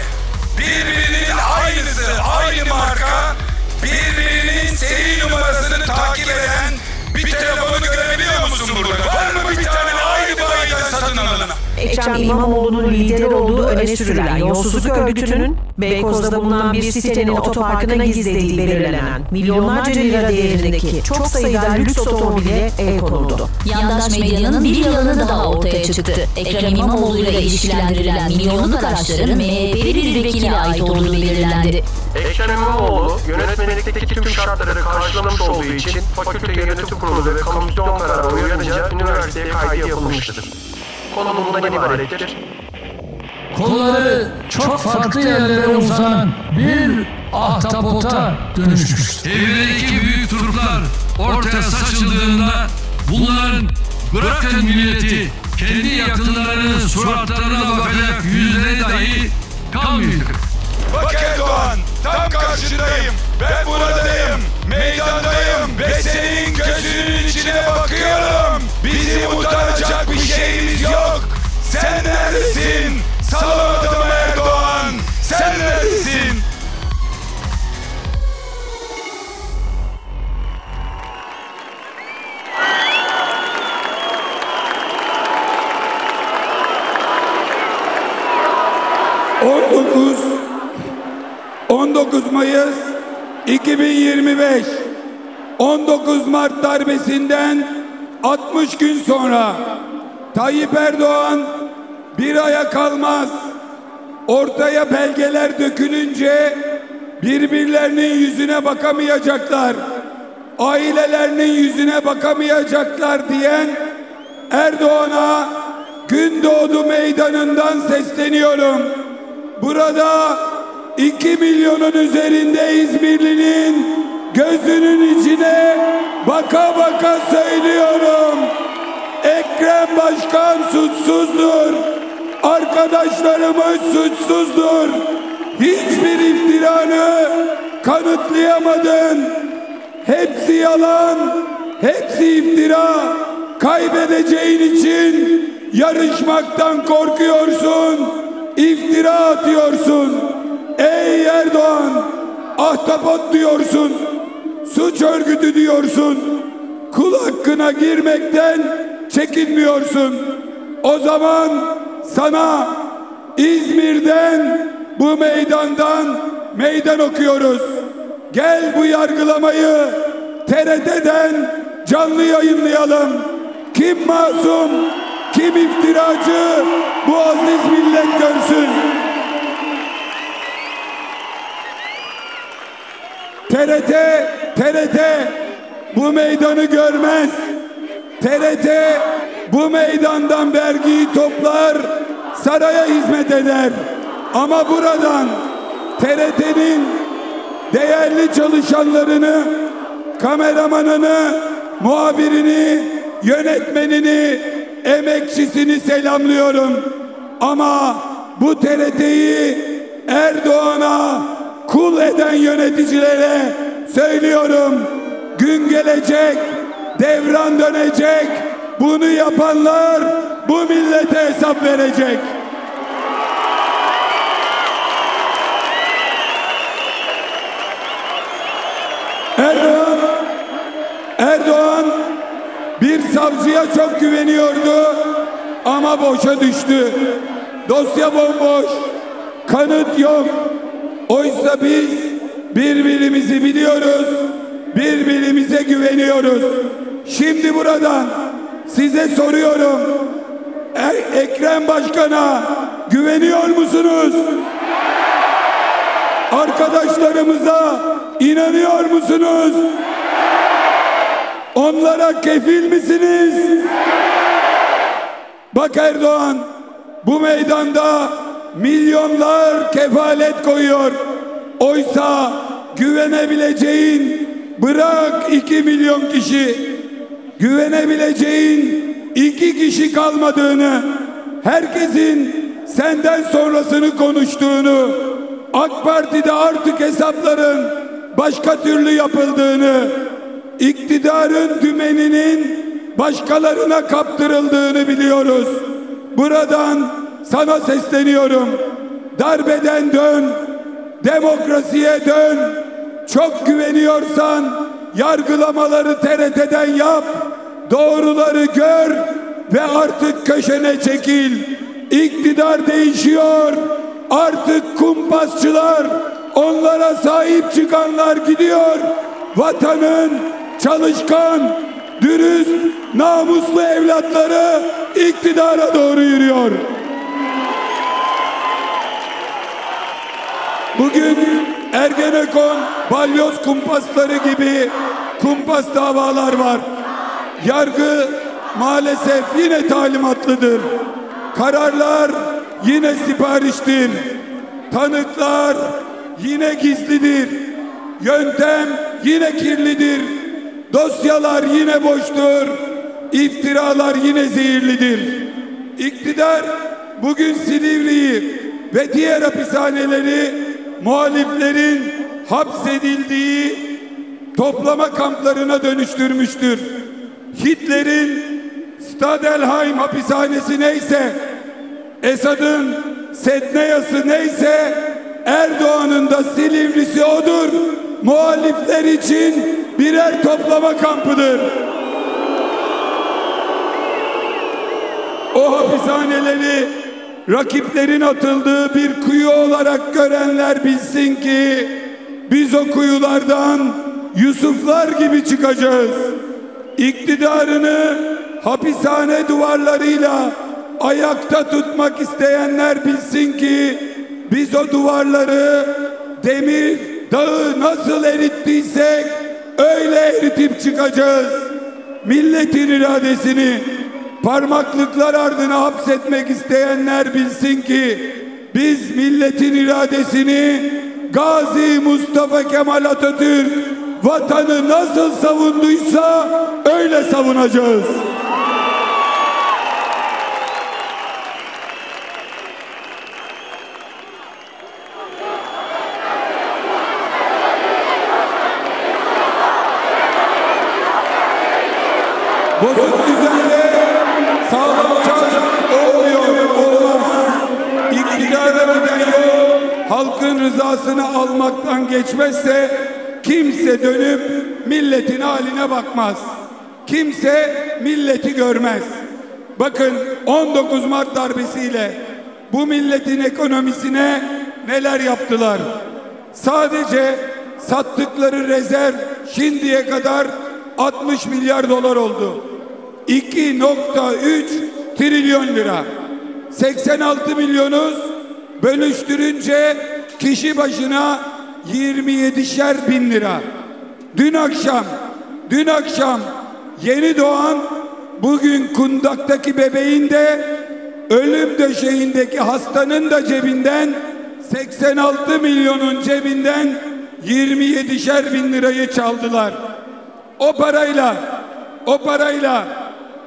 Birbirinin aynısı, aynı marka, birbirinin seri numarasını takip eden bir telefonu görebiliyor musun burada? Var mı bir tane aynı bayiden satın alana? Ekrem İmamoğlu'nun lider olduğu öne sürülen yolsuzluk örgütünün Beykoz'da bulunan bir sitenin otoparkına gizlediği belirlenen milyonlarca lira değerindeki çok sayıda lüks otomobile el konuldu. Yandaş medyanın bir yalanı daha ortaya çıktı. Ekrem İmamoğlu'yla ilişkilendirilen milyonluk araçların MHP'li bir vekile ait olduğu belirlendi. Ekrem İmamoğlu yönetmelikteki tüm şartları karşılamış olduğu için fakülte yönetim kurulu ve komisyon kararı uyarınca üniversiteye kaydı yapılmıştır. Konu bundan ibarettir. Kolları çok farklı yerlere uzanan bir ahtapota dönüşmüştür. Evdeki büyük turplar ortaya saçıldığında bunların bırakın milleti kendi yakınlarının suratlarına bakacak yüzleri dahi kalmıyor. Bak Erdoğan, tam karşındayım. Ben buradayım, meydandayım ve senin gözünün içine bakıyorum. Bizim utanacak bir şeyimiz yok. Sen neredesin? Salamadım Erdoğan. Sen neredesin? ...19 Mayıs 2025... ...19 Mart darbesinden 60 gün sonra... ...Tayyip Erdoğan bir aya kalmaz... ...ortaya belgeler dökülünce... ...birbirlerinin yüzüne bakamayacaklar... ...ailelerinin yüzüne bakamayacaklar diyen... ...Erdoğan'a... ...Gündoğdu Meydanı'ndan sesleniyorum... Burada 2 milyonun üzerinde İzmirli'nin gözünün içine baka baka söylüyorum. Ekrem Başkan suçsuzdur. Arkadaşlarımız suçsuzdur. Hiçbir iftiranı kanıtlayamadın. Hepsi yalan, hepsi iftira. Kaybedeceğin için yarışmaktan korkuyorsun, iftira atıyorsun. Ey Erdoğan, ahtapot diyorsun, suç örgütü diyorsun, kul hakkına girmekten çekinmiyorsun. O zaman sana İzmir'den, bu meydandan meydan okuyoruz. Gel bu yargılamayı TRT'den canlı yayınlayalım. Kim masum, kim iftiracı, bu aziz millet görsün. TRT bu meydanı görmez. TRT bu meydandan vergiyi toplar, saraya hizmet eder. Ama buradan TRT'nin değerli çalışanlarını, kameramanını, muhabirini, yönetmenini, emekçisini selamlıyorum. Ama bu TRT'yi Erdoğan'a kul eden yöneticilere söylüyorum. Gün gelecek, devran dönecek. Bunu yapanlar bu millete hesap verecek. Erdoğan bir savcıya çok güveniyordu ama boşa düştü. Dosya bomboş, kanıt yok. Oysa biz birbirimizi biliyoruz, birbirimize güveniyoruz. Şimdi buradan size soruyorum. Ekrem Başkan'a güveniyor musunuz? Arkadaşlarımıza inanıyor musunuz? Onlara kefil misiniz? Bak Erdoğan, bu meydanda milyonlar kefalet koyuyor. Oysa güvenebileceğin bırak 2 milyon kişi, güvenebileceğin 2 kişi kalmadığını, herkesin senden sonrasını konuştuğunu, AK Parti'de artık hesapların başka türlü yapıldığını, iktidarın dümeninin başkalarına kaptırıldığını biliyoruz. Buradan sana sesleniyorum. Darbeden dön, demokrasiye dön. Çok güveniyorsan yargılamaları TRT'den yap, doğruları gör ve artık köşene çekil. İktidar değişiyor. Artık kumpasçılar, onlara sahip çıkanlar gidiyor. Vatanın çalışkan, dürüst, namuslu evlatları iktidara doğru yürüyor. Bugün Ergenekon, balyoz kumpasları gibi kumpas davalar var. Yargı maalesef yine talimatlıdır. Kararlar yine sipariştir. Tanıklar yine gizlidir. Yöntem yine kirlidir. Dosyalar yine boştur. İftiralar yine zehirlidir. İktidar bugün Silivri'yi ve diğer hapishaneleri muhaliflerin hapsedildiği toplama kamplarına dönüştürmüştür. Hitler'in Stadelheim hapishanesi neyse, Esad'ın Sedneyası neyse, Erdoğan'ın da Silivri'si odur. Muhalifler için birer toplama kampıdır. O hapishaneleri rakiplerin atıldığı bir kuyu olarak görenler bilsin ki biz o kuyulardan Yusuflar gibi çıkacağız. İktidarını hapishane duvarlarıyla ayakta tutmak isteyenler bilsin ki biz o duvarları demir dağı nasıl erittiysek öyle eritip çıkacağız. Milletin iradesini parmaklıklar ardına hapsetmek isteyenler bilsin ki Biz milletin iradesini Gazi Mustafa Kemal Atatürk vatanı nasıl savunduysa öyle savunacağız. Bozuk düzenle sağlam olmuyor, olmaz. İktidara giden yol halkın rızasını almaktan geçmezse kimse dönüp milletin haline bakmaz. Kimse milleti görmez. Bakın 19 Mart darbesiyle bu milletin ekonomisine neler yaptılar. Sadece sattıkları rezerv şimdiye kadar 60 milyar dolar oldu. 2,3 trilyon lira. 86 milyonuz bölüştürünce kişi başına 27'şer bin lira. Dün akşam yeni doğan, bugün kundaktaki bebeğin de ölüm döşeğindeki hastanın da cebinden 86 milyonun cebinden 27'şer bin lirayı çaldılar. O parayla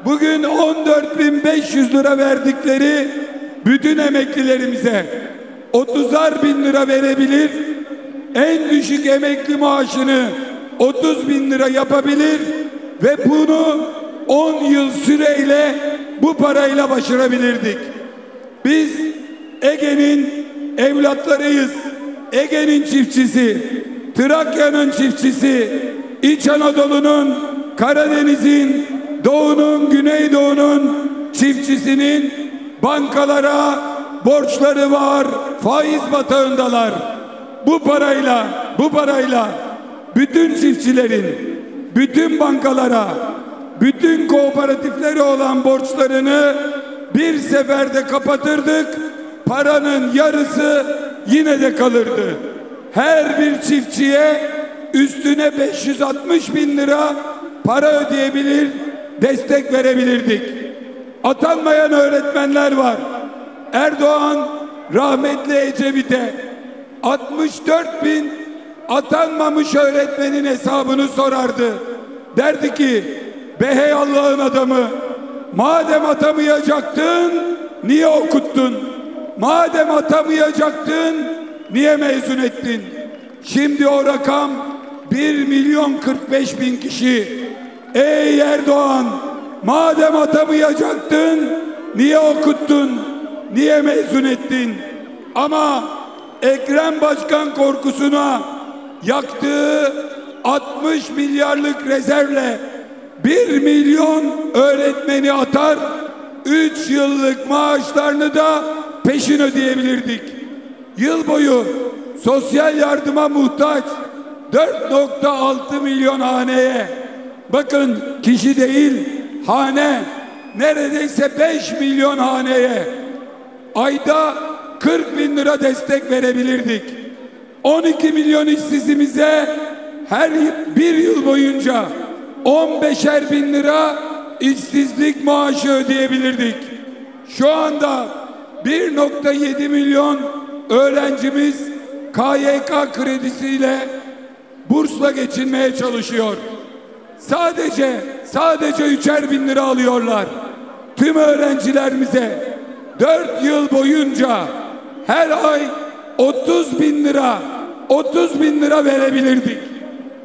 bugün 14.500 lira verdikleri bütün emeklilerimize 30'ar bin lira verebilir, en düşük emekli maaşını 30 bin lira yapabilir ve bunu 10 yıl süreyle bu parayla başarabilirdik. Biz Ege'nin evlatlarıyız. Ege'nin çiftçisi, Trakya'nın çiftçisi, İç Anadolu'nun, Karadeniz'in, Doğu'nun, Güneydoğu'nun çiftçisinin bankalara borçları var, faiz batağındalar. Bu parayla bütün çiftçilerin, bütün bankalara, bütün kooperatiflere olan borçlarını bir seferde kapatırdık. Paranın yarısı yine de kalırdı. Her bir çiftçiye üstüne 560 bin lira para ödeyebilir, destek verebilirdik. Atanmayan öğretmenler var. Erdoğan rahmetli Ecevit'e 64 bin atanmamış öğretmenin hesabını sorardı. Derdi ki, be hey Allah'ın adamı, madem atamayacaktın niye okuttun? Madem atamayacaktın niye mezun ettin? Şimdi o rakam 1.045.000 kişi. Ey Erdoğan, madem atamayacaktın niye okuttun? Niye mezun ettin? Ama Ekrem Başkan korkusuna yaktığı 60 milyarlık rezervle 1 milyon öğretmeni atar, 3 yıllık maaşlarını da peşin ödeyebilirdik. Yıl boyu sosyal yardıma muhtaç 4,6 milyon haneye, bakın kişi değil hane, neredeyse 5 milyon haneye ayda 40 bin lira destek verebilirdik. 12 milyon işsizimize her bir yıl boyunca 15'er bin lira işsizlik maaşı ödeyebilirdik. Şu anda 1,7 milyon öğrencimiz KYK kredisiyle bursla geçinmeye çalışıyor. Sadece 3'er bin lira alıyorlar. Tüm öğrencilerimize 4 yıl boyunca her ay 30 bin lira verebilirdik.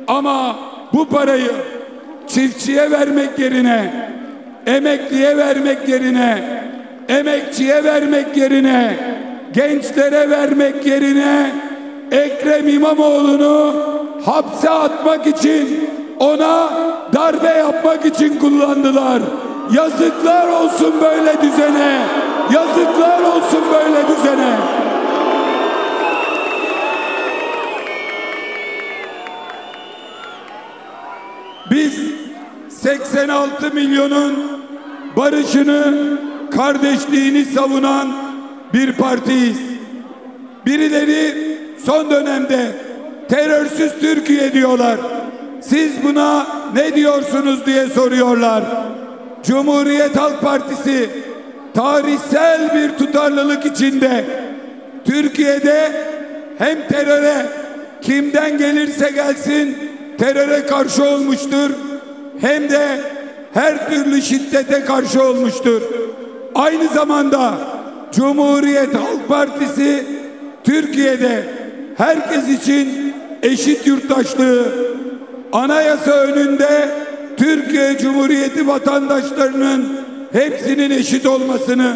Ama bu parayı çiftçiye vermek yerine, emekliye vermek yerine, emekçiye vermek yerine, gençlere vermek yerine Ekrem İmamoğlu'nu hapse atmak için, ona darbe yapmak için kullandılar. Yazıklar olsun böyle düzene. Yazıklar olsun böyle düzene. Biz 86 milyonun barışını, kardeşliğini savunan bir partiyiz. Birileri son dönemde terörsüz Türkiye diyorlar. Siz buna ne diyorsunuz diye soruyorlar. Cumhuriyet Halk Partisi tarihsel bir tutarlılık içinde Türkiye'de hem teröre kimden gelirse gelsin teröre karşı olmuştur, hem de her türlü şiddete karşı olmuştur. Aynı zamanda Cumhuriyet Halk Partisi Türkiye'de herkes için eşit yurttaşlığı, anayasa önünde Türkiye Cumhuriyeti vatandaşlarının hepsinin eşit olmasını,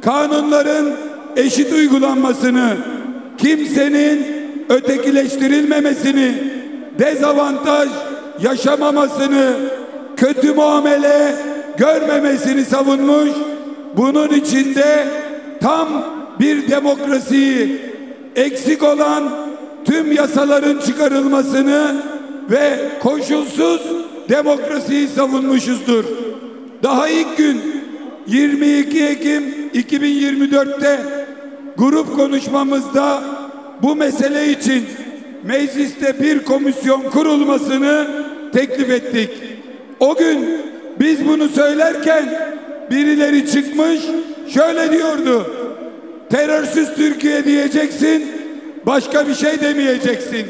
kanunların eşit uygulanmasını, kimsenin ötekileştirilmemesini, dezavantaj yaşamamasını, kötü muamele görmemesini savunmuş. Bunun içinde tam bir demokrasiyi, eksik olan tüm yasaların çıkarılmasını ve koşulsuz demokrasiyi savunmuşuzdur. Daha ilk gün 22 Ekim 2024'te grup konuşmamızda bu mesele için mecliste bir komisyon kurulmasını teklif ettik. O gün biz bunu söylerken birileri çıkmış şöyle diyordu: terörsüz Türkiye diyeceksin, başka bir şey demeyeceksin.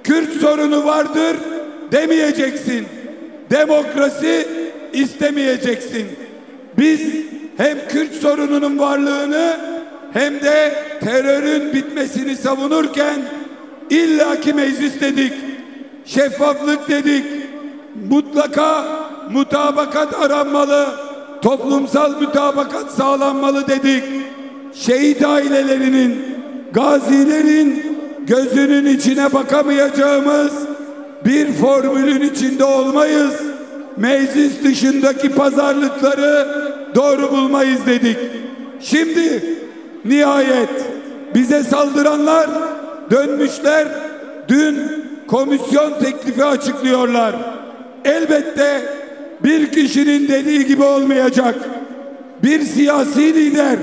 Kürt sorunu vardır demeyeceksin. Demokrasi istemeyeceksin. Biz hem Kürt sorununun varlığını hem de terörün bitmesini savunurken illaki meclis dedik, şeffaflık dedik, mutlaka mutabakat aranmalı, toplumsal mutabakat sağlanmalı dedik. Şehit ailelerinin, gazilerin gözünün içine bakamayacağımız bir formülün içinde olmayız. Meclis dışındaki pazarlıkları doğru bulmayız dedik. Şimdi nihayet bize saldıranlar dönmüşler, dün komisyon teklifi açıklıyorlar. Elbette bir kişinin dediği gibi olmayacak. Bir siyasi lider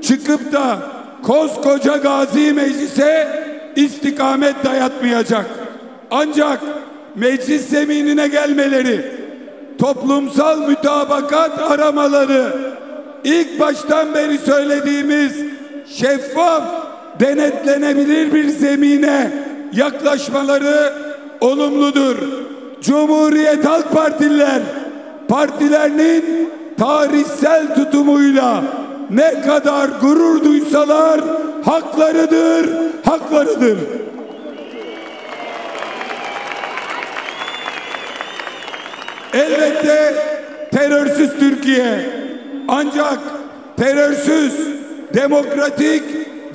çıkıp da koskoca Gazi Meclis'e istikamet dayatmayacak. Ancak meclis zeminine gelmeleri, toplumsal mütabakat aramaları, ilk baştan beri söylediğimiz şeffaf, denetlenebilir bir zemine yaklaşmaları olumludur. Cumhuriyet Halk Partililer, partilerinin tarihsel tutumuyla ne kadar gurur duysalar haklarıdır, haklarıdır. Elbette terörsüz Türkiye, ancak terörsüz, demokratik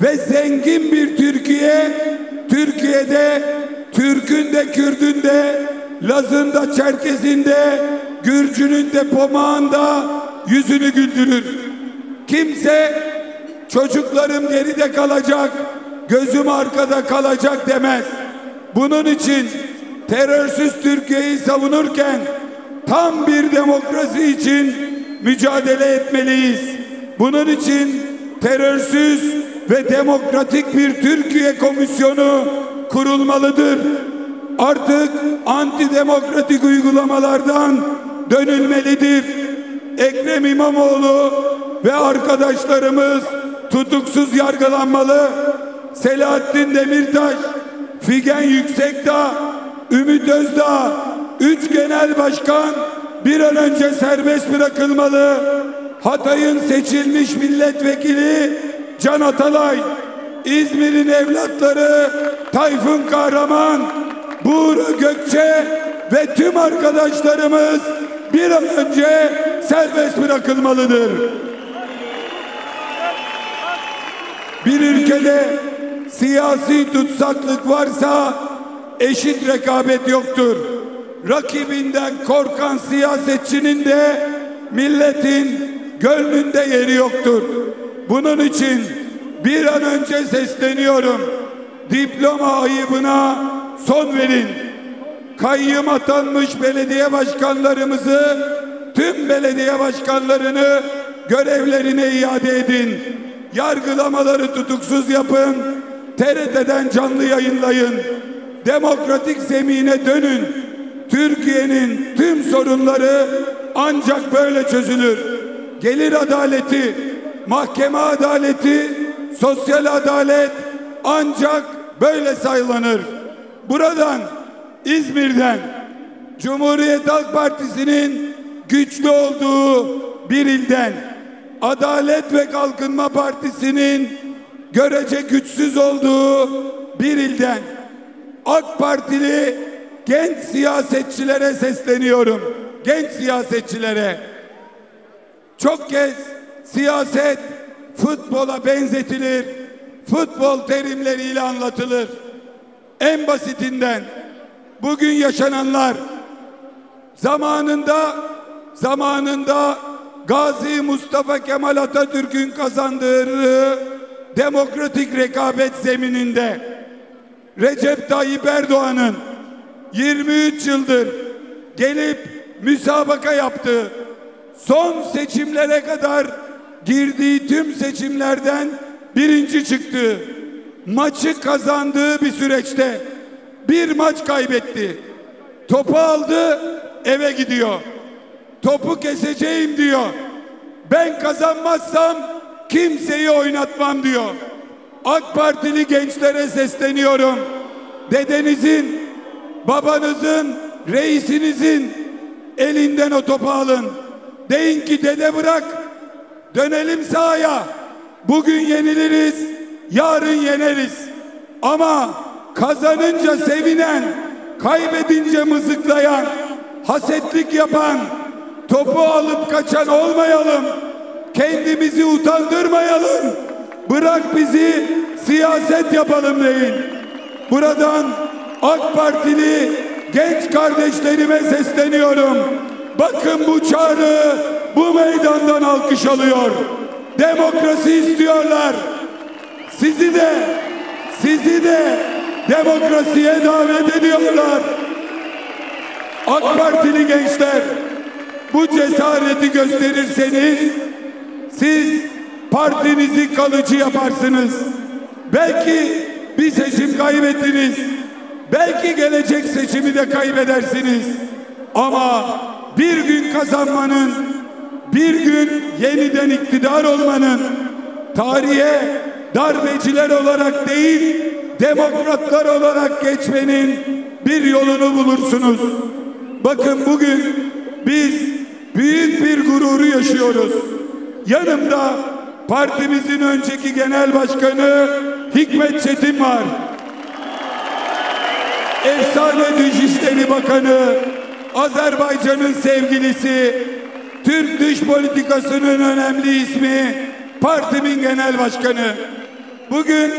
ve zengin bir Türkiye, Türkiye'de Türk'ün de Kürt'ün de, Laz'ın da Çerkez'in de, Gürcü'nün de pomağında yüzünü güldürür. Kimse çocuklarım geride kalacak, gözüm arkada kalacak demez. Bunun için terörsüz Türkiye'yi savunurken tam bir demokrasi için mücadele etmeliyiz. Bunun için terörsüz ve demokratik bir Türkiye Komisyonu kurulmalıdır. Artık antidemokratik uygulamalardan dönülmelidir. Ekrem İmamoğlu ve arkadaşlarımız tutuksuz yargılanmalı. Selahattin Demirtaş, Figen Yüksekdağ, Ümit Özdağ, 3 genel başkan bir an önce serbest bırakılmalı. Hatay'ın seçilmiş milletvekili Can Atalay, İzmir'in evlatları Tayfun Kahraman, Buğra Gökçe ve tüm arkadaşlarımız bir an önce serbest bırakılmalıdır. Bir ülkede siyasi tutsaklık varsa eşit rekabet yoktur. Rakibinden korkan siyasetçinin de milletin gönlünde yeri yoktur. Bunun için bir an önce sesleniyorum. Diploma ayıbına son verin. Kayyım atanmış belediye başkanlarımızı, tüm belediye başkanlarını görevlerine iade edin. Yargılamaları tutuksuz yapın. TRT'den canlı yayınlayın. Demokratik zemine dönün. Türkiye'nin tüm sorunları ancak böyle çözülür. Gelir adaleti, mahkeme adaleti, sosyal adalet ancak böyle sağlanır. Buradan, İzmir'den Cumhuriyet Halk Partisi'nin güçlü olduğu bir ilden, Adalet ve Kalkınma Partisi'nin görece güçsüz olduğu bir ilden AK Partili genç siyasetçilere sesleniyorum. Genç siyasetçilere. Çok kez siyaset futbola benzetilir, futbol terimleriyle anlatılır. En basitinden bugün yaşananlar zamanında Gazi Mustafa Kemal Atatürk'ün kazandırdığı demokratik rekabet zemininde Recep Tayyip Erdoğan'ın 23 yıldır gelip müsabaka yaptığı, son seçimlere kadar girdiği tüm seçimlerden birinci çıktığı, maçı kazandığı bir süreçte bir maç kaybetti. Topu aldı, eve gidiyor. Topu keseceğim diyor. Ben kazanmazsam kimseyi oynatmam diyor. AK Partili gençlere sesleniyorum. Dedenizin, babanızın, reisinizin elinden o topu alın. Deyin ki dede bırak, dönelim sahaya. Bugün yeniliriz, yarın yeneriz. Ama kazanınca sevinen, kaybedince mızıklayan, hasetlik yapan, topu alıp kaçan olmayalım. Kendimizi utandırmayalım. Bırak bizi siyaset yapalım deyin. Buradan AK Partili genç kardeşlerime sesleniyorum. Bakın bu çağrı bu meydandan alkış alıyor. Demokrasi istiyorlar. Sizi de demokrasiye davet ediyorlar. AK Partili gençler, bu cesareti gösterirseniz siz partinizi kalıcı yaparsınız. Belki bir seçim kaybettiniz. Belki gelecek seçimi de kaybedersiniz. Ama bir gün kazanmanın, bir gün yeniden iktidar olmanın, tarihe darbeciler olarak değil, demokratlar olarak geçmenin bir yolunu bulursunuz. Bakın bugün biz büyük bir gururu yaşıyoruz. Yanımda partimizin önceki genel başkanı Hikmet Çetin var. Efsane Dışişleri Bakanı, Azerbaycan'ın sevgilisi, Türk dış politikasının önemli ismi, partimin genel başkanı. Bugün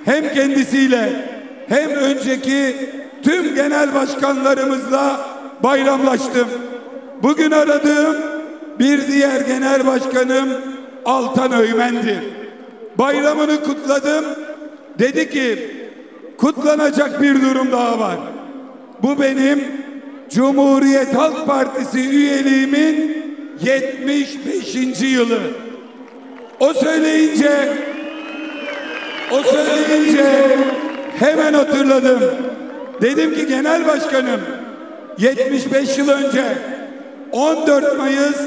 hem kendisiyle hem önceki tüm genel başkanlarımızla bayramlaştım. Bugün aradığım bir diğer genel başkanım Altan Öğmen'di. Bayramını kutladım. Dedi ki kutlanacak bir durum daha var. Bu benim Cumhuriyet Halk Partisi üyeliğimin 75. yılı. O söyleyince hemen hatırladım. Dedim ki genel başkanım, 75 yıl önce 14 Mayıs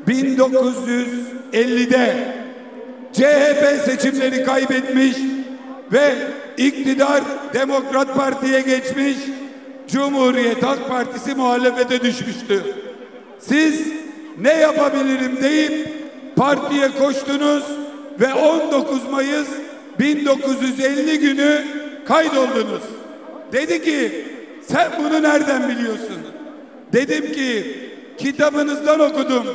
1950'de CHP seçimleri kaybetmiş ve iktidar Demokrat Parti'ye geçmiş, Cumhuriyet Halk Partisi muhalefete düşmüştü. Siz ne yapabilirim deyip partiye koştunuz ve 19 Mayıs 1950 günü kaydoldunuz. Dedi ki sen bunu nereden biliyorsun? Dedim ki kitabınızdan okudum.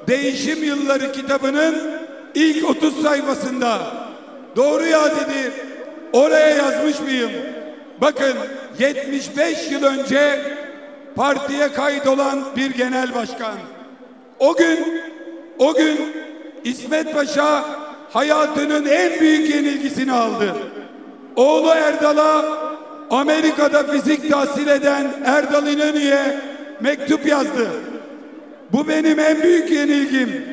Değişim Yılları kitabının ilk 30 sayfasında. Doğru ya dedi. Oraya yazmış mıyım? Bakın 75 yıl önce partiye kaydolan bir genel başkan. O gün İsmet Paşa hayatının en büyük yenilgisini aldı. Oğlu Erdal'a Amerika'da fizik tahsil eden Erdal İnönü'ye mektup yazdı. Bu benim en büyük yenilgim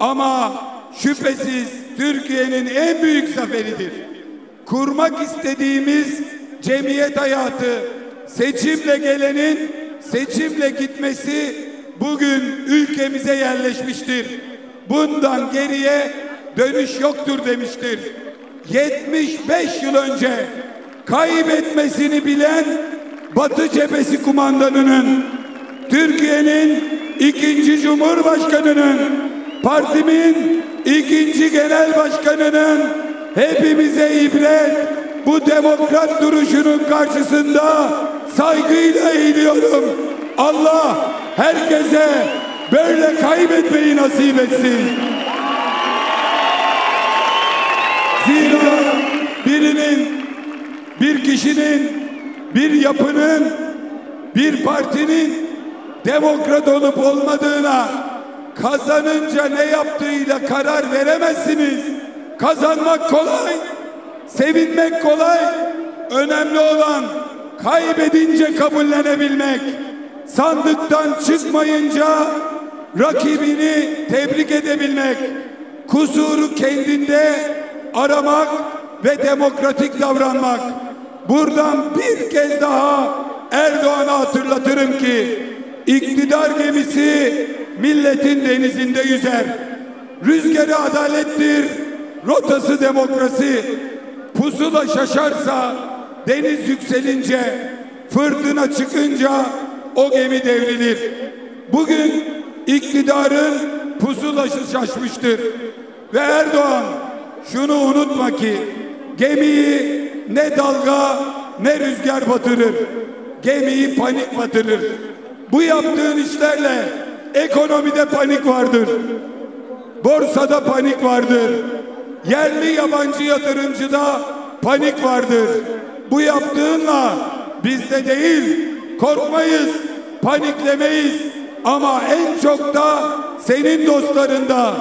ama şüphesiz Türkiye'nin en büyük zaferidir. Kurmak istediğimiz cemiyet hayatı, seçimle gelenin seçimle gitmesi bugün ülkemize yerleşmiştir. Bundan geriye dönüş yoktur demiştir. 75 yıl önce kaybetmesini bilen Batı Cephesi kumandanının, Türkiye'nin 2. Cumhurbaşkanı'nın, partimin 2. Genel Başkanı'nın hepimize ibret, bu demokrat duruşunun karşısında saygıyla eğiliyorum. Allah herkese böyle kaybetmeyi nasip etsin. Zira birinin, bir kişinin, bir yapının, bir partinin demokrat olup olmadığına kazanınca ne yaptığıyla karar veremezsiniz. Kazanmak kolay, sevinmek kolay. Önemli olan kaybedince kabullenebilmek. Sandıktan çıkmayınca rakibini tebrik edebilmek. Kusuru kendinde aramak ve demokratik davranmak. Buradan bir kez daha Erdoğan'a hatırlatırım ki iktidar gemisi milletin denizinde yüzer. Rüzgarı adalettir, rotası demokrasi. Pusula şaşarsa, deniz yükselince, fırtına çıkınca o gemi devrilir. Bugün iktidarın pusulası şaşmıştır. Ve Erdoğan şunu unutma ki gemiyi ne dalga ne rüzgar batırır. Gemiyi panik batırır. Bu yaptığın işlerle ekonomide panik vardır. Borsada panik vardır. Yerli yabancı yatırımcıda panik vardır. Bu yaptığınla bizde değil, korkmayız, paniklemeyiz. Ama en çok da senin dostlarında,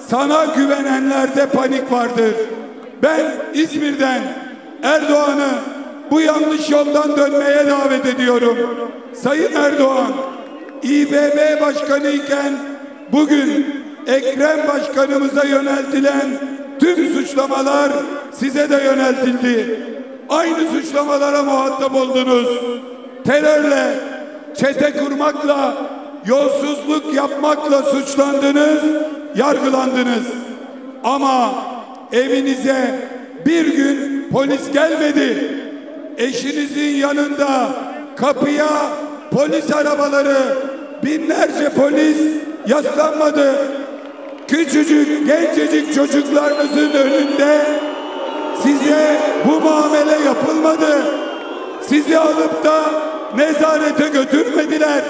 sana güvenenlerde panik vardır. Ben İzmir'den Erdoğan'ı bu yanlış yoldan dönmeye davet ediyorum. Sayın Erdoğan, İBB Başkanı iken bugün Ekrem Başkanımıza yöneltilen tüm suçlamalar size de yöneltildi. Aynı suçlamalara muhatap oldunuz. Terörle, çete kurmakla, yolsuzluk yapmakla suçlandınız, yargılandınız. Ama evinize bir gün polis gelmedi. Eşinizin yanında kapıya polis arabaları, binlerce polis yaslanmadı. Küçücük, gencecik çocuklarınızın önünde size bu muamele yapılmadı. Sizi alıp da nezarete götürmediler.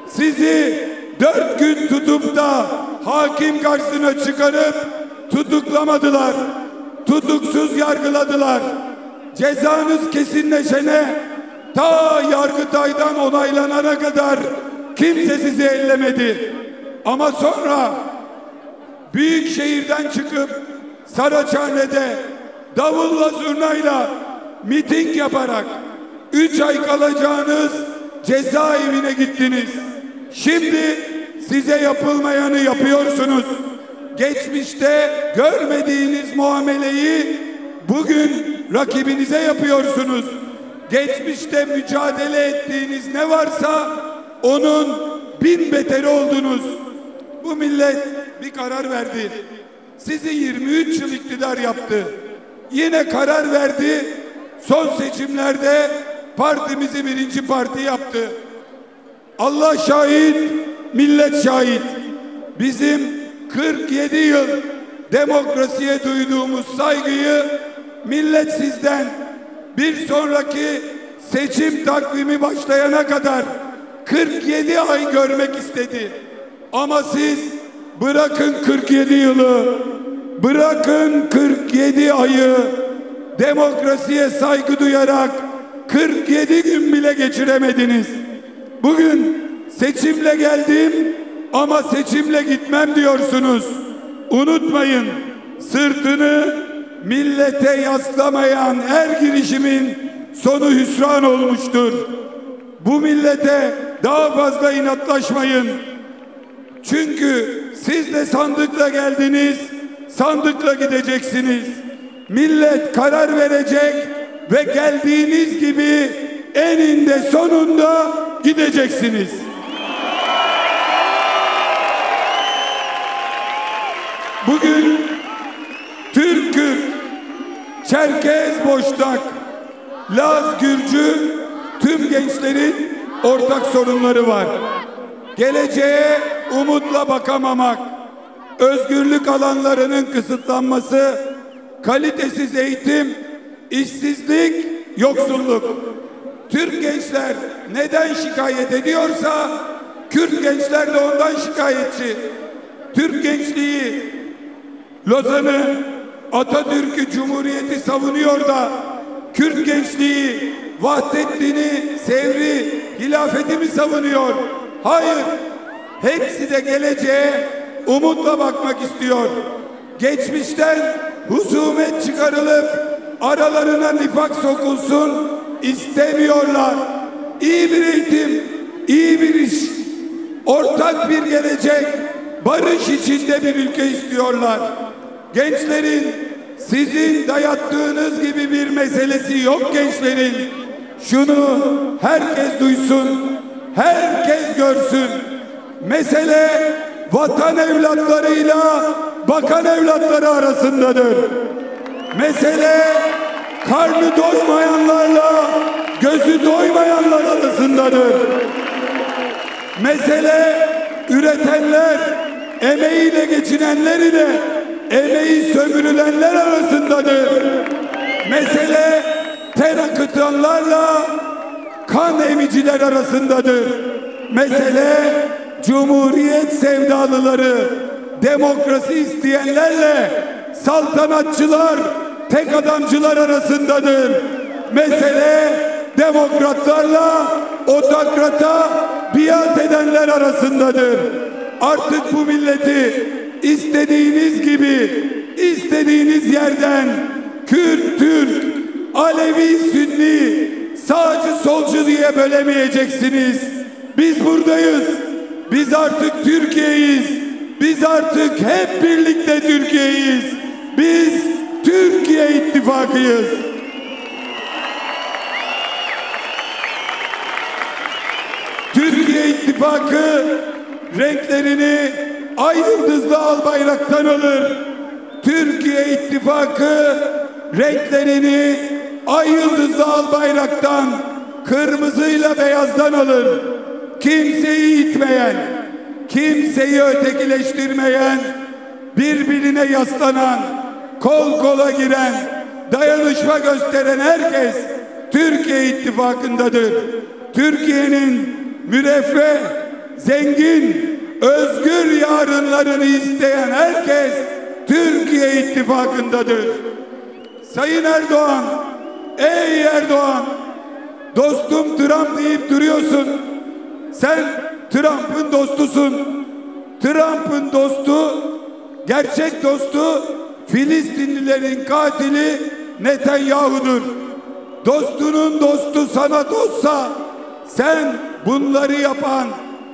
Sizi 4 gün tutup da hakim karşısına çıkarıp tutuklamadılar. Tutuksuz yargıladılar. Cezanız kesinleşene, ta Yargıtay'dan onaylanana kadar kimse sizi ellemedi. Ama sonra büyük şehirden çıkıp Saraçhane'de davulla zurnayla miting yaparak 3 ay kalacağınız cezaevine gittiniz. Şimdi size yapılmayanı yapıyorsunuz. Geçmişte görmediğiniz muameleyi bugün rakibinize yapıyorsunuz. Geçmişte mücadele ettiğiniz ne varsa onun 1000 beteri oldunuz. Bu millet bir karar verdi. Sizi 23 yıl iktidar yaptı. Yine karar verdi. Son seçimlerde partimizi birinci parti yaptı. Allah şahit, millet şahit. Bizim 47 yıl demokrasiye duyduğumuz saygıyı millet sizden bir sonraki seçim takvimi başlayana kadar 47 ay görmek istedi. Ama siz bırakın 47 yılı, bırakın 47 ayı, demokrasiye saygı duyarak 47 gün bile geçiremediniz. Bugün seçimle geldim ama seçimle gitmem diyorsunuz. Unutmayın, sırtını millete yaslamayan her girişimin sonu hüsran olmuştur. Bu millete daha fazla inatlaşmayın. Çünkü siz de sandıkla geldiniz, sandıkla gideceksiniz. Millet karar verecek ve geldiğiniz gibi eninde sonunda gideceksiniz. Bugün Türk-Kürt, Çerkez, Boşnak, Laz, Gürcü, tüm gençlerin ortak sorunları var. Geleceğe umutla bakamamak, özgürlük alanlarının kısıtlanması, kalitesiz eğitim, işsizlik, yoksulluk. Türk gençler neden şikayet ediyorsa Kürt gençler de ondan şikayetçi. Türk gençliği Lozan'ı, Atatürk'ü, Cumhuriyeti savunuyor da Kürt gençliği Vahdettin'i, Sevr'i, hilafeti mi savunuyor? Hayır. Hepsi de geleceğe umutla bakmak istiyor. Geçmişten husumet çıkarılıp aralarına nifak sokulsun istemiyorlar. İyi bir eğitim, iyi bir iş, ortak bir gelecek, barış içinde bir ülke istiyorlar. Gençlerin sizin dayattığınız gibi bir meselesi yok gençlerin. Şunu herkes duysun, herkes görsün. Mesele vatan evlatlarıyla bakan evlatları arasındadır. Mesele karnı doymayanlarla gözü doymayanlar arasındadır. Mesele üretenler, emeğiyle geçinenler ile emeği sömürülenler arasındadır. Mesele ter akıtanlarla kan emiciler arasındadır. Mesele cumhuriyet sevdalıları, demokrasi isteyenlerle saltanatçılar, tek adamcılar arasındadır. Mesele demokratlarla otokrata biat edenler arasındadır. Artık bu milleti istediğiniz gibi, istediğiniz yerden Kürt, Türk, Alevi, Sünni, sağcı, solcu diye bölemeyeceksiniz. Biz buradayız. Biz artık Türkiye'yiz. Biz artık hep birlikte Türkiye'yiz. Biz Türkiye İttifakı'yız. Türkiye İttifakı renklerini ay yıldızlı al bayraktan alır. Türkiye İttifakı renklerini ay yıldızlı al bayraktan, kırmızıyla beyazdan alır. Kimseyi itmeyen, kimseyi ötekileştirmeyen, birbirine yaslanan, kol kola giren, dayanışma gösteren herkes Türkiye İttifakı'ndadır. Türkiye'nin müreffeh, zengin, özgür yarınlarını isteyen herkes Türkiye İttifakı'ndadır. Sayın Erdoğan, ey Erdoğan, dostum Trump deyip duruyorsun. Sen Trump'ın dostusun. Trump'ın dostu, gerçek dostu Filistinlilerin katili Netanyahu'dur. Dostunun dostu sana dostsa sen bunları yapan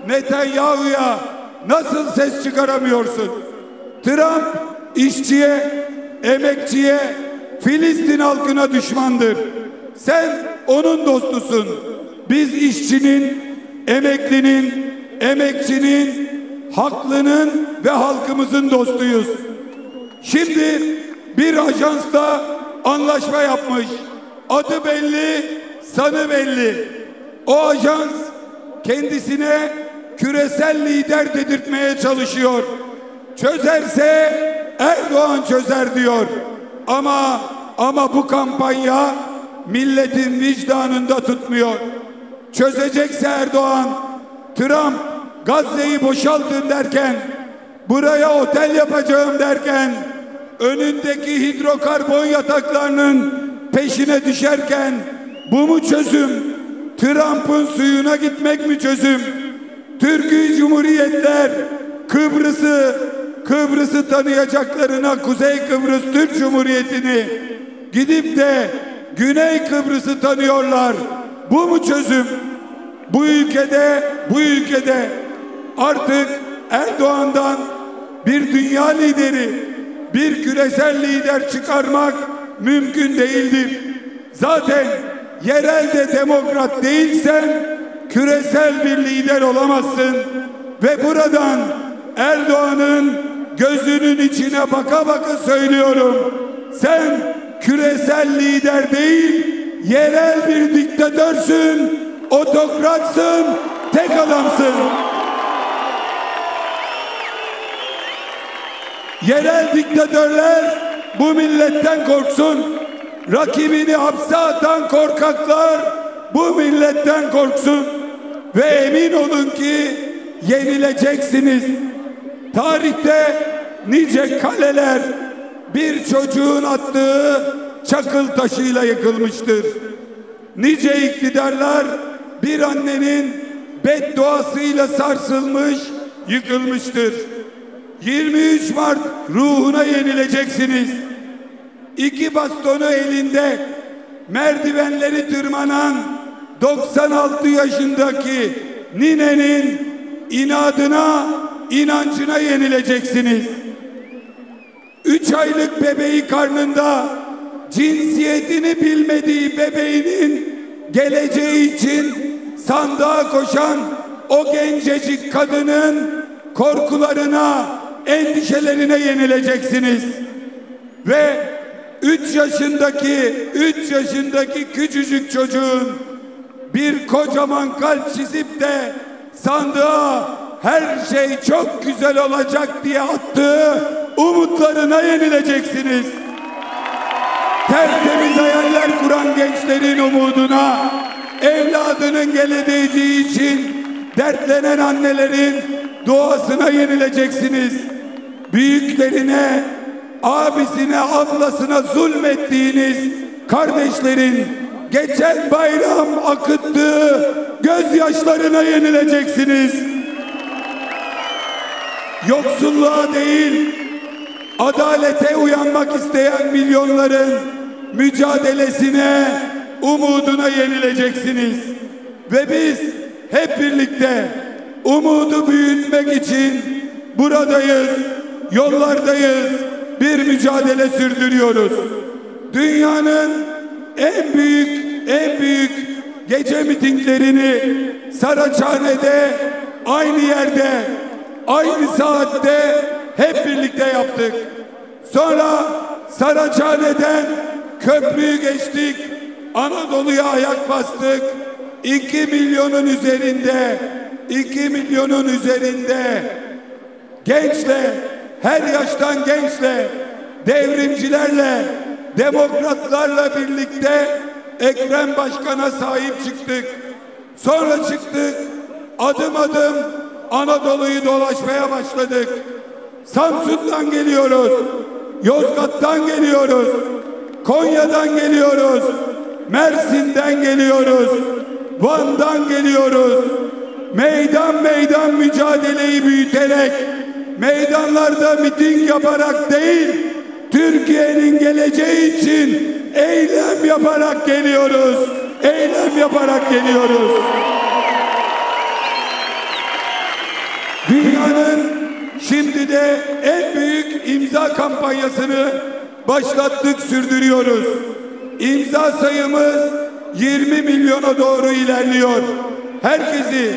Netanyahu'ya nasıl ses çıkaramıyorsun? Trump işçiye, emekçiye, Filistin halkına düşmandır. Sen onun dostusun. Biz işçinin, emeklinin, emekçinin, haklının ve halkımızın dostuyuz. Şimdi bir ajansla anlaşma yapmış. Adı belli, sanı belli. O ajans kendisine küresel lider dedirtmeye çalışıyor. Çözerse Erdoğan çözer diyor. Ama bu kampanya milletin vicdanında tutmuyor. Çözecekse Erdoğan, Trump Gazze'yi boşaltın derken, buraya otel yapacağım derken, önündeki hidrokarbon yataklarının peşine düşerken, bu mu çözüm? Trump'ın suyuna gitmek mi çözüm? Türkiye Cumhuriyetler Kıbrıs'ı tanıyacaklarına Kuzey Kıbrıs Türk Cumhuriyeti'ni, gidip de Güney Kıbrıs'ı tanıyorlar. Bu mu çözüm? Bu ülkede artık Erdoğan'dan bir dünya lideri, bir küresel lider çıkarmak mümkün değildir. Zaten yerelde demokrat değilsen küresel bir lider olamazsın. Ve buradan Erdoğan'ın gözünün içine baka baka söylüyorum. Sen küresel lider değil, yerel bir diktatörsün, otokratsın, tek adamsın. Yerel diktatörler bu milletten korksun. Rakibini hapse atan korkaklar bu milletten korksun. Ve emin olun ki yenileceksiniz. Tarihte nice kaleler bir çocuğun attığı çakıl taşıyla yıkılmıştır. Nice iktidarlar bir annenin bedduasıyla sarsılmış, yıkılmıştır. 23 Mart ruhuna yenileceksiniz. İki bastonu elinde merdivenleri tırmanan 96 yaşındaki ninenin inadına, inancına yenileceksiniz. 3 aylık bebeği karnında cinsiyetini bilmediği bebeğinin geleceği için sandığa koşan o gencecik kadının korkularına, endişelerine yenileceksiniz. Ve 3 yaşındaki küçücük çocuğun bir kocaman kalp çizip de sandığa her şey çok güzel olacak diye attığı umutlarına yenileceksiniz. Tertemiz hayaller kuran gençlerin umuduna, evladının geleceği için dertlenen annelerin duasına yenileceksiniz. Büyüklerine, abisine, ablasına zulmettiğiniz kardeşlerin geçen bayram akıttığı gözyaşlarına yenileceksiniz. Yoksulluğa değil, adalete uyanmak isteyen milyonların mücadelesine, umuduna yenileceksiniz. Ve biz hep birlikte umudu büyütmek için buradayız, yollardayız, bir mücadele sürdürüyoruz. Dünyanın en büyük gece mitinglerini Saraçhane'de, aynı yerde, aynı saatte hep birlikte yaptık. Sonra Saraçhane'den köprüyü geçtik, Anadolu'ya ayak bastık. 2 milyonun üzerinde gençle, her yaştan gençle, devrimcilerle, demokratlarla birlikte Ekrem Başkan'a sahip çıktık. Sonra çıktık, adım adım Anadolu'yu dolaşmaya başladık. Samsun'dan geliyoruz, Yozgat'tan geliyoruz, Konya'dan geliyoruz, Mersin'den geliyoruz, Van'dan geliyoruz. Meydan mücadeleyi büyüterek, meydanlarda miting yaparak değil, Türkiye'nin geleceği için eylem yaparak geliyoruz. Eylem yaparak geliyoruz. Dünyanın şimdi de en büyük imza kampanyasını başlattık, sürdürüyoruz. İmza sayımız 20 milyona doğru ilerliyor. Herkesi,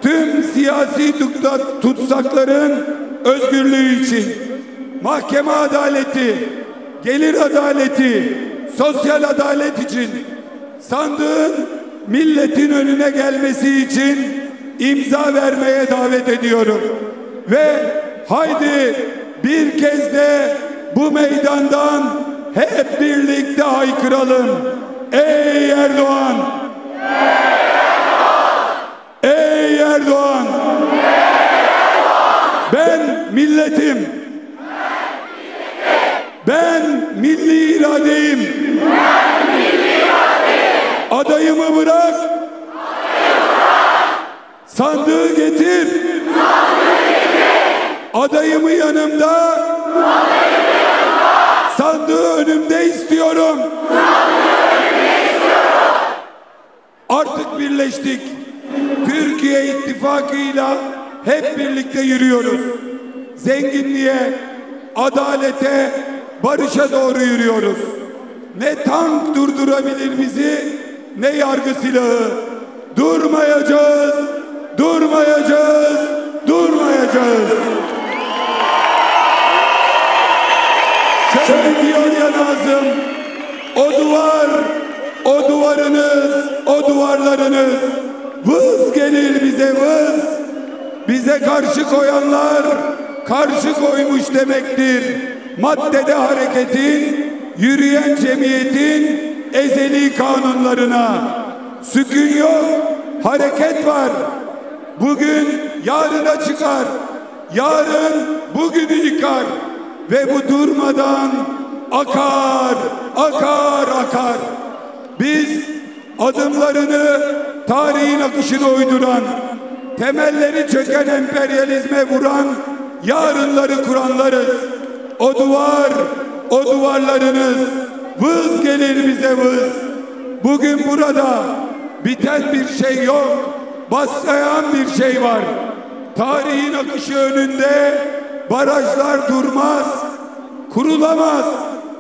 tüm siyasi tutsakların özgürlüğü için, mahkeme adaleti, gelir adaleti, sosyal adalet için, sandığın milletin önüne gelmesi için imza vermeye davet ediyorum. Ve haydi bir kez de bu meydandan hep birlikte haykıralım. Ey Erdoğan! Ey Erdoğan! Ben milletim. Ben milli iradeyim. Adayımı bırak. Sandığı getir. Adayımı yanımda. Sandığı önümde istiyorum. Artık birleştik. Türkiye ittifakıyla hep birlikte yürüyoruz. Zenginliğe, adalete, barışa doğru yürüyoruz. Ne tank durdurabilir bizi, ne yargı silahı. Durmayacağız, durmayacağız, durmayacağız. Şöyle diyor ya Nazım, olmadınız. Vız gelir bize vız. Bize karşı koyanlar karşı koymuş demektir. Maddede hareketin, yürüyen cemiyetin ezeli kanunlarına. Sükun yok, hareket var. Bugün yarına çıkar. Yarın bugünü yıkar. Ve bu durmadan akar, akar, akar. Biz adımlarını tarihin akışına uyduran, temelleri çöken emperyalizme vuran, yarınları kuranlarız. O duvar, o duvarlarınız vız gelir bize vız. Bugün burada biten bir şey yok, başlayan bir şey var. Tarihin akışı önünde barajlar durmaz, kurulamaz.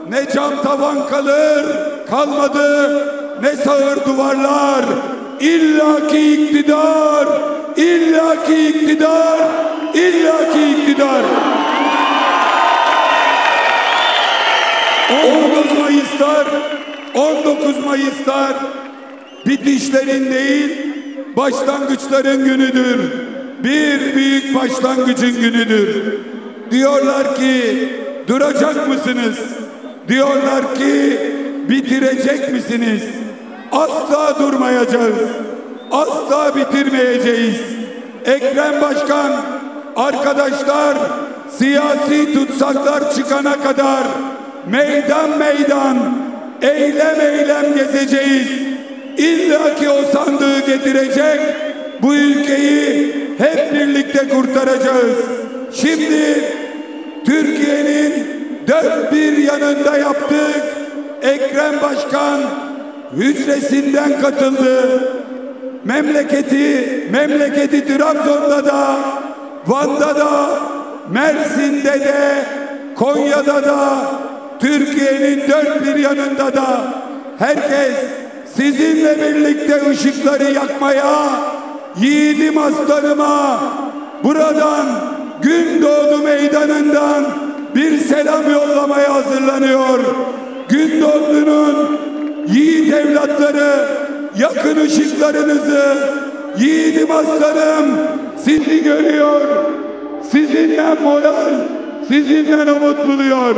Ne cam tavan kalır, kalmadı, ne sağır duvarlar. İllaki iktidar, illaki iktidar, illaki iktidar. 19 Mayıslar bitişlerin değil, başlangıçların günüdür. Bir büyük başlangıcın günüdür. Diyorlar ki duracak mısınız? Diyorlar ki bitirecek misiniz? Asla durmayacağız. Asla bitirmeyeceğiz. Ekrem Başkan, arkadaşlar, siyasi tutsaklar çıkana kadar meydan meydan, eylem eylem gezeceğiz. İlla ki o sandığı getirecek, bu ülkeyi hep birlikte kurtaracağız. Şimdi Türkiye'nin dört bir yanında yaptık. Ekrem Başkan hücresinden katıldı. Memleketi Trabzon'da da, Van'da da, Mersin'de de, Konya'da da, Türkiye'nin dört bir yanında da herkes sizinle birlikte ışıkları yakmaya, yiğidim aslanıma buradan Gündoğdu Meydanı'ndan bir selam yollamaya hazırlanıyor. Gündoğdu'nun yiğit evlatları, yakın ışıklarınızı, yiğidim aslanım sizi görüyor, sizinle moral, sizinle umut buluyor.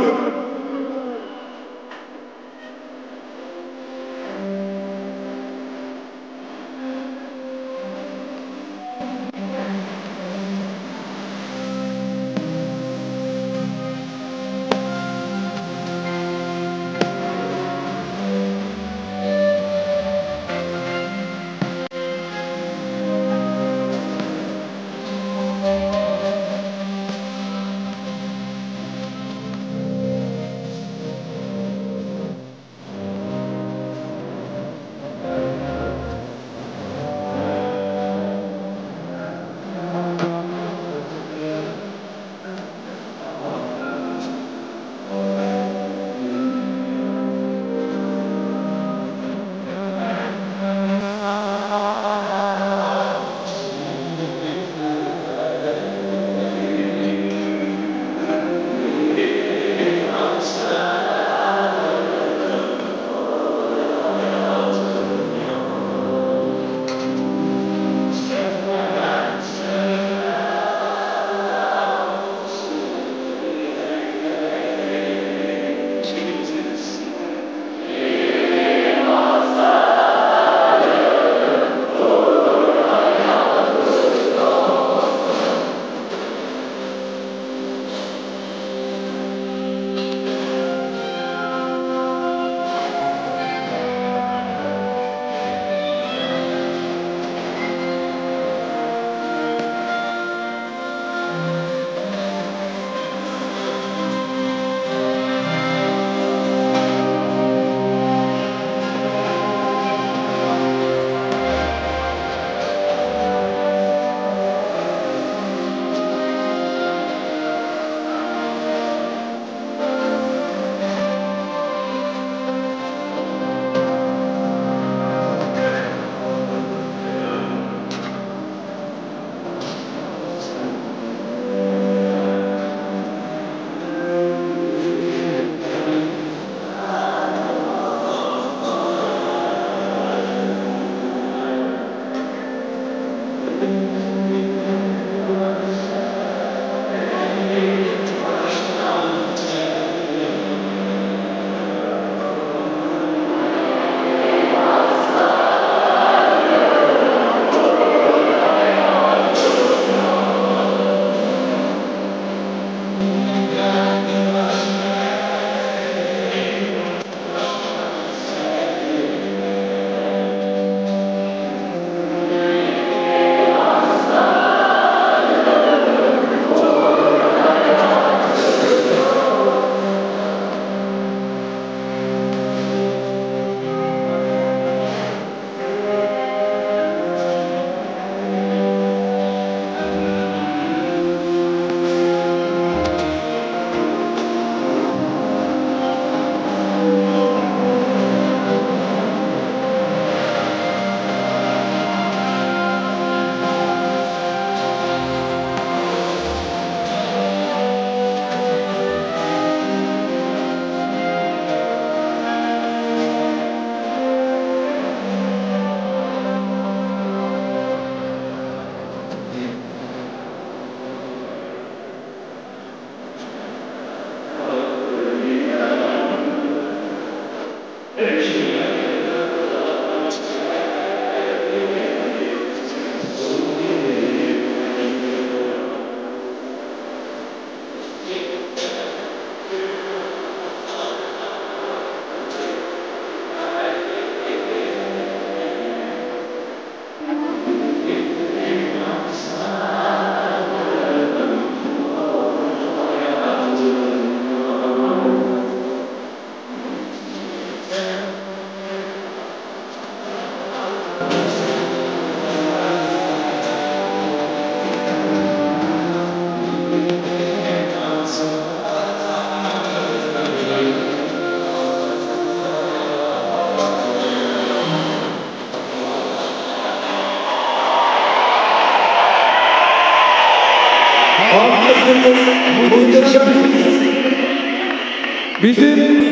Bizim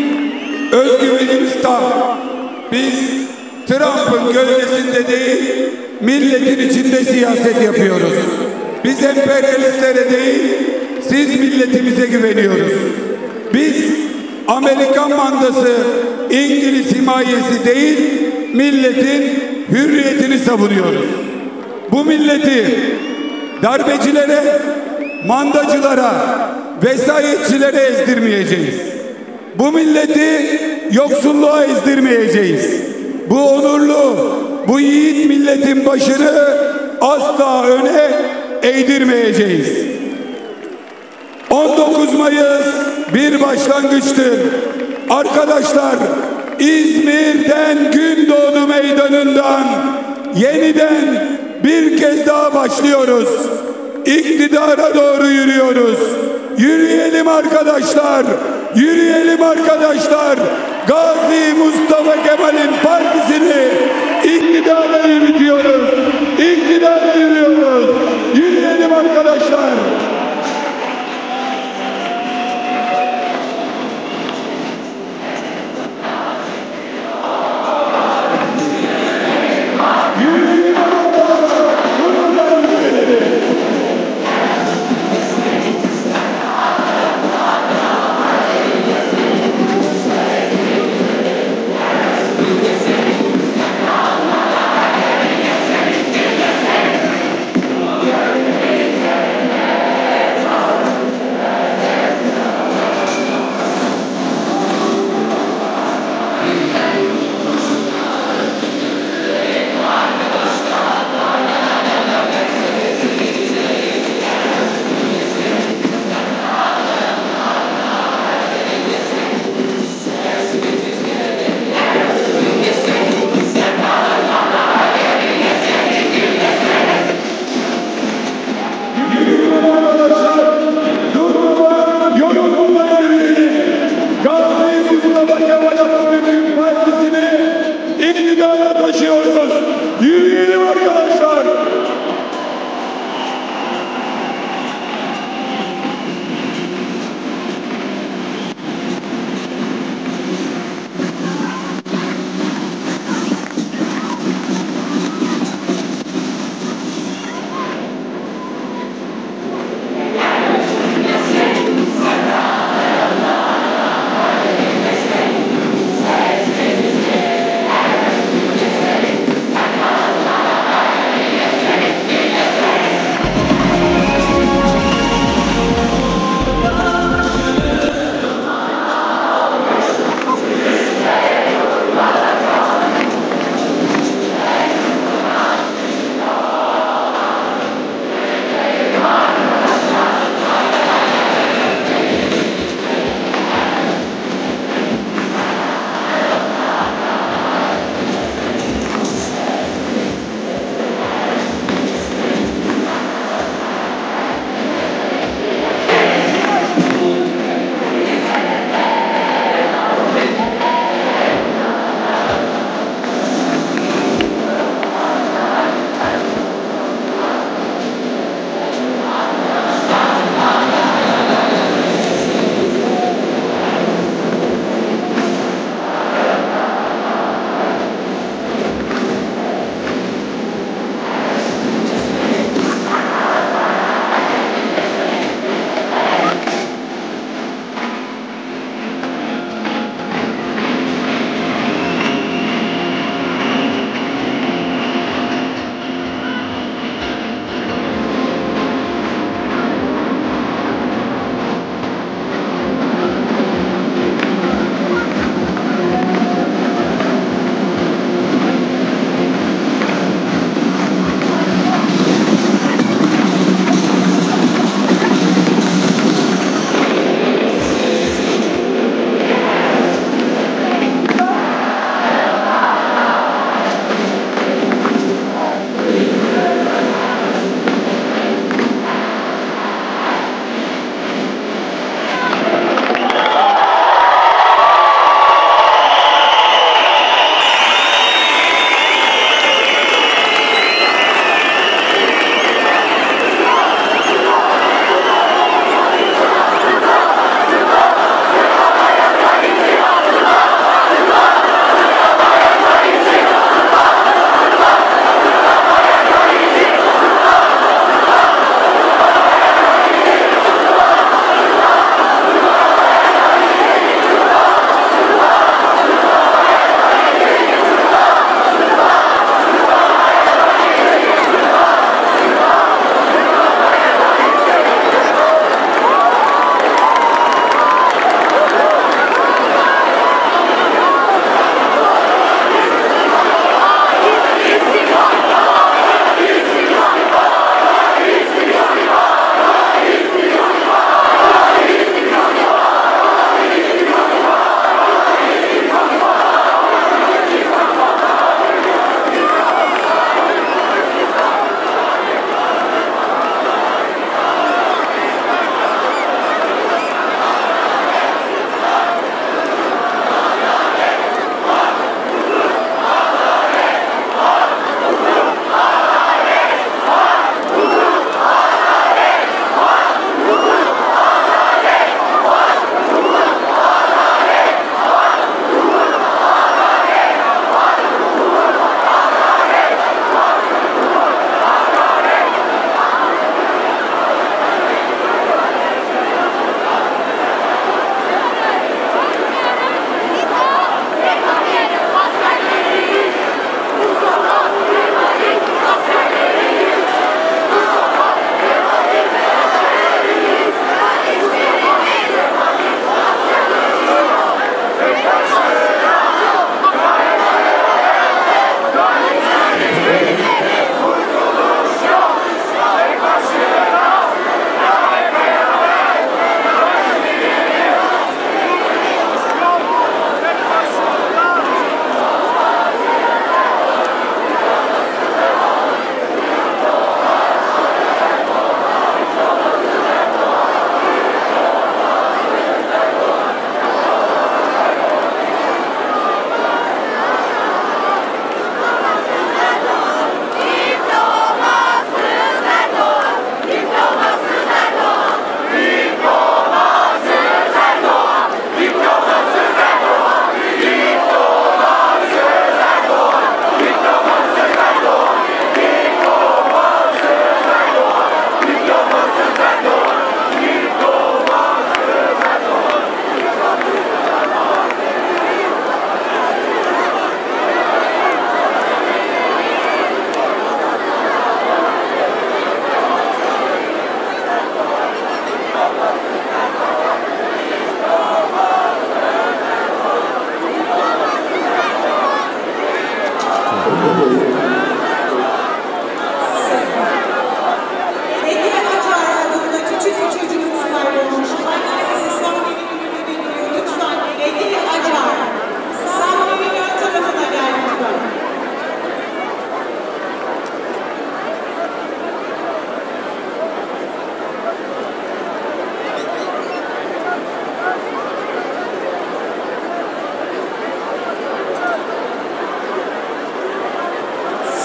özgüvenimiz tam. Biz Trump'ın gölgesinde değil, milletin içinde siyaset yapıyoruz. Biz emperyalistlere değil, siz milletimize güveniyoruz. Biz Amerikan mandası, İngiliz himayesi değil, milletin hürriyetini savunuyoruz. Bu milleti darbecilere, mandacılara, vesayetçilere ezdirmeyeceğiz. Bu milleti yoksulluğa ezdirmeyeceğiz. Bu onurlu, bu yiğit milletin başını asla öne eğdirmeyeceğiz. 19 Mayıs bir başlangıçtır. Arkadaşlar, İzmir'den Gündoğdu Meydanı'ndan yeniden bir kez daha başlıyoruz. İktidara doğru yürüyoruz. Yürüyelim arkadaşlar. Yürüyelim arkadaşlar. Gazi Mustafa Kemal'in partisini iktidara yürütüyoruz. İktidara yürüyoruz. Yürüyelim arkadaşlar.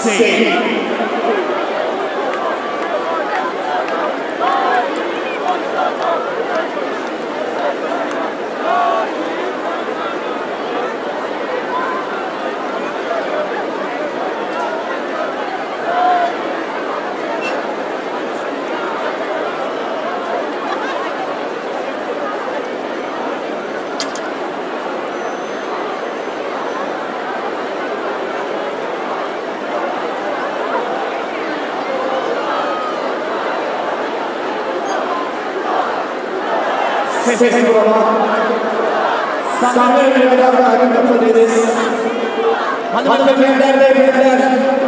Seyir. Sesini bulalım. Sahne önüne biraz daha kapatabiliriz. Hanımefendiler, beyefendiler.